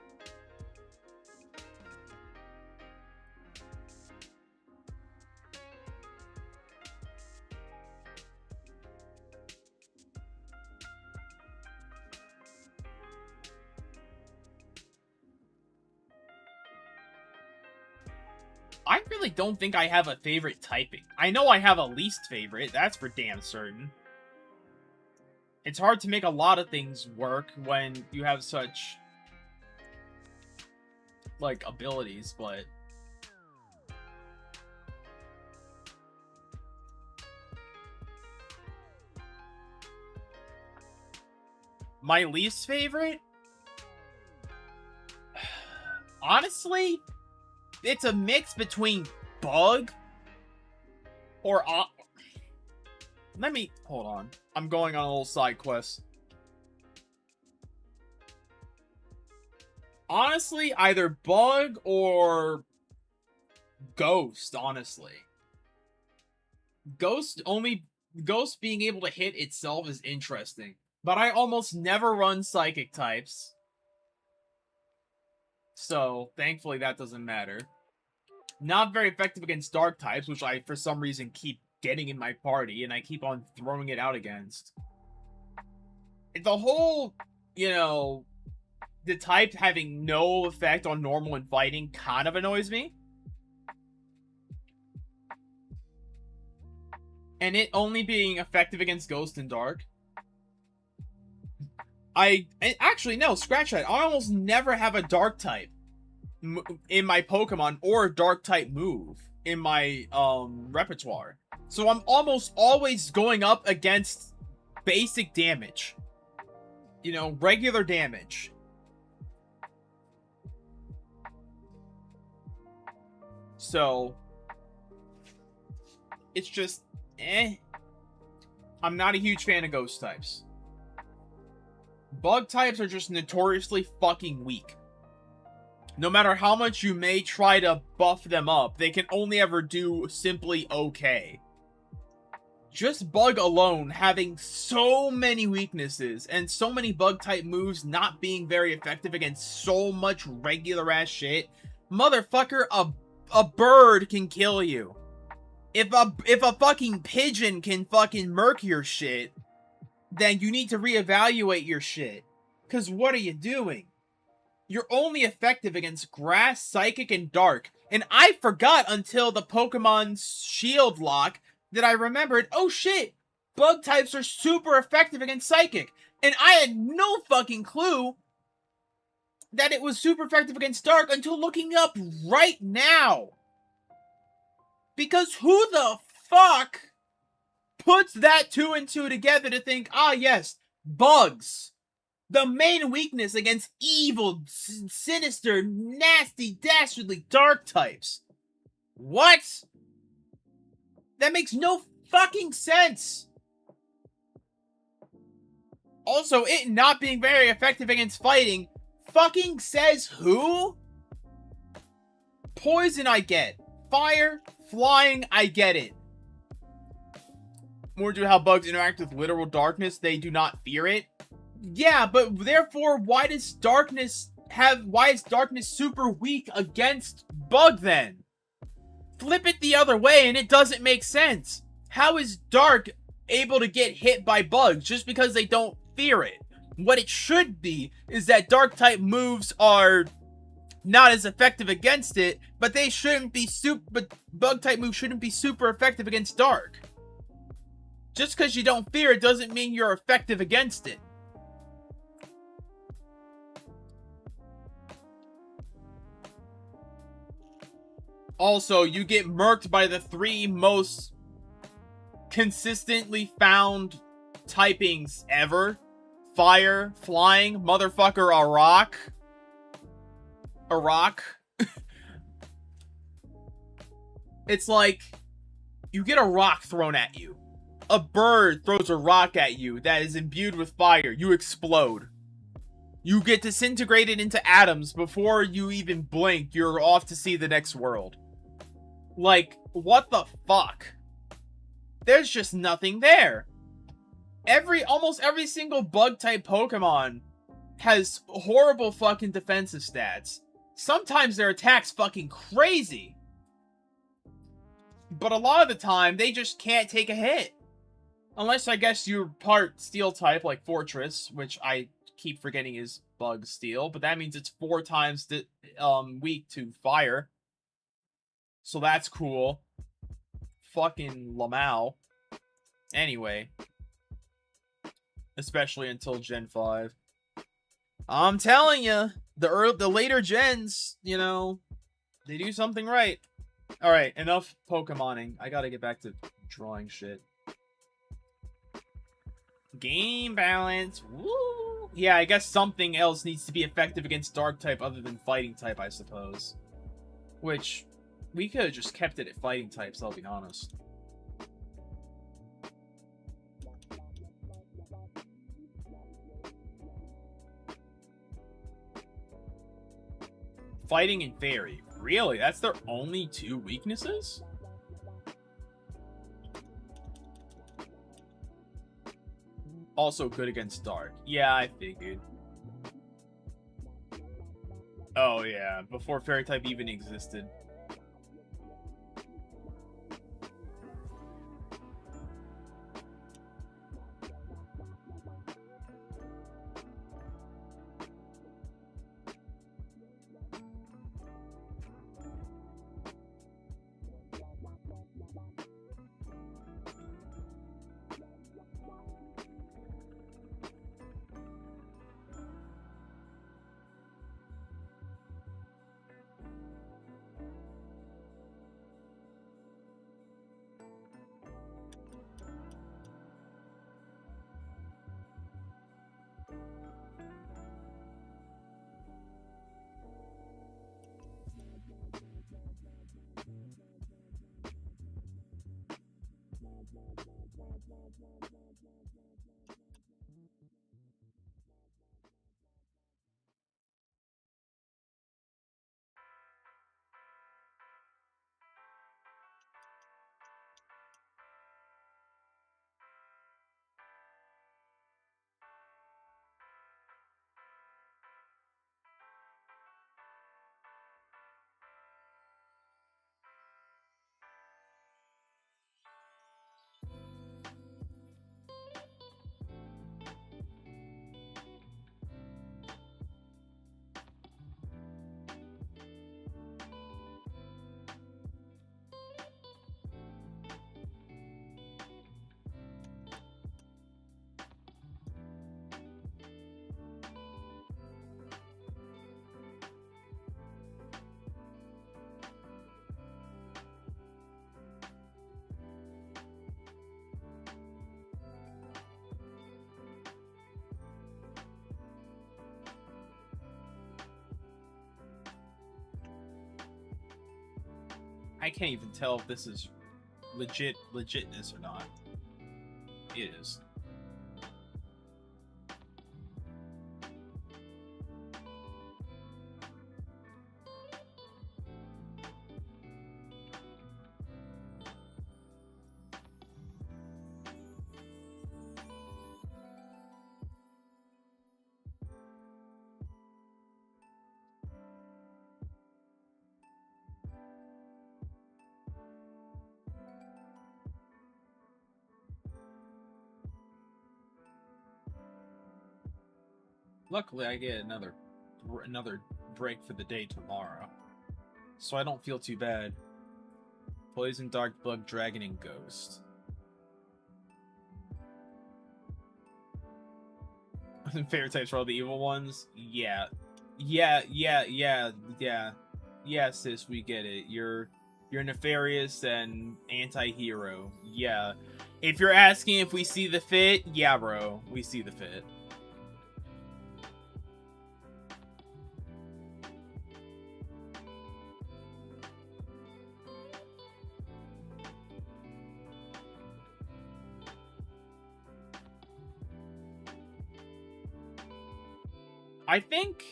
I really don't think I have a favorite typing. I know I have a least favorite, that's for damn certain. It's hard to make a lot of things work when you have such, like, abilities, but... My least favorite? Honestly, it's a mix between bug or... Let me... Hold on. I'm going on a little side quest. Honestly, either bug or ghost, honestly. Ghost being able to hit itself is interesting. But I almost never run psychic types. So, thankfully that doesn't matter. Not very effective against dark types, which I, for some reason, keep getting in my party, and I keep on throwing it out against. The whole, you know, the type having no effect on normal and fighting kind of annoys me. And it only being effective against ghost and dark. Actually, no, scratch that. I almost never have a dark type in my Pokemon or a dark type move in my repertoire. So I'm almost always going up against basic damage. You know, regular damage. So it's just, I'm not a huge fan of ghost types. Bug types are just notoriously fucking weak. No matter how much you may try to buff them up, they can only ever do simply okay. Just bug alone having so many weaknesses and so many bug type moves not being very effective against so much regular ass shit. Motherfucker, a bird can kill you. If a fucking pigeon can fucking murk your shit, then you need to reevaluate your shit. Cause what are you doing? You're only effective against grass, psychic, and dark. And I forgot until the Pokemon Shield lock that I remembered, oh shit, bug types are super effective against psychic. And I had no fucking clue that it was super effective against dark until looking up right now. Because who the fuck puts that 2 and 2 together to think, ah yes, bugs. The main weakness against evil, sinister, nasty, dastardly dark types. What? That makes no fucking sense. Also, it not being very effective against fighting fucking says who? Poison, I get. Fire, flying, I get it. More to how bugs interact with literal darkness, they do not fear it. Yeah, but therefore, why is darkness super weak against bug then? Flip it the other way and it doesn't make sense. How is dark able to get hit by bugs just because they don't fear it? What it should be is that dark type moves are not as effective against it, but they shouldn't be but bug type moves shouldn't be super effective against dark. Just because you don't fear it doesn't mean you're effective against it. Also, you get murked by the 3 most consistently found typings ever. Fire, flying, motherfucker, a rock. A rock. It's like, you get a rock thrown at you. A bird throws a rock at you that is imbued with fire. You explode. You get disintegrated into atoms before you even blink. You're off to see the next world. Like, what the fuck? There's just nothing there. Almost every single bug-type Pokemon has horrible fucking defensive stats. Sometimes their attack's fucking crazy. But a lot of the time, they just can't take a hit. Unless, I guess, you're part Steel-type, like Fortress, which I keep forgetting is Bug Steel. But that means it's 4 times weak to Fire. So that's cool. Fucking Lamau. Anyway. Especially until Gen 5. I'm telling you, the later gens, you know, they do something right. Alright, enough Pokemoning. I gotta get back to drawing shit. Game balance. Woo! Yeah, I guess something else needs to be effective against Dark type other than Fighting type, I suppose. Which, we could have just kept it at Fighting types, I'll be honest. Fighting and Fairy. Really? That's their only 2 weaknesses? Also good against Dark. Yeah, I figured. Oh yeah, before Fairy type even existed. I can't even tell if this is legitness or not. It is. Luckily, I get another break for the day tomorrow, so I don't feel too bad. Poison, Dark, Bug, Dragon, and Ghost. Favorite types are all the evil ones? Yeah. Yeah, sis, we get it. You're nefarious and anti-hero. Yeah. If you're asking if we see the fit, yeah, bro. We see the fit. I think,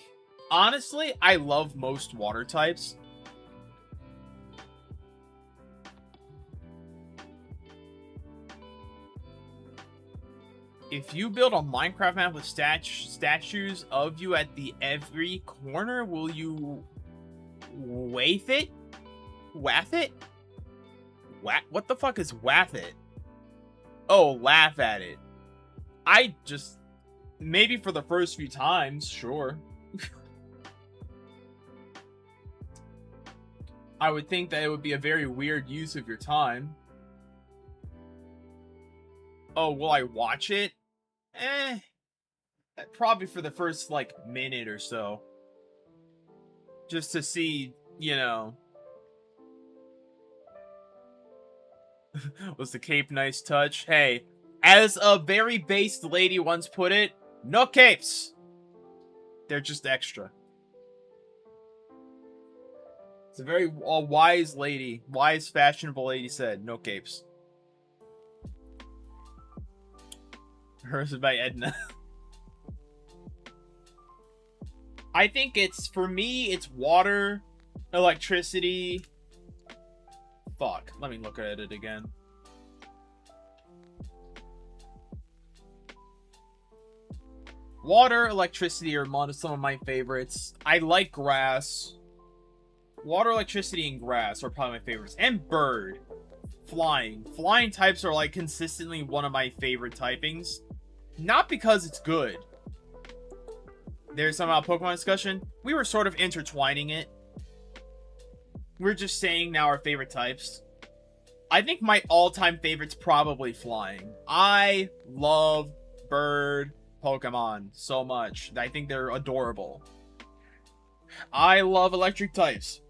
honestly, I love most water types. If you build a Minecraft map with statues of you at every corner, will you waif it? Waff it? What the fuck is waff it? Oh, laugh at it. I just... Maybe for the first few times, sure. I would think that it would be a very weird use of your time. Oh, will I watch it? Probably for the first, like, minute or so. Just to see, you know. Was the cape nice touch? Hey, as a very based lady once put it, no capes! They're just extra. It's a very wise lady, wise, fashionable lady said, no capes. Hers is by Edna. I think it's, for me, it's water, electricity. Fuck, let me look at it again. Water, electricity are some of my favorites. I like grass. Water, electricity, and grass are probably my favorites. And bird. Flying. Flying types are, like, consistently one of my favorite typings. Not because it's good. There's some Pokemon discussion. We were sort of intertwining it. We're just saying now our favorite types. I think my all-time favorite's probably flying. I love bird Pokemon so much. I think they're adorable. I love electric types.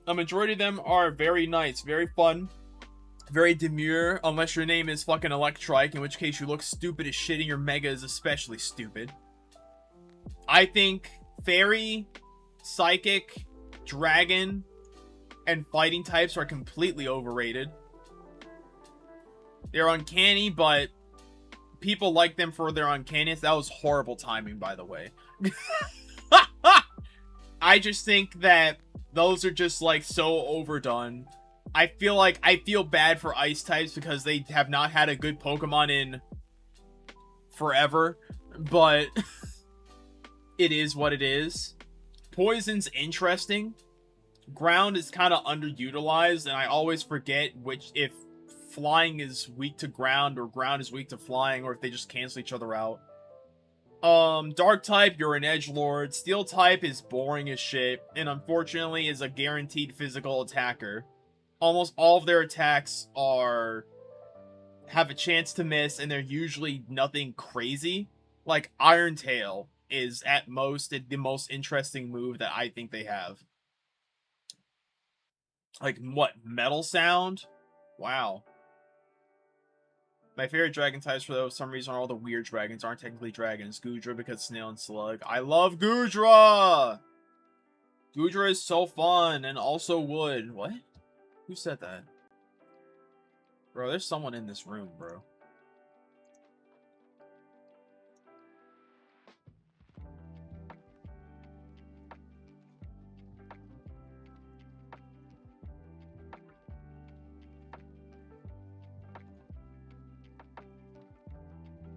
A majority of them are very nice, very fun, very demure, unless your name is fucking Electrike, in which case you look stupid as shit and your Mega is especially stupid. I think Fairy, Psychic, Dragon, and Fighting types are completely overrated. They're uncanny, but people like them for their uncanniness. That was horrible timing, by the way. I just think that those are just, like, so overdone. I feel bad for Ice types because they have not had a good Pokemon in forever, but it is what it is. Poison's interesting. Ground is kind of underutilized, and I always forget if flying is weak to ground or ground is weak to flying, or if they just cancel each other out. Dark type, you're an edgelord. Steel type is boring as shit, and unfortunately is a guaranteed physical attacker. Almost all of their attacks have a chance to miss, and they're usually nothing crazy. Like, Iron Tail is at most the most interesting move that I think they have. Like, what? Metal Sound? Wow. My favorite dragon types, for some reason, all the weird dragons aren't technically dragons. Goodra, because Snail and Slug. I love Goodra! Goodra is so fun, and also wood. What? Who said that? Bro, there's someone in this room, bro.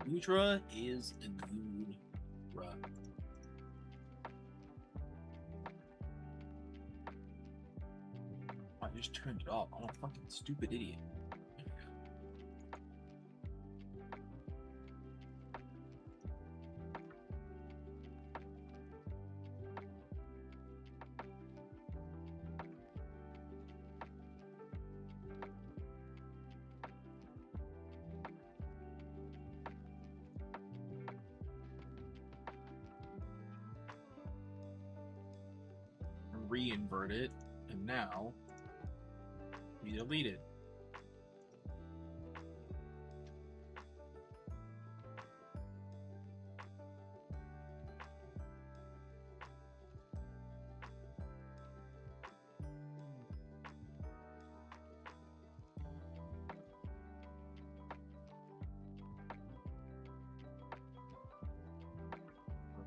Goodra is a Goodra. I just turned it off. I'm a fucking stupid idiot. Re-invert it, and now we delete it.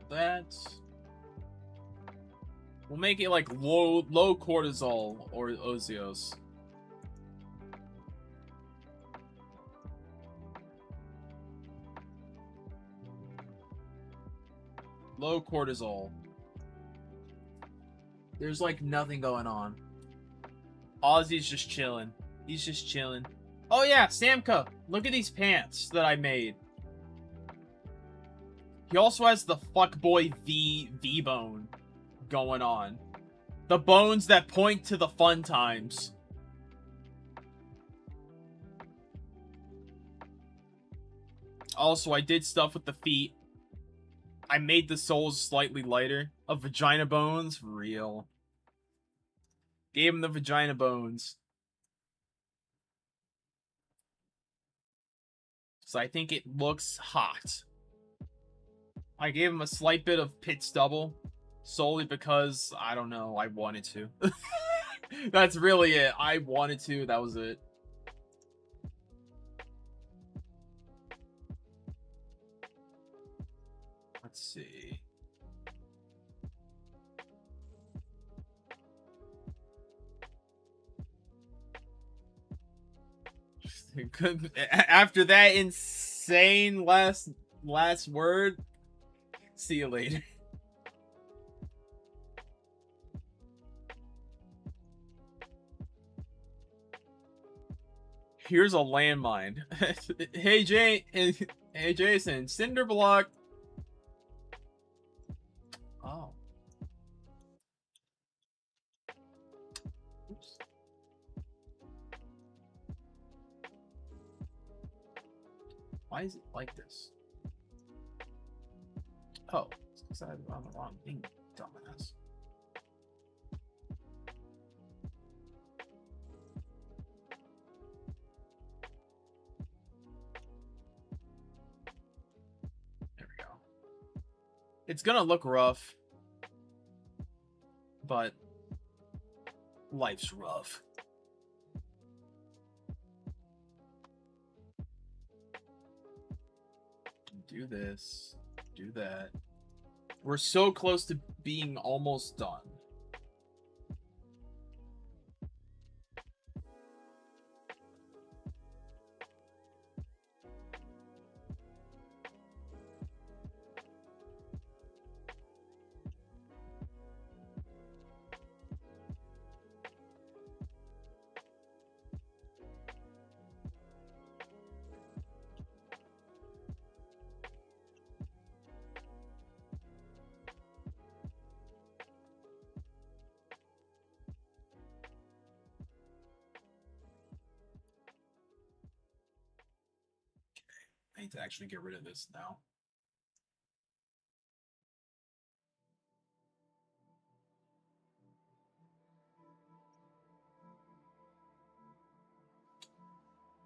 That. We'll make it like low cortisol or Ozios. Low cortisol. There's like nothing going on. Ozzy's just chilling. He's just chilling. Oh yeah, Samka, look at these pants that I made. He also has the fuckboy V-bone going on. The bones that point to the fun times. Also, I did stuff with the feet. I made the soles slightly lighter. Of vagina bones? Real. Gave him the vagina bones. So I think it looks hot. I gave him a slight bit of pit stubble. Solely because, I don't know, I wanted to. That's really it. I wanted to, that was it. Let's see. After that insane last word, see you later. Here's a landmine. Hey hey Jason, cinder block. Oh. Oops. Why is it like this? Oh, it's because I'm on the wrong thing, dumbass. There we go. It's gonna look rough, but life's rough. Do this, do that. We're so close to being almost done. I need to actually get rid of this now.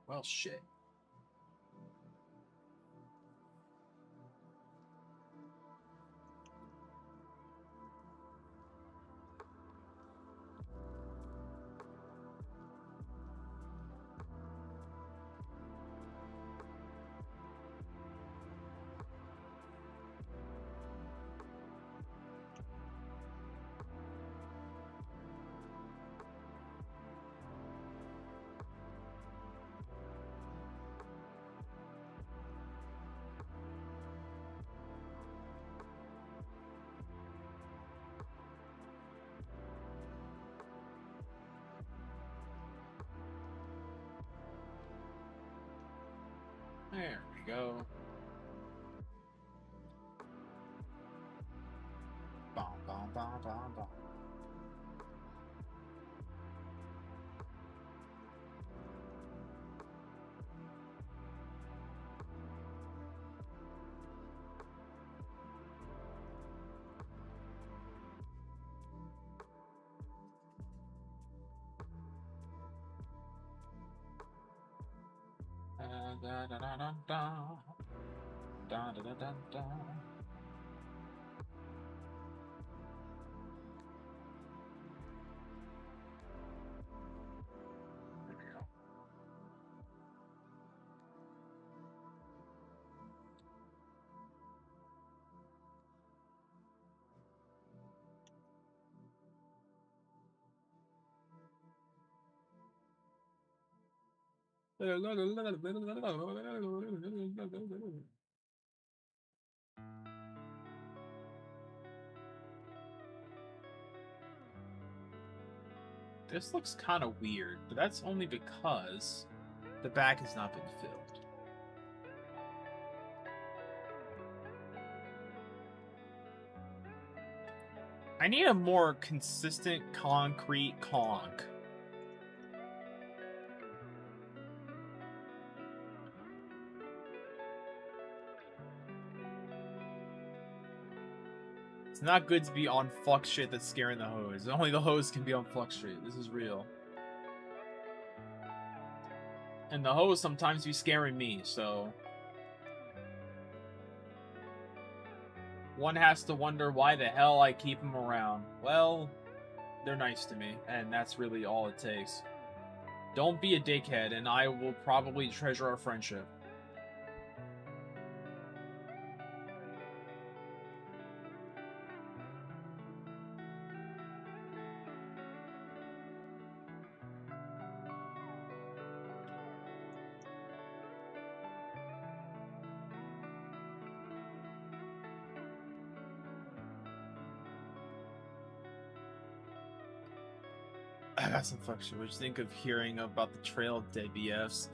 Well, shit. There we go. Bom, bom, bom, bom, bom. Da da da da da da da da da da. There we go. This looks kind of weird, but that's only because the back has not been filled. I need a more consistent, concrete conk. It's not good to be on fuck shit that's scaring the hose. Only the hose can be on fuck shit. This is real. And the hose sometimes be scaring me, so... one has to wonder why the hell I keep them around. Well, they're nice to me, and that's really all it takes. Don't be a dickhead, and I will probably treasure our friendship. I got some fuck shit. What you think of hearing about the trail of dead BFs?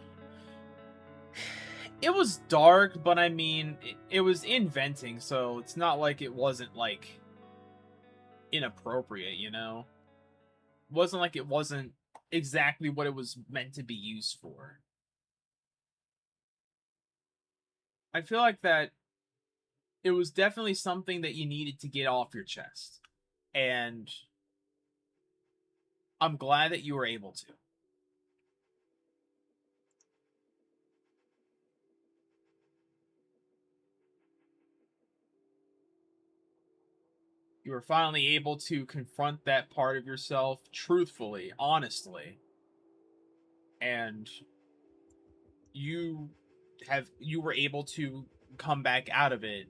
It was dark, but I mean, it was inventing, so it's not like it wasn't, like, inappropriate, you know? It wasn't like it wasn't exactly what it was meant to be used for. I feel like that it was definitely something that you needed to get off your chest. And I'm glad that you were able to. You were finally able to confront that part of yourself truthfully, honestly. And you were able to come back out of it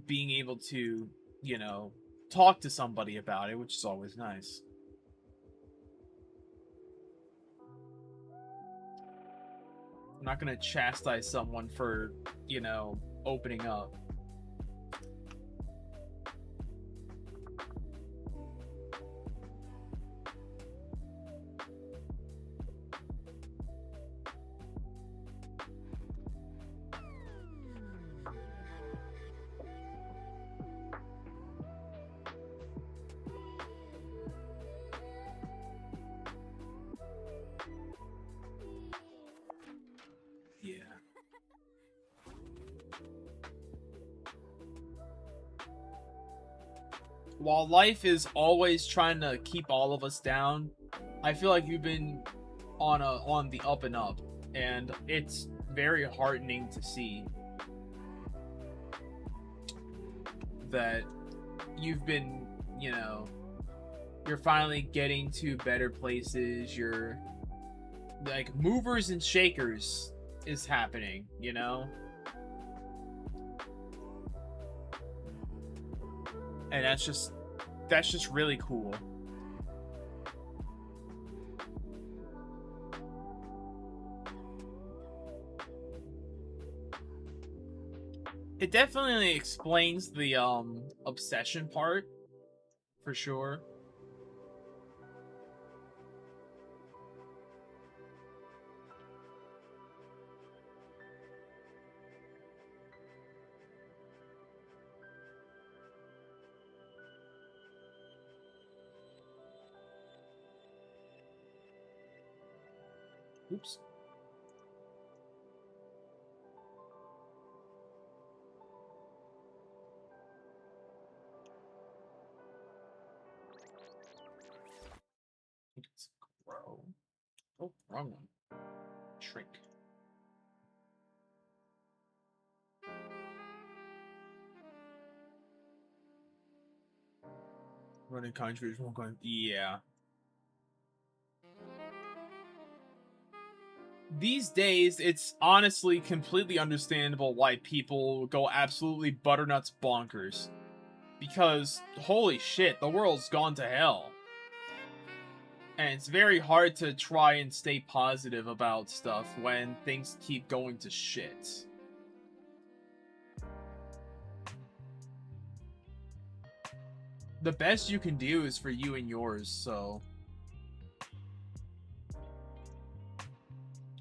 being able to, you know, talk to somebody about it, which is always nice. I'm not gonna chastise someone for, you know, opening up. Yeah. While life is always trying to keep all of us down, I feel like you've been on the up and up, and it's very heartening to see that you've been, you know, you're finally getting to better places. You're like movers and shakers is happening, you know? And that's just really cool. It definitely explains the obsession part for sure. Oops. It's grow. Oh, wrong one. Shrink. Running countries won't go. Yeah. These days, it's honestly completely understandable why people go absolutely butternuts bonkers. Because, holy shit, the world's gone to hell. And it's very hard to try and stay positive about stuff when things keep going to shit. The best you can do is for you and yours, so...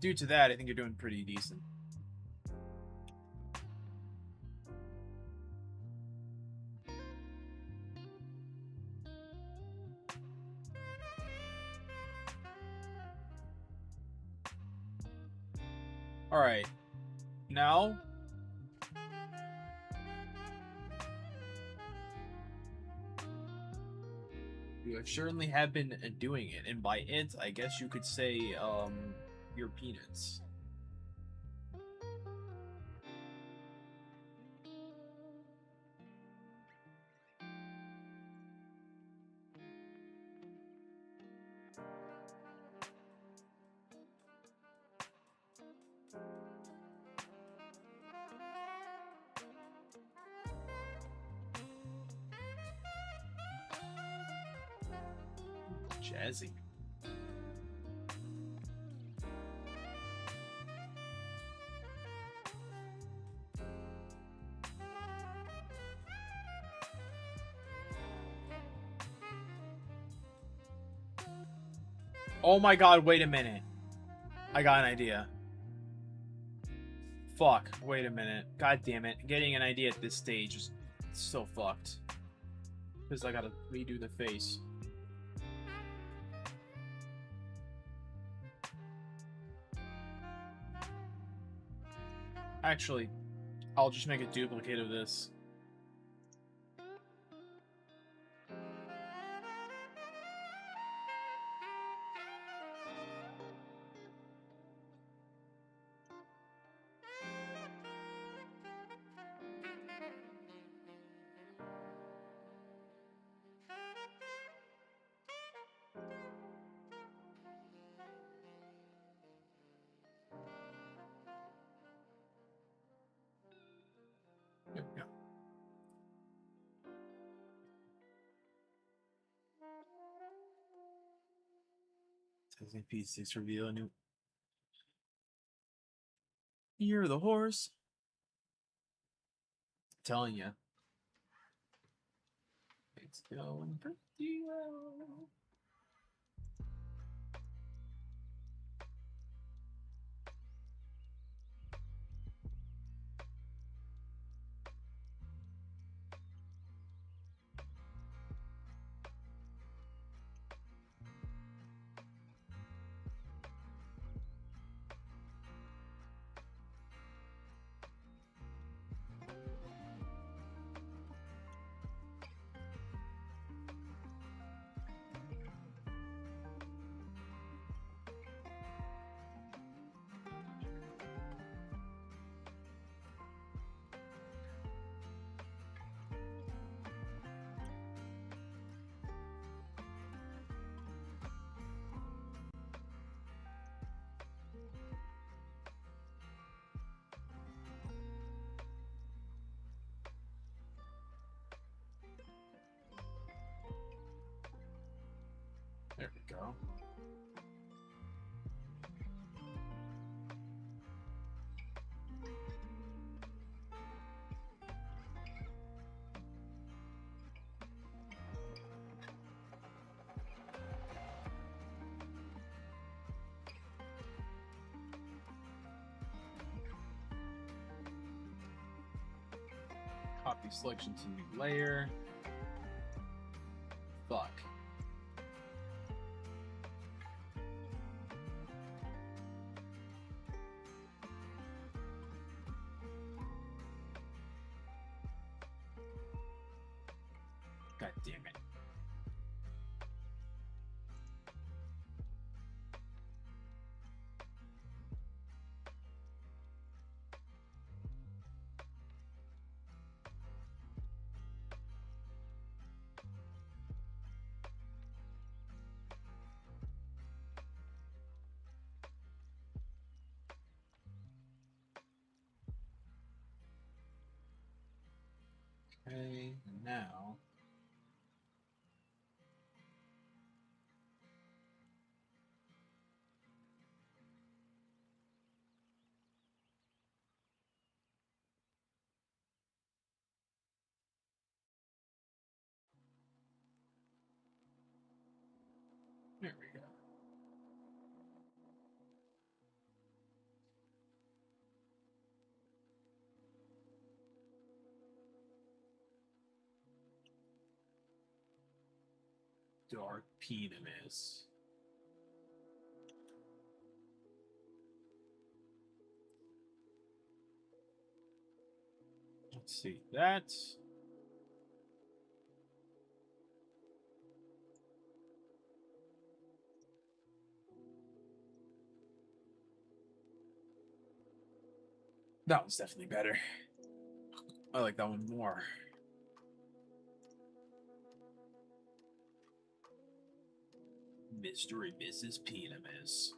due to that, I think you're doing pretty decent. Alright. Now... you certainly have been doing it, and by it, I guess you could say, your peanuts. Jazzy. Oh my god, wait a minute. I got an idea. Fuck, wait a minute. God damn it. Getting an idea at this stage is so fucked. Because I gotta redo the face. Actually, I'll just make a duplicate of this. There we go. Disney P6 reveal a new... You're the horse. I'm telling you. It's going pretty well. There we go. Copy selection to new layer. Fuck. God damn it. Okay, now... There we go. Dark penis. Let's see that. That one's definitely better. I like that one more. Mr. and Mrs. Penis.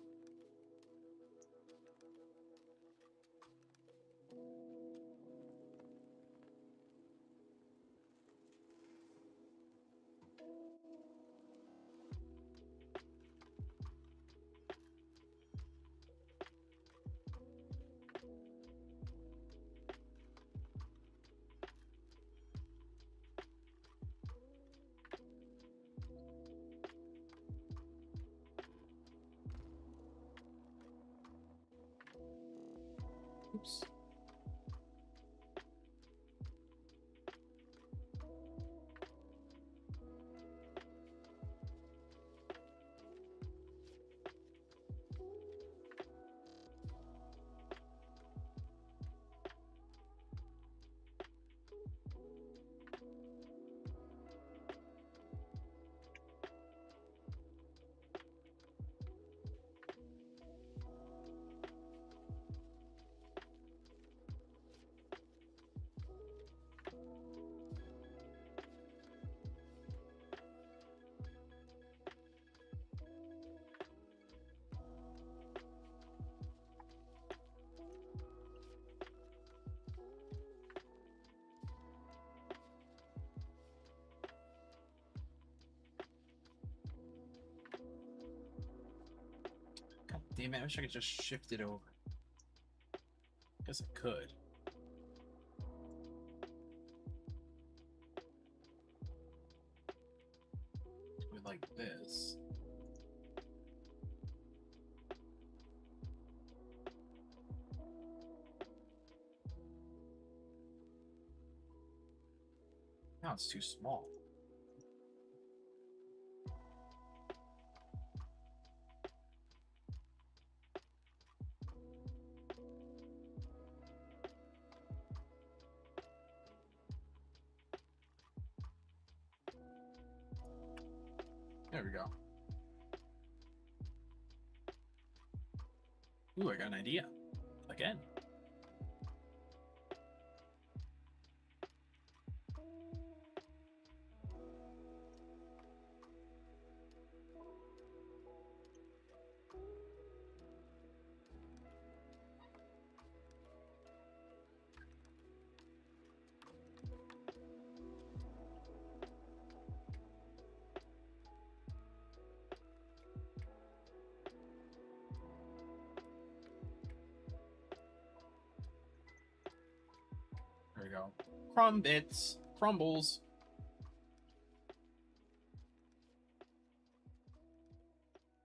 Oops. God damn it, I wish I could just shift it over. Guess I could. Do it like this. Now it's too small. There we go. Ooh, I got an idea. Again. There we go. Crumbits. Crumbles.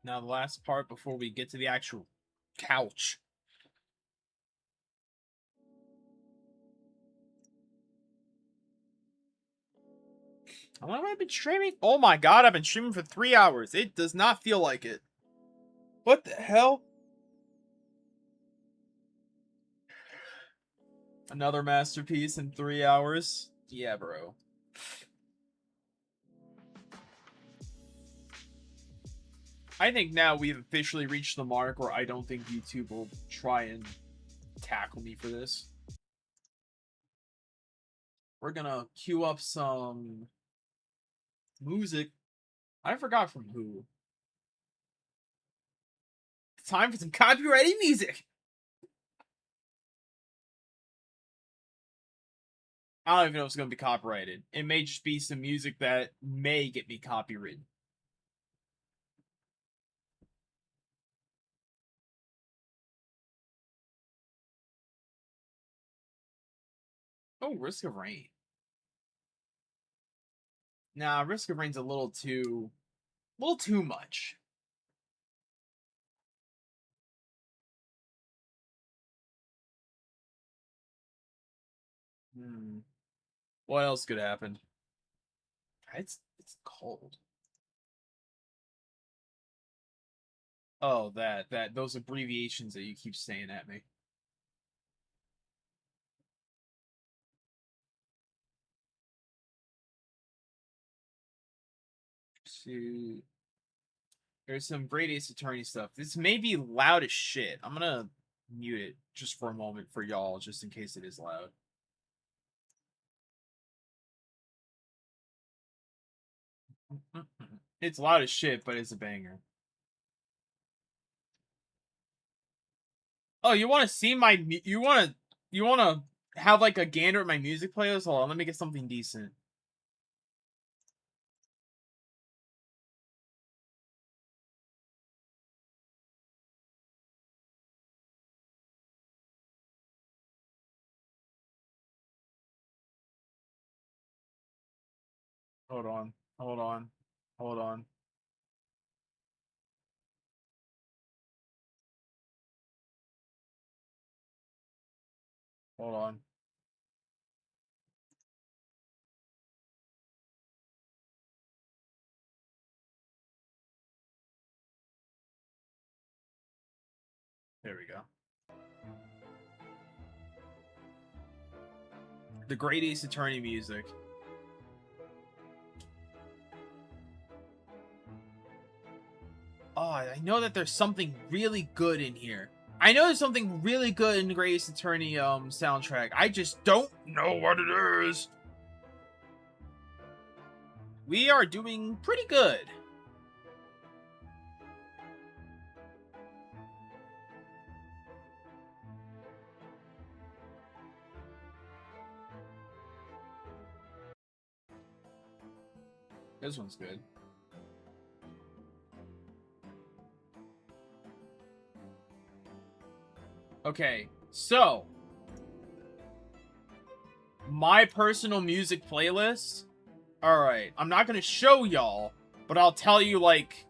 Now the last part before we get to the actual couch. How long have I been streaming? Oh my god, I've been streaming for 3 hours. It does not feel like it. What the hell? Another masterpiece in 3 hours? Yeah, bro. I think now we've officially reached the mark where I don't think YouTube will try and tackle me for this. We're gonna queue up some music. I forgot from who. Time for some copyrighted music. I don't even know if it's gonna be copyrighted. It may just be some music that may get me copyrighted. Oh, Risk of Rain. Nah, Risk of Rain's a little too much. What else could happen? It's cold. Oh, those abbreviations that you keep saying at me. to... There's some great Ace Attorney stuff. This may be loud as shit. I'm gonna mute it just for a moment for y'all, just in case it is loud. It's loud as shit, but it's a banger. Oh, you want to see my... You want to have, like, a gander at my music playlist? Hold on, let me get something decent. Hold on. Hold on. Hold on. Hold on. There we go. The great Ace Attorney music. Oh, I know that there's something really good in here. I know there's something really good in the Great Ace Attorney soundtrack. I just don't know what it is. We are doing pretty good. This one's good. Okay, so my personal music playlist. Alright, I'm not gonna show y'all, but I'll tell you, like,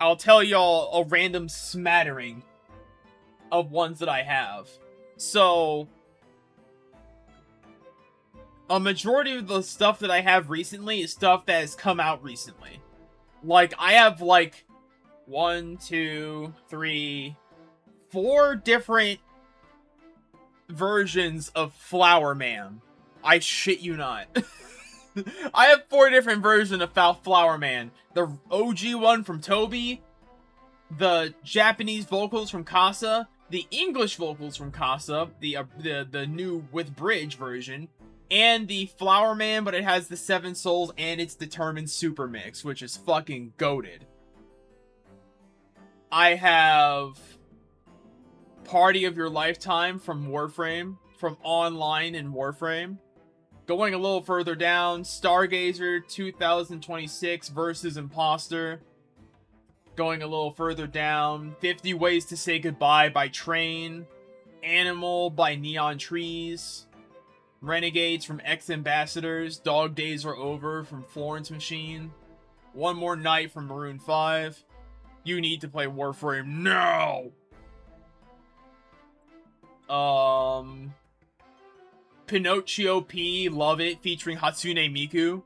I'll tell y'all a random smattering of ones that I have. So, a majority of the stuff that I have recently is stuff that has come out recently. Like, I have, like, 1, 2, 3, 4 different versions of Flower Man. I shit you not. I have 4 different versions of Flower Man. The OG one from Toby, the Japanese vocals from Casa, the English vocals from Casa, the new with bridge version, and the Flower Man, but it has the 7 souls and it's determined super mix, which is fucking goated. I have Party of Your Lifetime from Warframe, from Online in Warframe. Going a little further down, Stargazer 2026 versus Imposter. Going a little further down, 50 Ways to Say Goodbye by Train. Animal by Neon Trees. Renegades from Ex-Ambassadors. Dog Days Are Over from Florence Machine. One More Night from Maroon 5. You Need to Play Warframe now! Pinocchio P, Love It, featuring Hatsune Miku.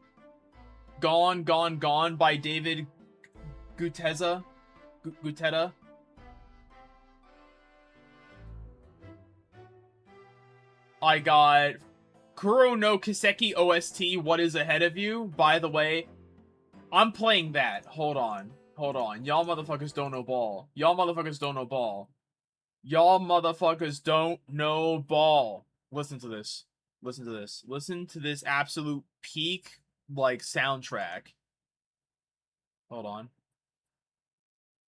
Gone, Gone, Gone by David Gutetta. I got Kuro no Kiseki OST, What Is Ahead of You. By the way, I'm playing that. Hold on. Hold on. Y'all motherfuckers don't know ball. Y'all motherfuckers don't know ball. Y'all motherfuckers don't know ball. Listen to this. Listen to this. Listen to this absolute peak, like, soundtrack. Hold on.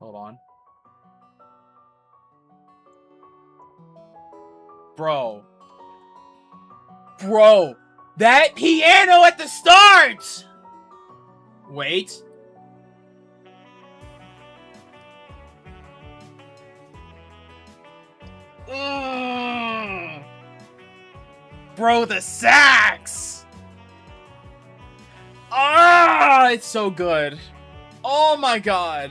Hold on. Bro. Bro. That piano at the start! Wait. Bro, the sax! Ah, it's so good. Oh my god.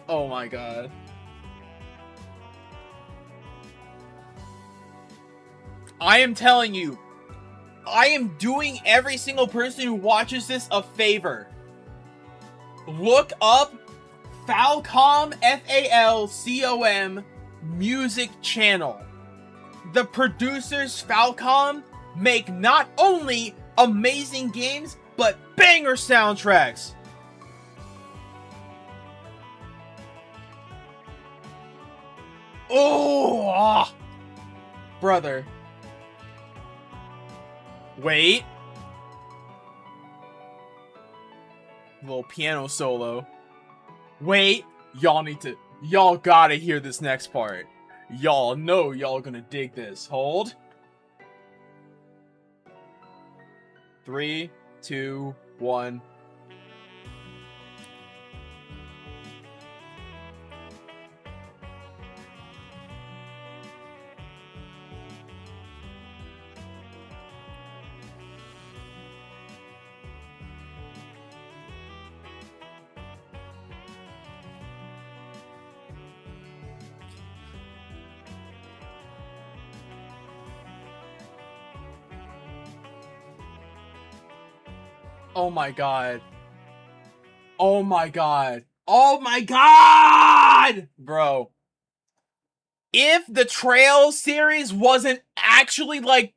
Oh my god. I am telling you, I am doing every single person who watches this a favor. Look up Falcom, Falcom music channel. The producers Falcom make not only amazing games, but banger soundtracks. Oh, brother. Wait. Little piano solo. Wait. Y'all gotta hear this next part. Y'all know y'all gonna dig this. Hold. 3, 2, 1. Oh my god. Oh my god. Oh my god! Bro. If the Trails series wasn't actually like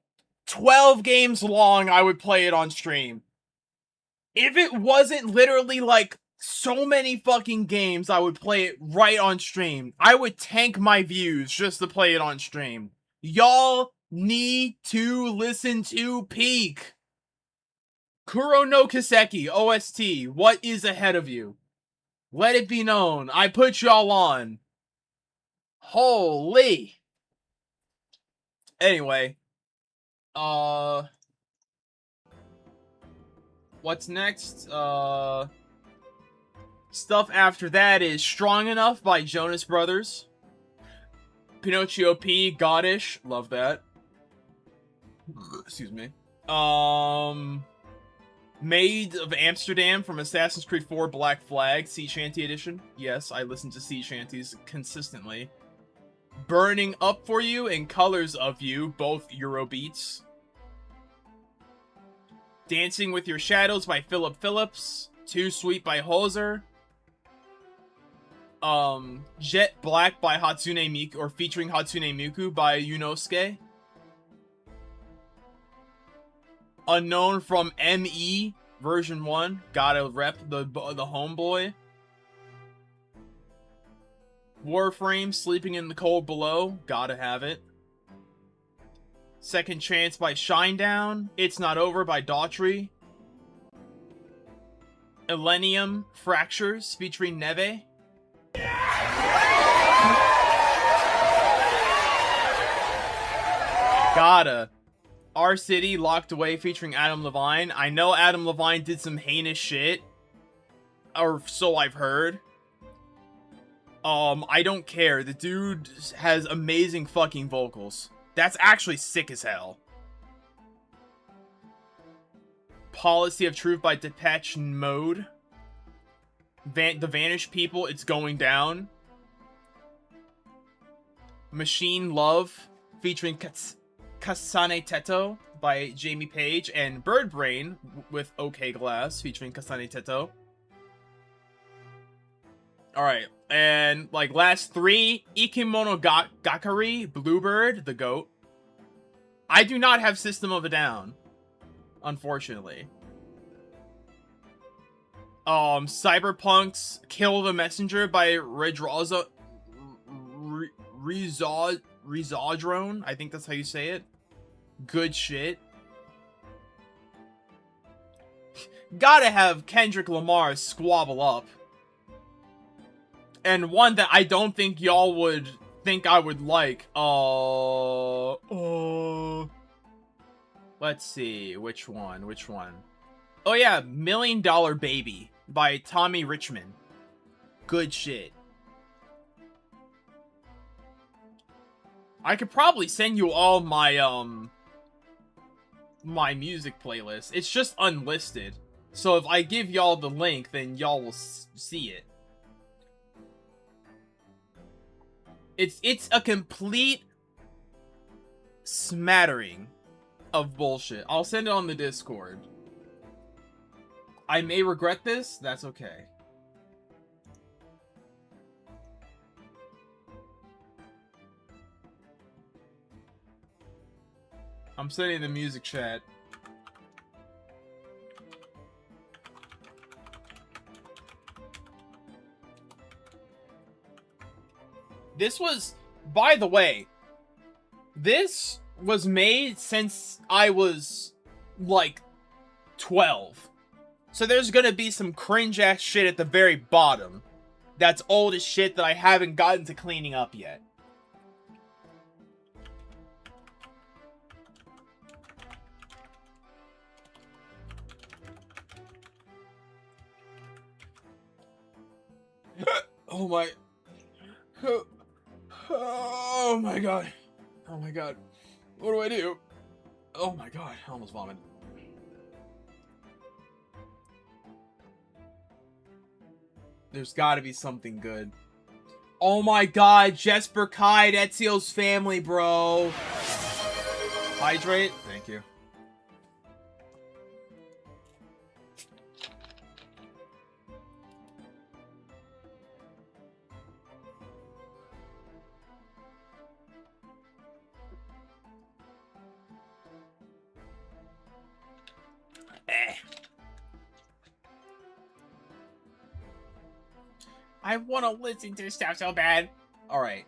12 games long, I would play it on stream. If it wasn't literally like so many fucking games, I would play it right on stream. I would tank my views just to play it on stream. Y'all need to listen to Peak. Kuro no Kiseki, OST, what is ahead of you? Let it be known, I put y'all on. Holy. Anyway. What's next? Stuff after that is Strong Enough by Jonas Brothers. Pinocchio P, Goddish, love that. Excuse me. Maid of Amsterdam from Assassin's Creed 4 Black Flag, Sea Shanty Edition. Yes, I listen to sea shanties consistently. Burning Up For You and Colors of You, both Eurobeats. Dancing With Your Shadows by Philip Phillips. Too Sweet by Hoser. Jet Black by Hatsune Miku, or featuring Hatsune Miku by Yunosuke. Unknown from ME version 1. Gotta rep the homeboy. Warframe, Sleeping in the Cold Below. Gotta have it. Second Chance by Shinedown. It's Not Over by Daughtry. Elenium, Fractures featuring Neve. Gotta. Our City, Locked Away featuring Adam Levine. I know Adam Levine did some heinous shit. Or so I've heard. I don't care. The dude has amazing fucking vocals. That's actually sick as hell. Policy of Truth by Depeche Mode. The Vanished People, It's Going Down. Machine Love featuring Kasane Teto by Jamie Page, and Bird Brain with OK Glass featuring Kasane Teto. Alright, and like last 3, Ikimono Gakari, Bluebird, the GOAT. I do not have System of a Down, unfortunately. Cyberpunk's Kill the Messenger by Rizodrone, I think that's how you say it. Good shit. Gotta have Kendrick Lamar's Squabble Up. And one that I don't think y'all would think I would like. Let's see, which one? Oh yeah, $1 Million Baby by Tommy Richmond. Good shit. I could probably send you all my, my music playlist. It's just unlisted. So if I give y'all the link, then y'all will see it. It's a complete smattering of bullshit. I'll send it on the Discord. I may regret this. That's okay. I'm sending the music chat. This was, by the way, this was made since I was, like, 12. So there's gonna be some cringe-ass shit at the very bottom. That's old as shit that I haven't gotten to cleaning up yet. Oh my... Oh my god. Oh my god. What do I do? Oh my god. I almost vomited. There's gotta be something good. Oh my god. Jesper Kai, Ezio's family, bro. Hydrate. Thank you. I want to listen to stuff so bad. Alright.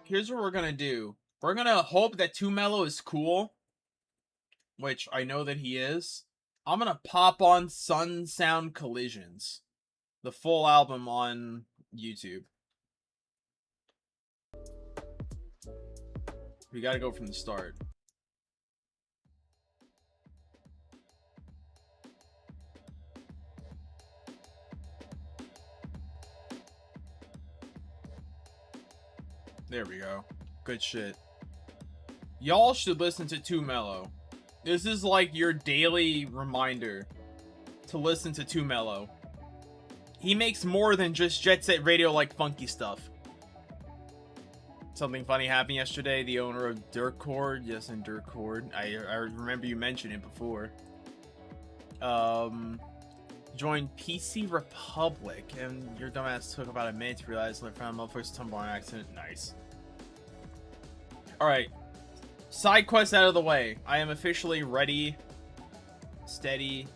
Here's what we're gonna do. We're gonna hope that 2Mello is cool. Which I know that he is. I'm gonna pop on Sun Sound Collisions. The full album on YouTube. We gotta go from the start. There we go. Good shit. Y'all should listen to 2Mello. This is like your daily reminder to listen to 2Mello. He makes more than just Jet Set Radio like funky stuff. Something funny happened yesterday. The owner of Dirtcord, yes, in Dirtcord, I remember you mentioned it before. Joined PC Republic, and your dumbass took about a minute to realize I found my first tumble on accident. Nice. Alright. Side quest out of the way. I am officially ready. Steady.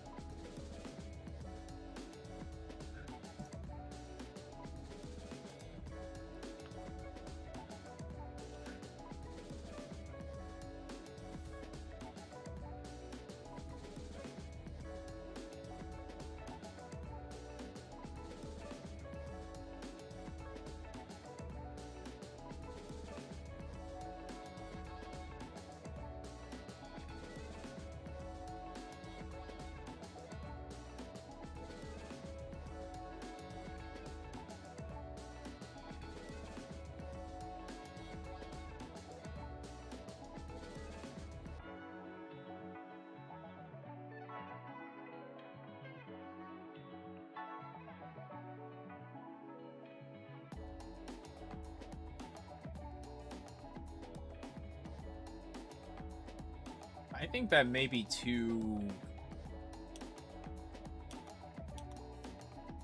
I think that may be too...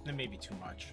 That may be too much.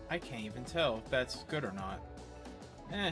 I can't even tell if that's good or not. Eh.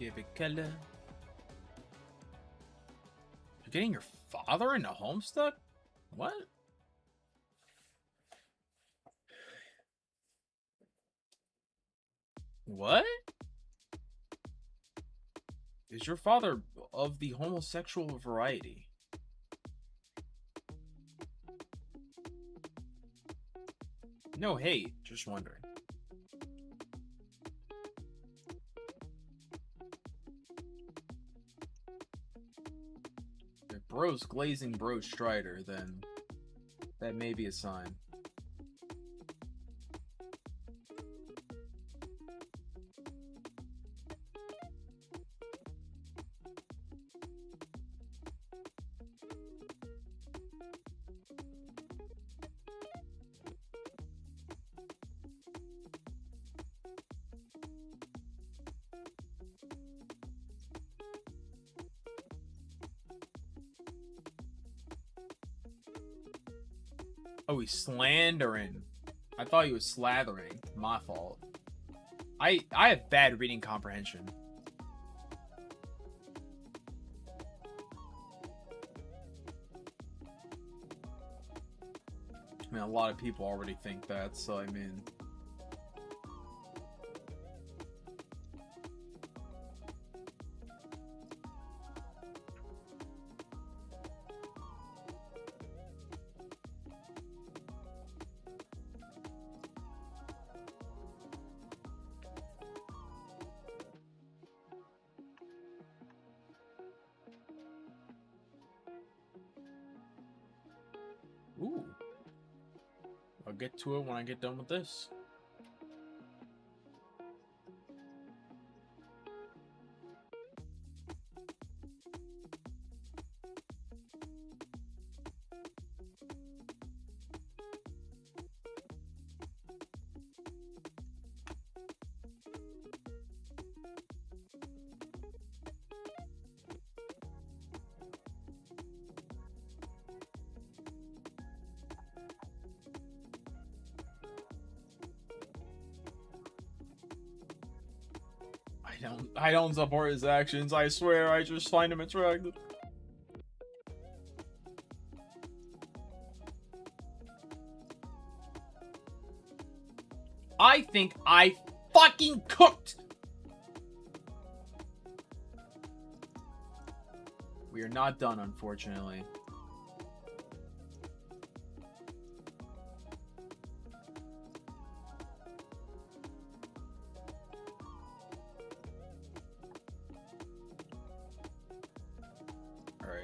Give it color. You're getting your father into Homestuck? What? What? Is your father of the homosexual variety? No hate, just wondering. If bro's glazing bro Strider, then that may be a sign. Oh, he's slandering. I thought he was slathering. My fault. I have bad reading comprehension. I mean, a lot of people already think that, so I mean... Ooh. I'll get to it when I get done with this. I don't support his actions. I swear, I just find him attractive. I think I fucking cooked. We are not done, unfortunately.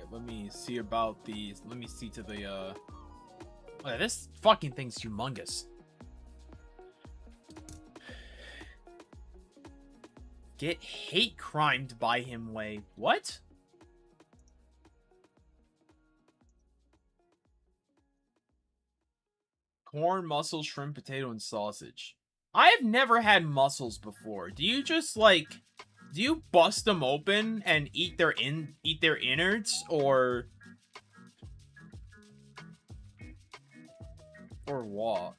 Let me see about these. Let me see to the, oh, this fucking thing's humongous. Get hate crimed by him way. What? Corn, mussels, shrimp, potato, and sausage. I have never had mussels before. Do you just, like... Do you bust them open and eat their innards, or what?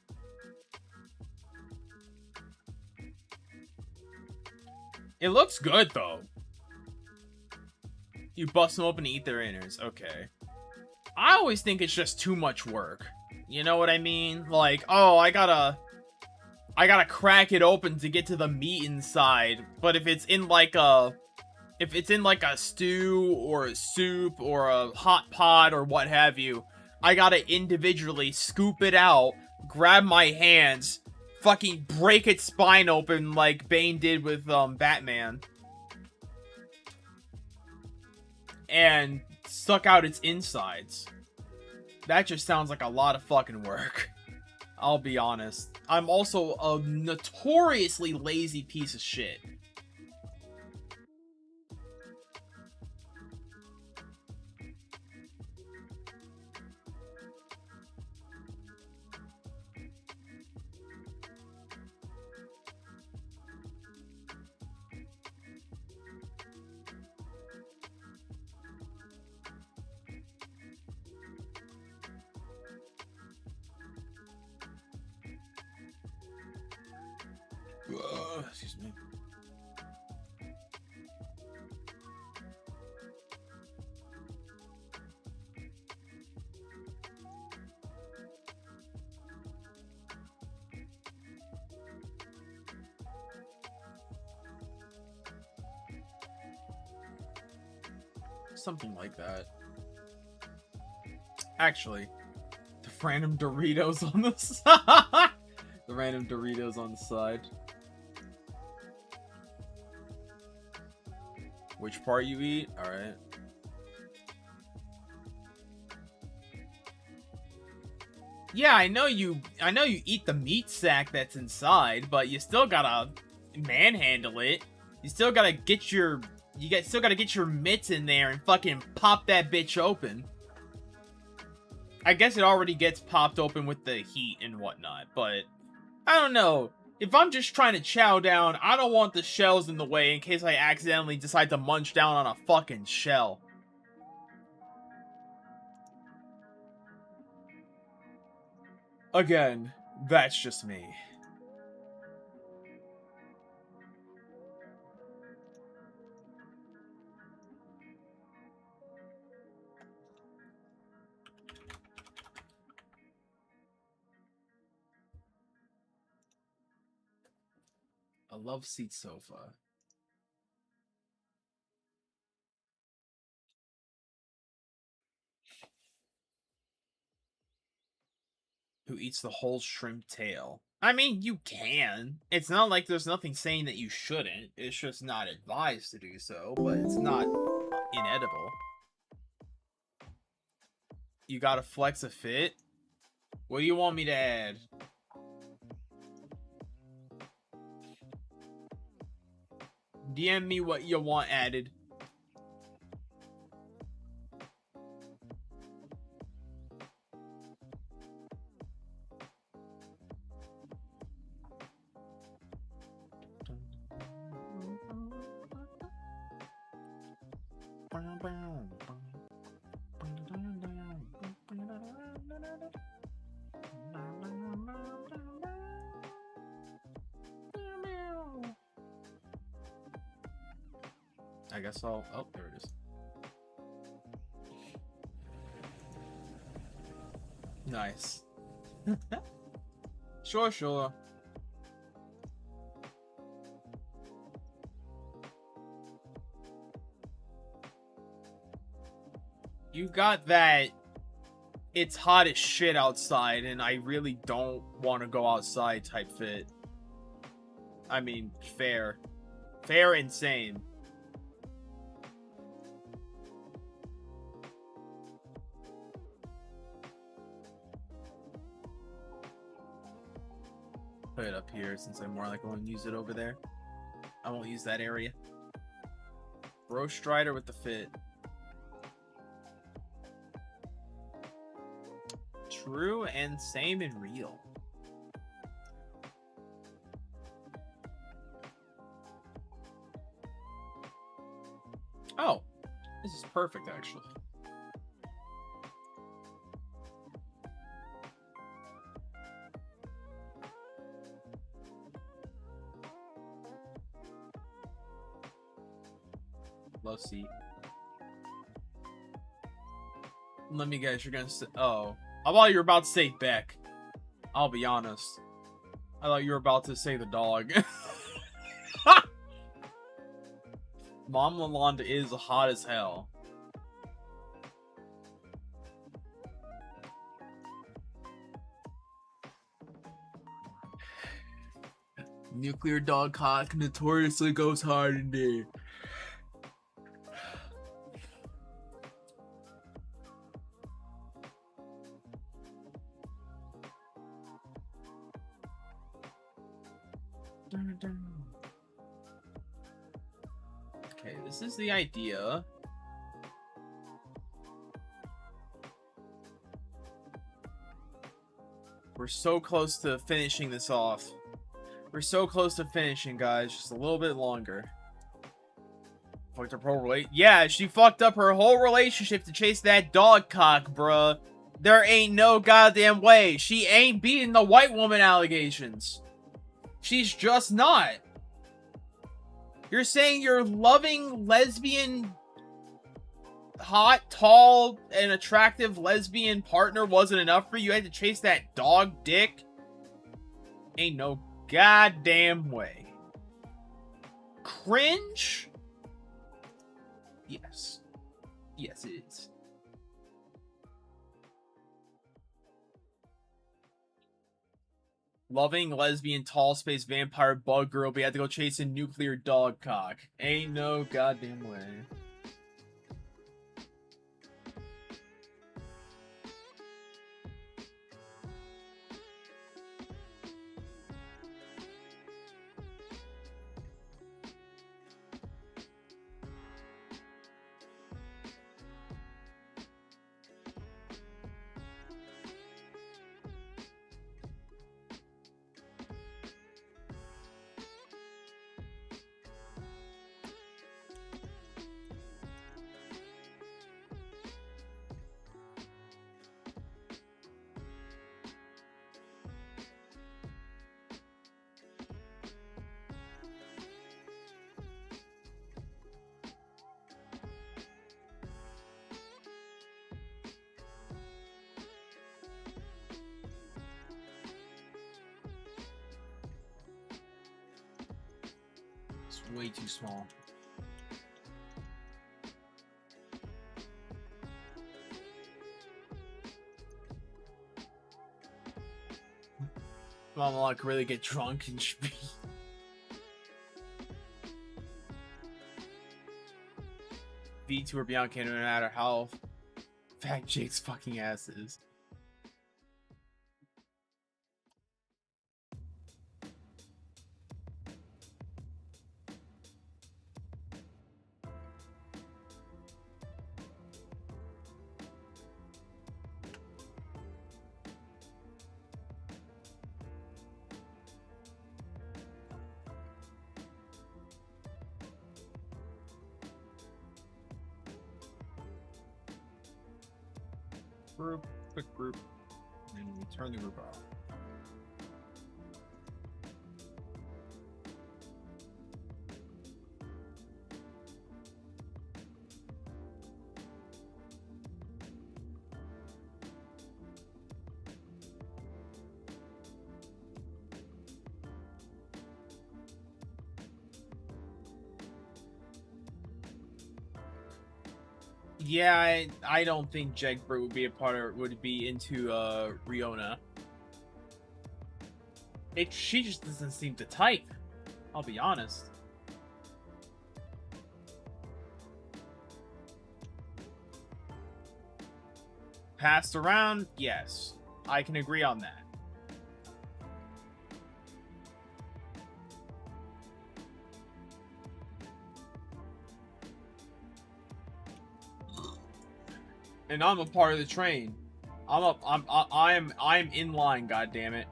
It looks good though. You bust them open and eat their innards. Okay. I always think it's just too much work. You know what I mean? Like, oh, I gotta crack it open to get to the meat inside. But if it's in like a stew or a soup or a hot pot or what have you, I gotta individually scoop it out, grab my hands, fucking break its spine open like Bane did with Batman, and suck out its insides. That just sounds like a lot of fucking work. I'll be honest. I'm also a notoriously lazy piece of shit. Excuse me. something like that. Actually, the random Doritos on the side. The random Doritos on the side. Which part you eat? Alright. Yeah, I know you eat the meat sack that's inside, but you still gotta manhandle it. You still gotta get your still gotta get your mitts in there and fucking pop that bitch open. I guess it already gets popped open with the heat and whatnot, but I don't know. If I'm just trying to chow down, I don't want the shells in the way in case I accidentally decide to munch down on a fucking shell. Again, that's just me. A love seat sofa. Who eats the whole shrimp tail? I mean, you can. It's not like there's nothing saying that you shouldn't. It's just not advised to do so, but it's not inedible. You gotta flex a fit? What do you want me to add? DM me what you want added. I guess I'll... Oh, there it is. Nice. Sure, sure. You got that it's hot as shit outside and I really don't want to go outside type fit. I mean, fair. Fair and sane. Put it up here since I'm more like going to use it over there. I won't use that area. Bro Strider with the fit. True and same and real. Oh, this is perfect actually. Love seat. Let me guess, you're gonna say, oh. I thought you were about to say Beck. I'll be honest. I thought you were about to say the dog. Mom Lalonda is hot as hell. Nuclear dog cock notoriously goes hard indeed. Okay, this is the idea. We're so close to finishing this off. We're so close to finishing, guys. Just a little bit longer. Fucked up her whole yeah, she fucked up her whole relationship to chase that dog cock, bruh. There ain't no goddamn way. She ain't beating the white woman allegations. She's just not. You're saying your loving lesbian, hot, tall, and attractive lesbian partner wasn't enough for you? You had to chase that dog dick? Ain't no goddamn way. Cringe? Yes. Yes, it is. Loving lesbian tall space vampire bug girl, but you had to go chasing nuclear dog cock. Ain't no goddamn way. It's way too small. Mama like really get drunk and be. VTuber beyond can't even matter how fat Jake's fucking ass is. Group, quick group, and we turn the group off. Yeah, I don't think Jegbert would be a part of, would be into Riona. She just doesn't seem to type. I'll be honest. Passed around, yes. I can agree on that. And I'm a part of the train. I'm in line, god damn it.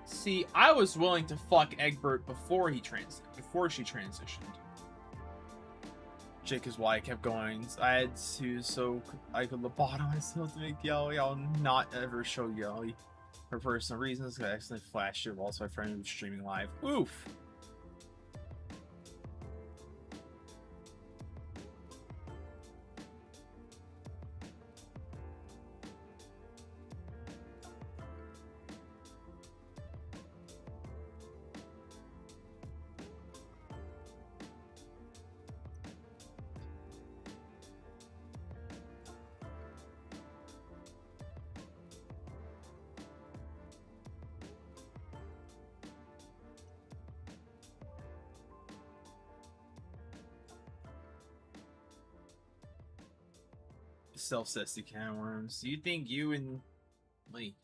See, I was willing to fuck Egbert before she transitioned. Jake is why I kept going. I had to so I could lobotomize myself to make Yelly. I'll not ever show Yelly for personal reasons. I accidentally flashed it whilst my friend was streaming live. Oof. Self-cessy can of worms. Do you think you and Lee?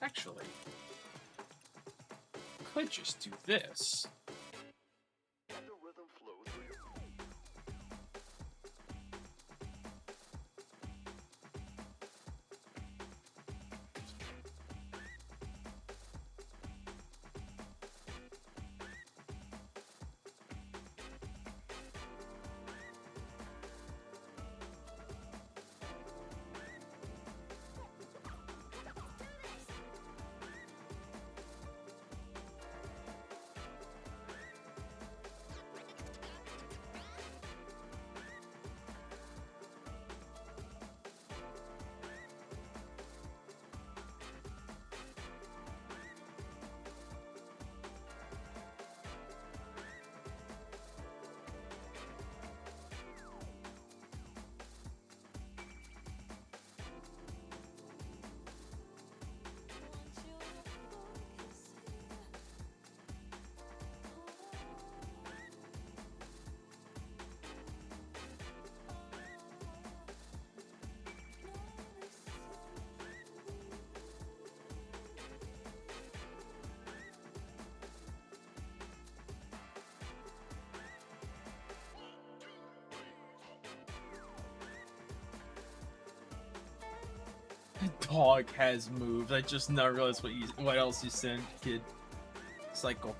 Actually, could just do this. Dog has moved. I just now realized what else you sent, kid. Cycle.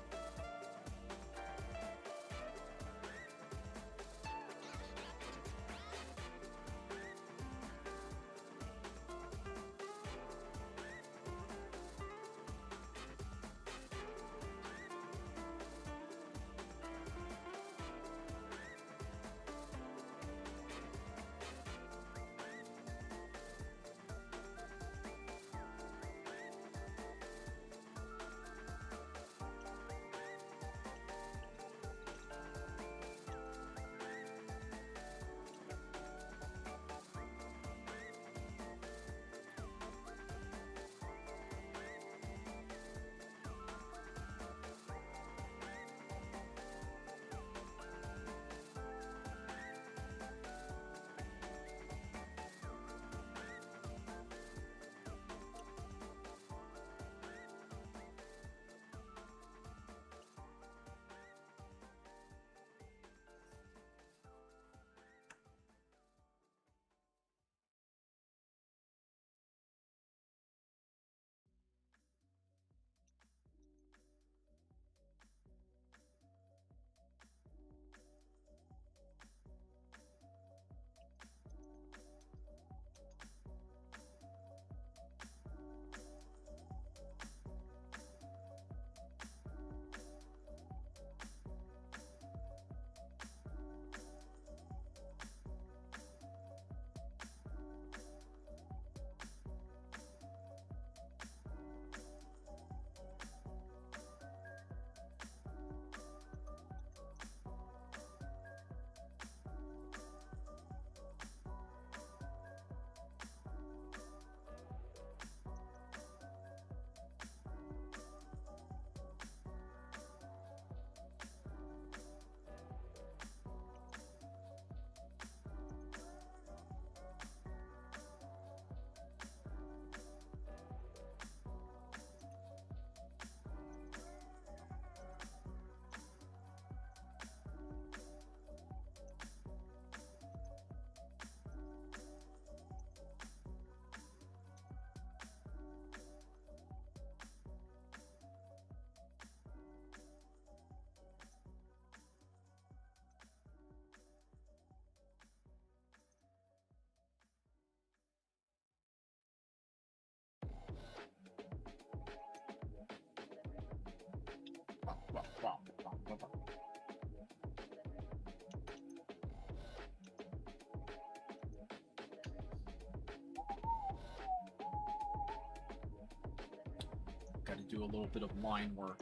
Got to do a little bit of line work.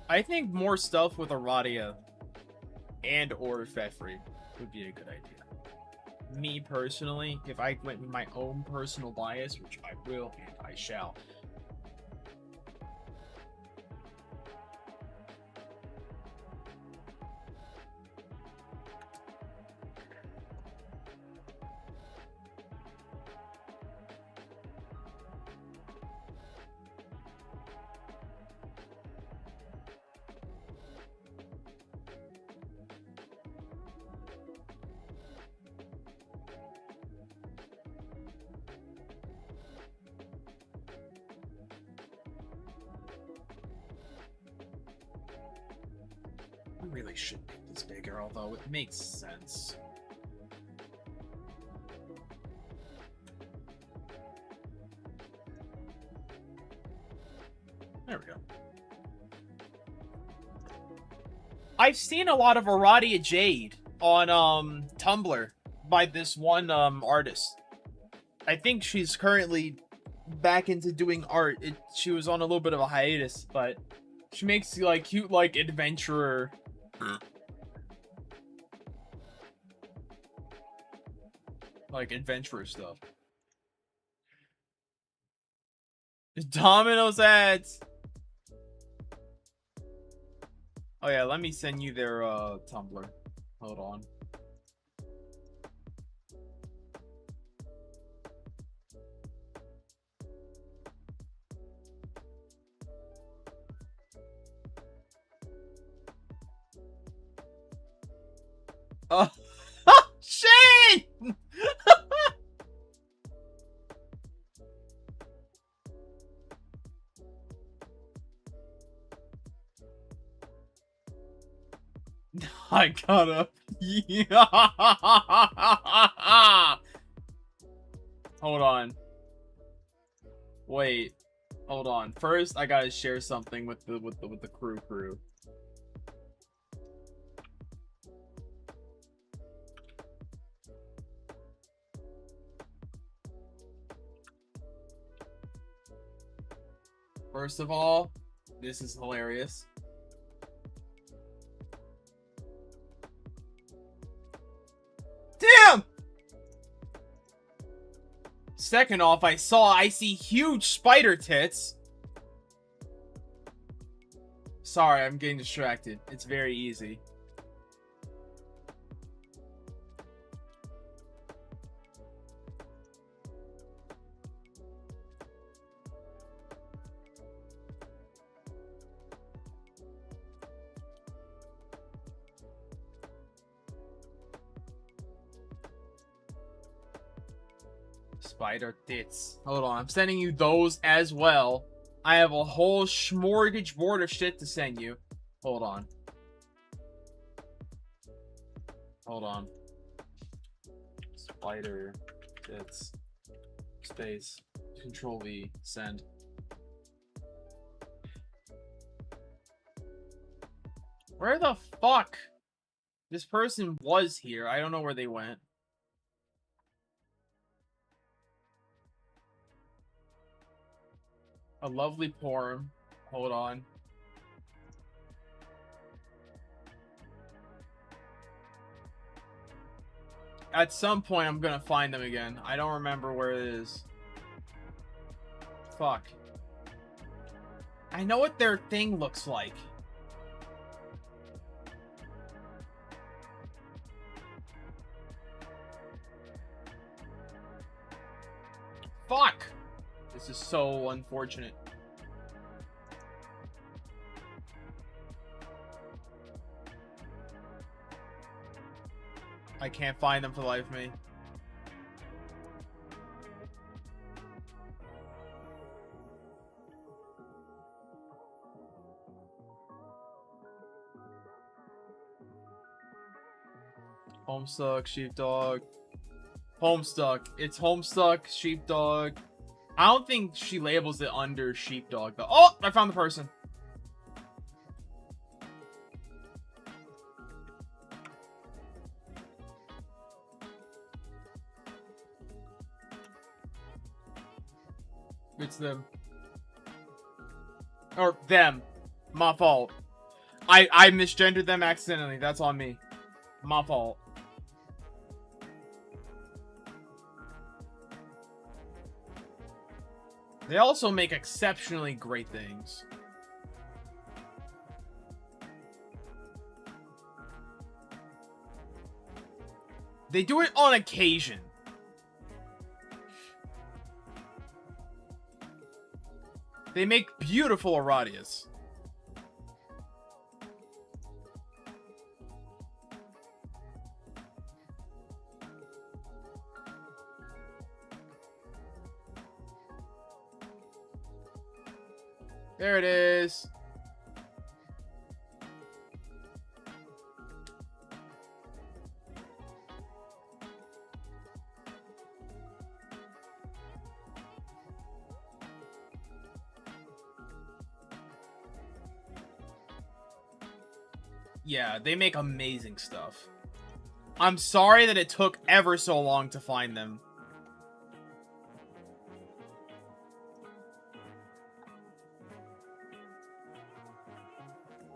I think more stuff with Aradia and or Fefri would be a good idea. Me personally, if I went with my own personal bias, which I will and I shall, really should make this bigger, although it makes sense. There we go. I've seen a lot of Aradia Jade on Tumblr by this one artist. I think she's currently back into doing art. She was on a little bit of a hiatus, but she makes like cute like adventurer like adventurer stuff. Domino's ads. Oh yeah, let me send you their Tumblr. Hold on. Oh, Shane! I gotta. Yeah. Hold on. Wait. Hold on. First, I gotta share something with the crew. First of all, this is hilarious. Damn! Second off, I see huge spider tits. Sorry, I'm getting distracted. It's very easy. Spider tits. Hold on, I'm sending you those as well. I have a whole smorgasbord of shit to send you. Hold on. Hold on. Spider tits. Space. Control V. Send. Where the fuck? This person was here. I don't know where they went. A lovely poem. Hold on. At some point, I'm gonna find them again. I don't remember where it is. Fuck. I know what their thing looks like. Fuck! This is so unfortunate. I can't find them for the life of me. Homestuck, sheepdog. Homestuck. It's Homestuck, sheepdog. I don't think she labels it under sheepdog though. Oh, I found the person. It's them. Or them. My fault. I misgendered them accidentally. That's on me. My fault. They also make exceptionally great things. They do it on occasion. They make beautiful Aradias. There it is. Yeah, they make amazing stuff. I'm sorry that it took ever so long to find them.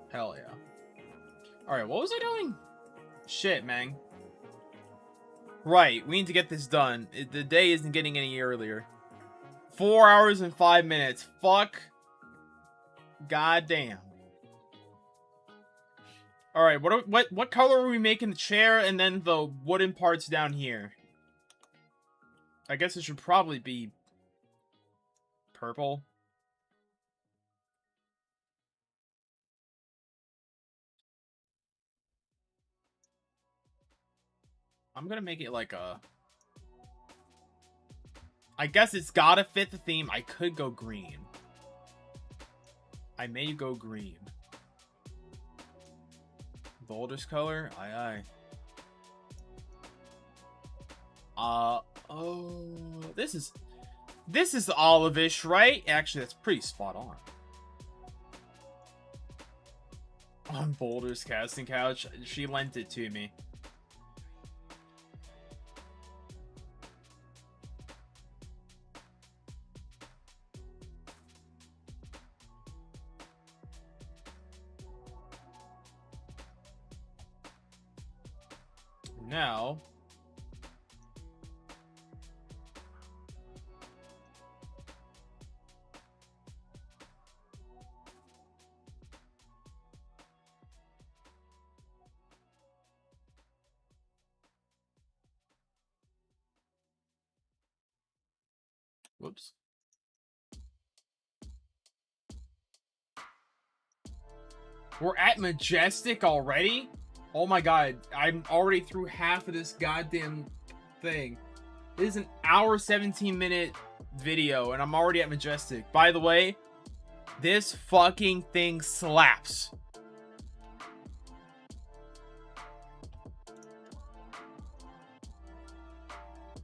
Hell yeah. Alright, what was I doing? Shit, man. Right, we need to get this done. The day isn't getting any earlier. 4 hours and 5 minutes. Fuck. God damn. Alright, what color are we making the chair and then the wooden parts down here? I guess it should probably be purple. I'm gonna make it like a... I guess it's gotta fit the theme. I could go green. I may go green. Boulder's color? Aye aye. Oh, this is olive-ish, right? Actually, that's pretty spot on. On Boulder's casting couch, she lent it to me. Now, whoops. We're at Majestic already? Oh my god, I'm already through half of this goddamn thing. It is an hour 17-minute video and I'm already at Majestic. By the way, this fucking thing slaps.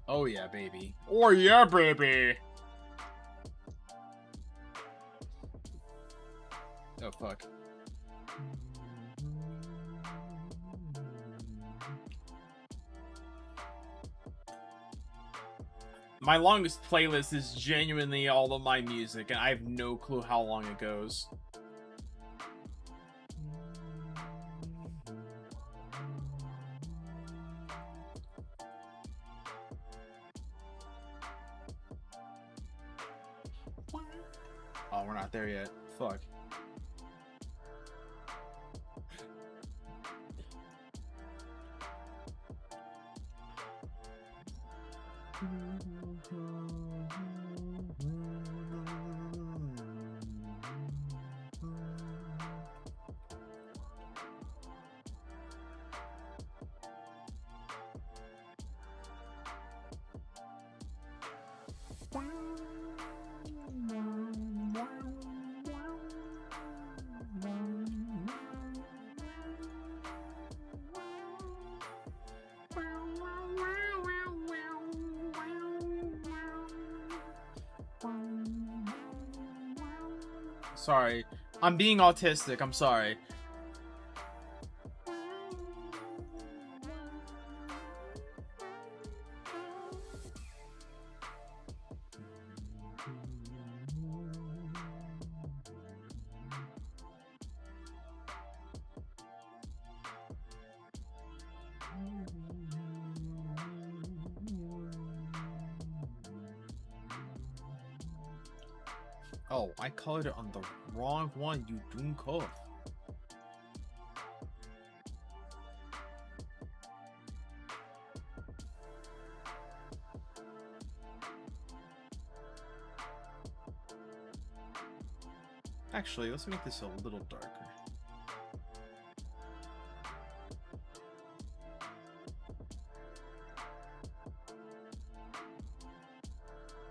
Oh yeah, baby. Oh yeah, baby. Oh fuck. My longest playlist is genuinely all of my music, and I have no clue how long it goes. Oh, we're not there yet. Fuck. Sorry. I'm being autistic. I'm sorry. Oh, I colored it on the wrong one, you doomkopf. Actually, let's make this a little darker.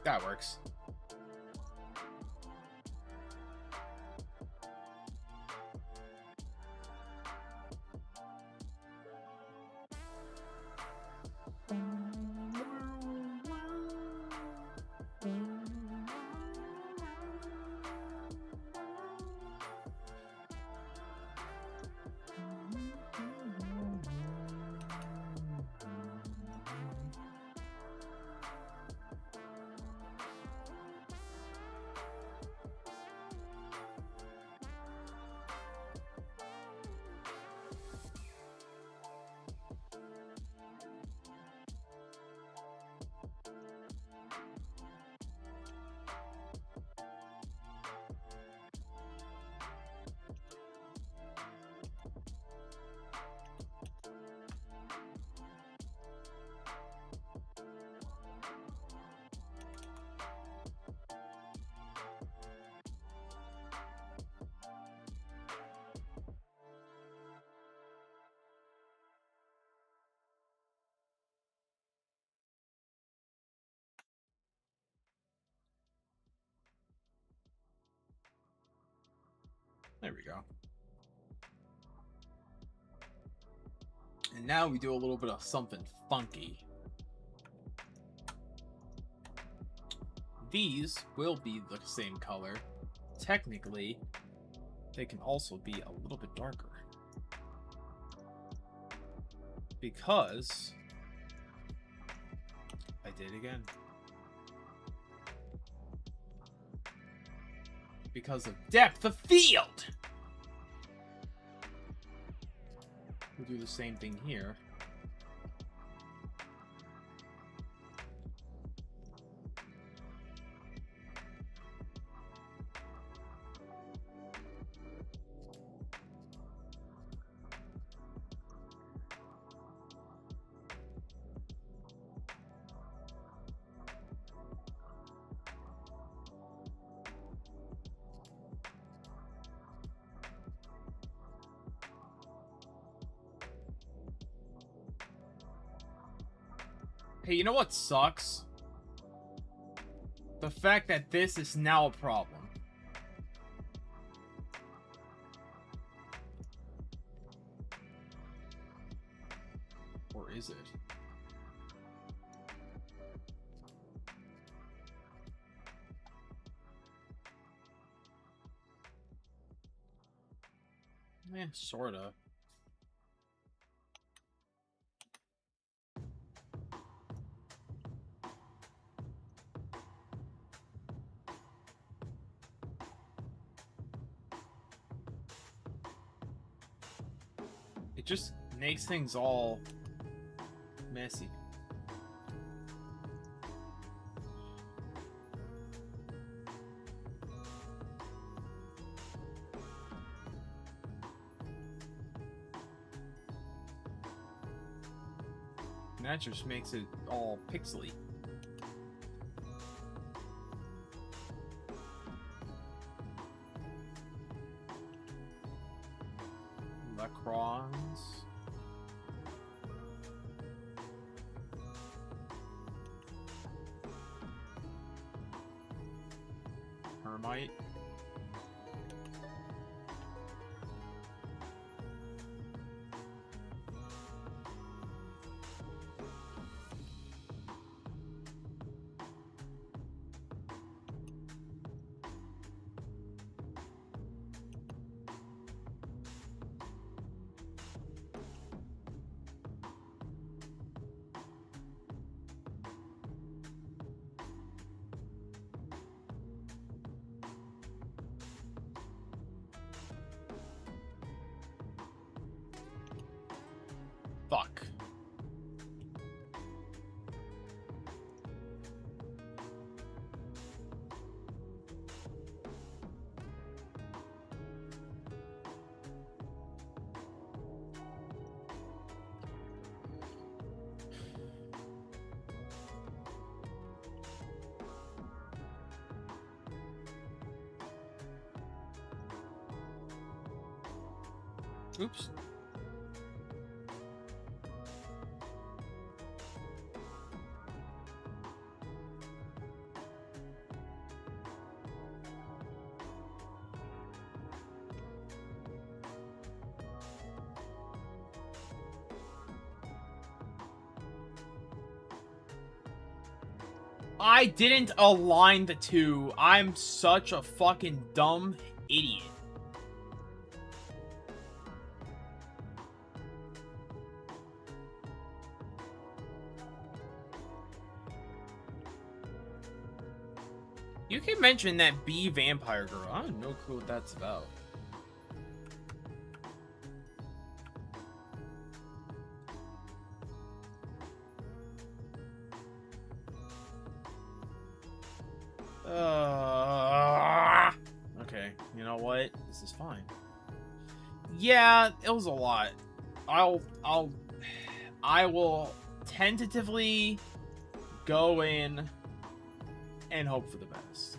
That works. There we go. And now we do a little bit of something funky. These will be the same color. Technically, they can also be a little bit darker. Because I did again. Because of depth of field! We'll do the same thing here. Hey, you know what sucks? The fact that this is now a problem. Or is it? Eh, sorta. It just makes things all messy. And that just makes it all pixely. Lacrons. Hermite. Fuck. Oops. I didn't align the two. I'm such a fucking dumb idiot. You can mention that bee vampire girl. I have no clue what that's about. Okay, you know what? This is fine. Yeah, it was a lot. I will tentatively go in and hope for the best.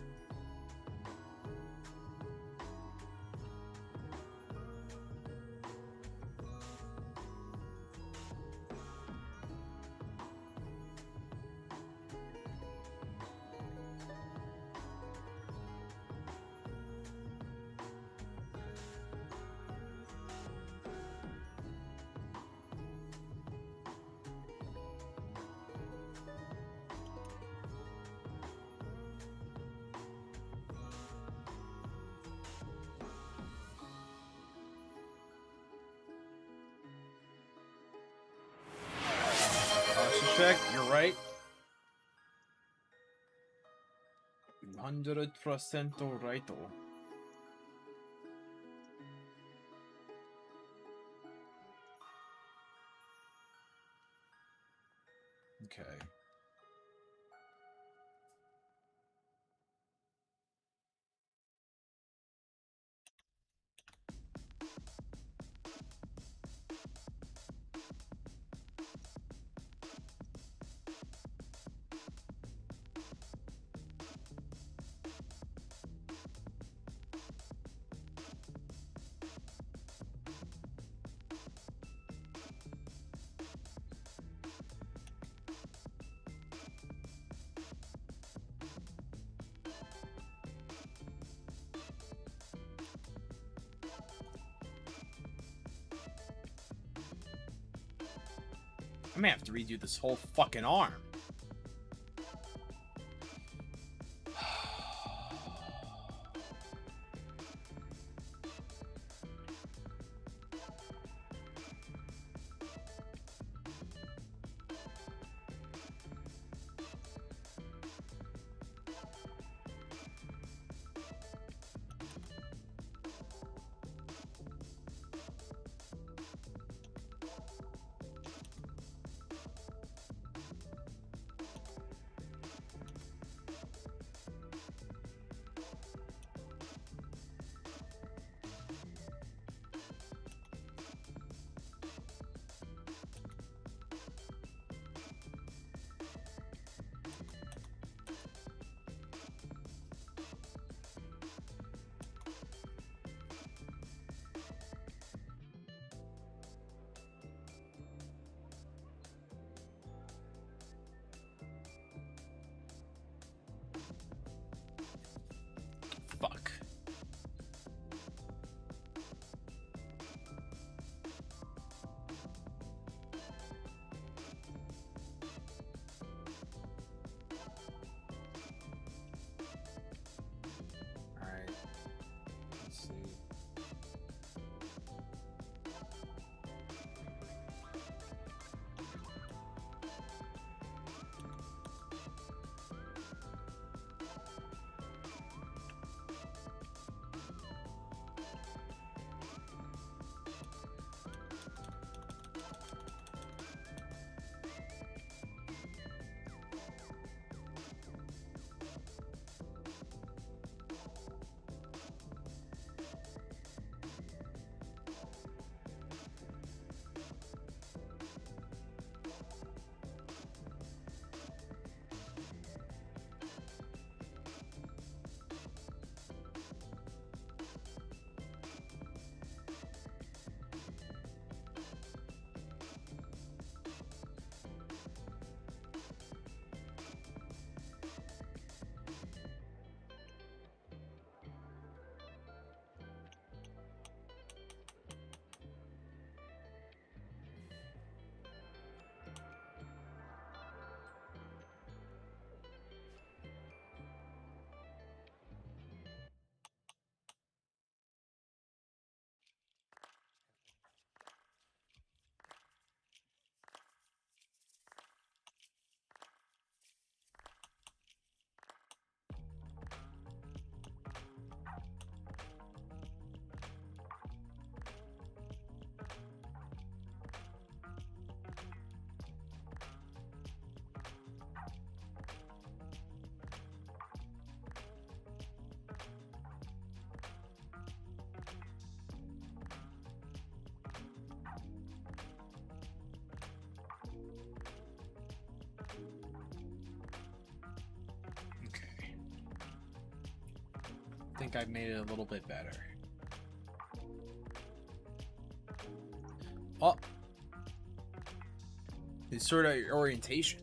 check. You're right. 100% right. Okay. I may have to redo this whole fucking arm. Fuck. Alright. Let's see. I think I've made it a little bit better. Oh, it's sort of orientation.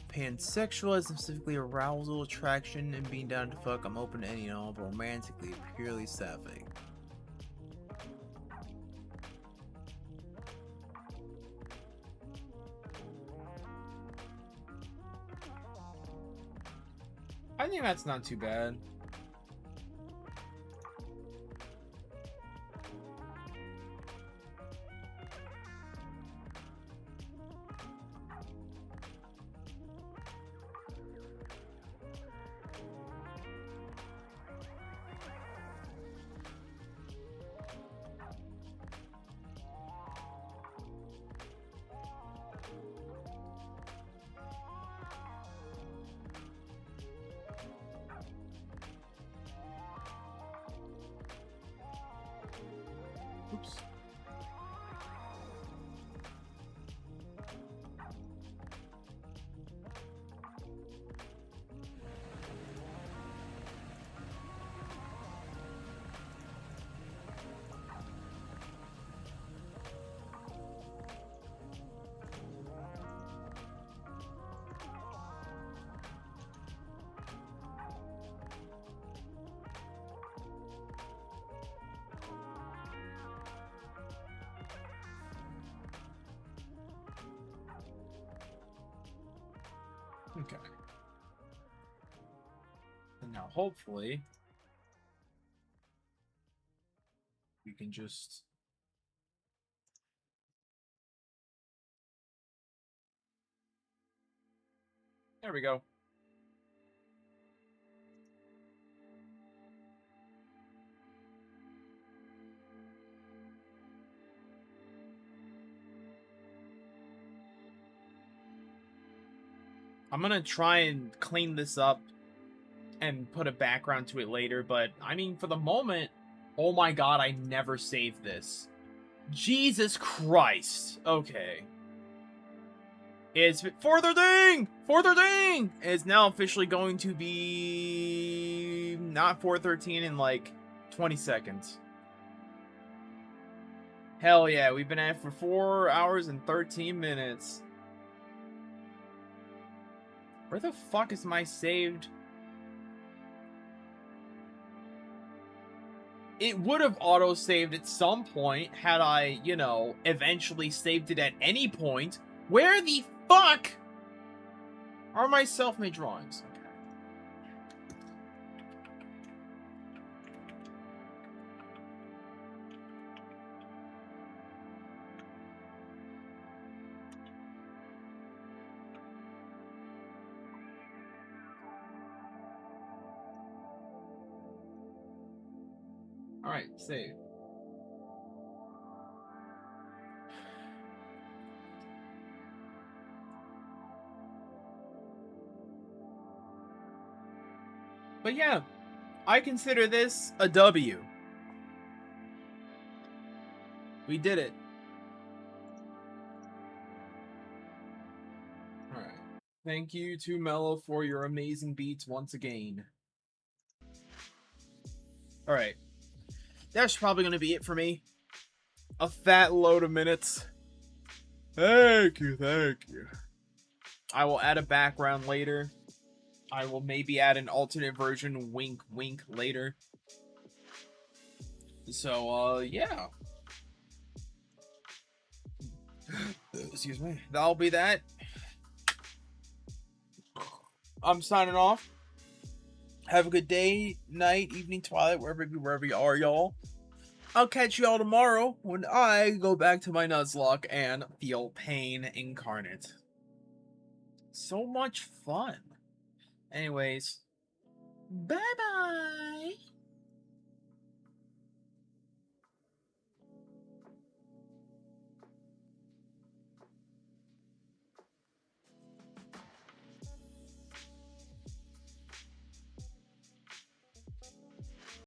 Pansexual is specifically arousal, attraction, and being down to fuck. I'm open to any and all, but romantically, purely sapphic. I think that's not too bad. Oops. Okay. And now hopefully we can just there we go. I'm gonna try and clean this up and put a background to it later, but I mean, for the moment, oh my god, I never saved this. Jesus Christ. Okay. It's 4:13! 4:13! It's now officially going to be not 4:13 in like 20 seconds. Hell yeah, we've been at it for 4 hours and 13 minutes. Where the fuck is my saved? It would have auto-saved at some point had I, you know, eventually saved it at any point. Where the fuck are my self-made drawings? Okay. Alright, save. But yeah, I consider this a W. We did it. Alright. Thank you to Mello for your amazing beats once again. Alright. That's probably going to be it for me. A fat load of minutes. Thank you, thank you. I will add a background later. I will maybe add an alternate version, wink, wink, later. So, yeah. Excuse me. That'll be that. I'm signing off. Have a good day, night, evening, twilight, wherever you are, y'all. I'll catch y'all tomorrow when I go back to my Nuzlocke and feel pain incarnate. So much fun. Anyways, bye-bye.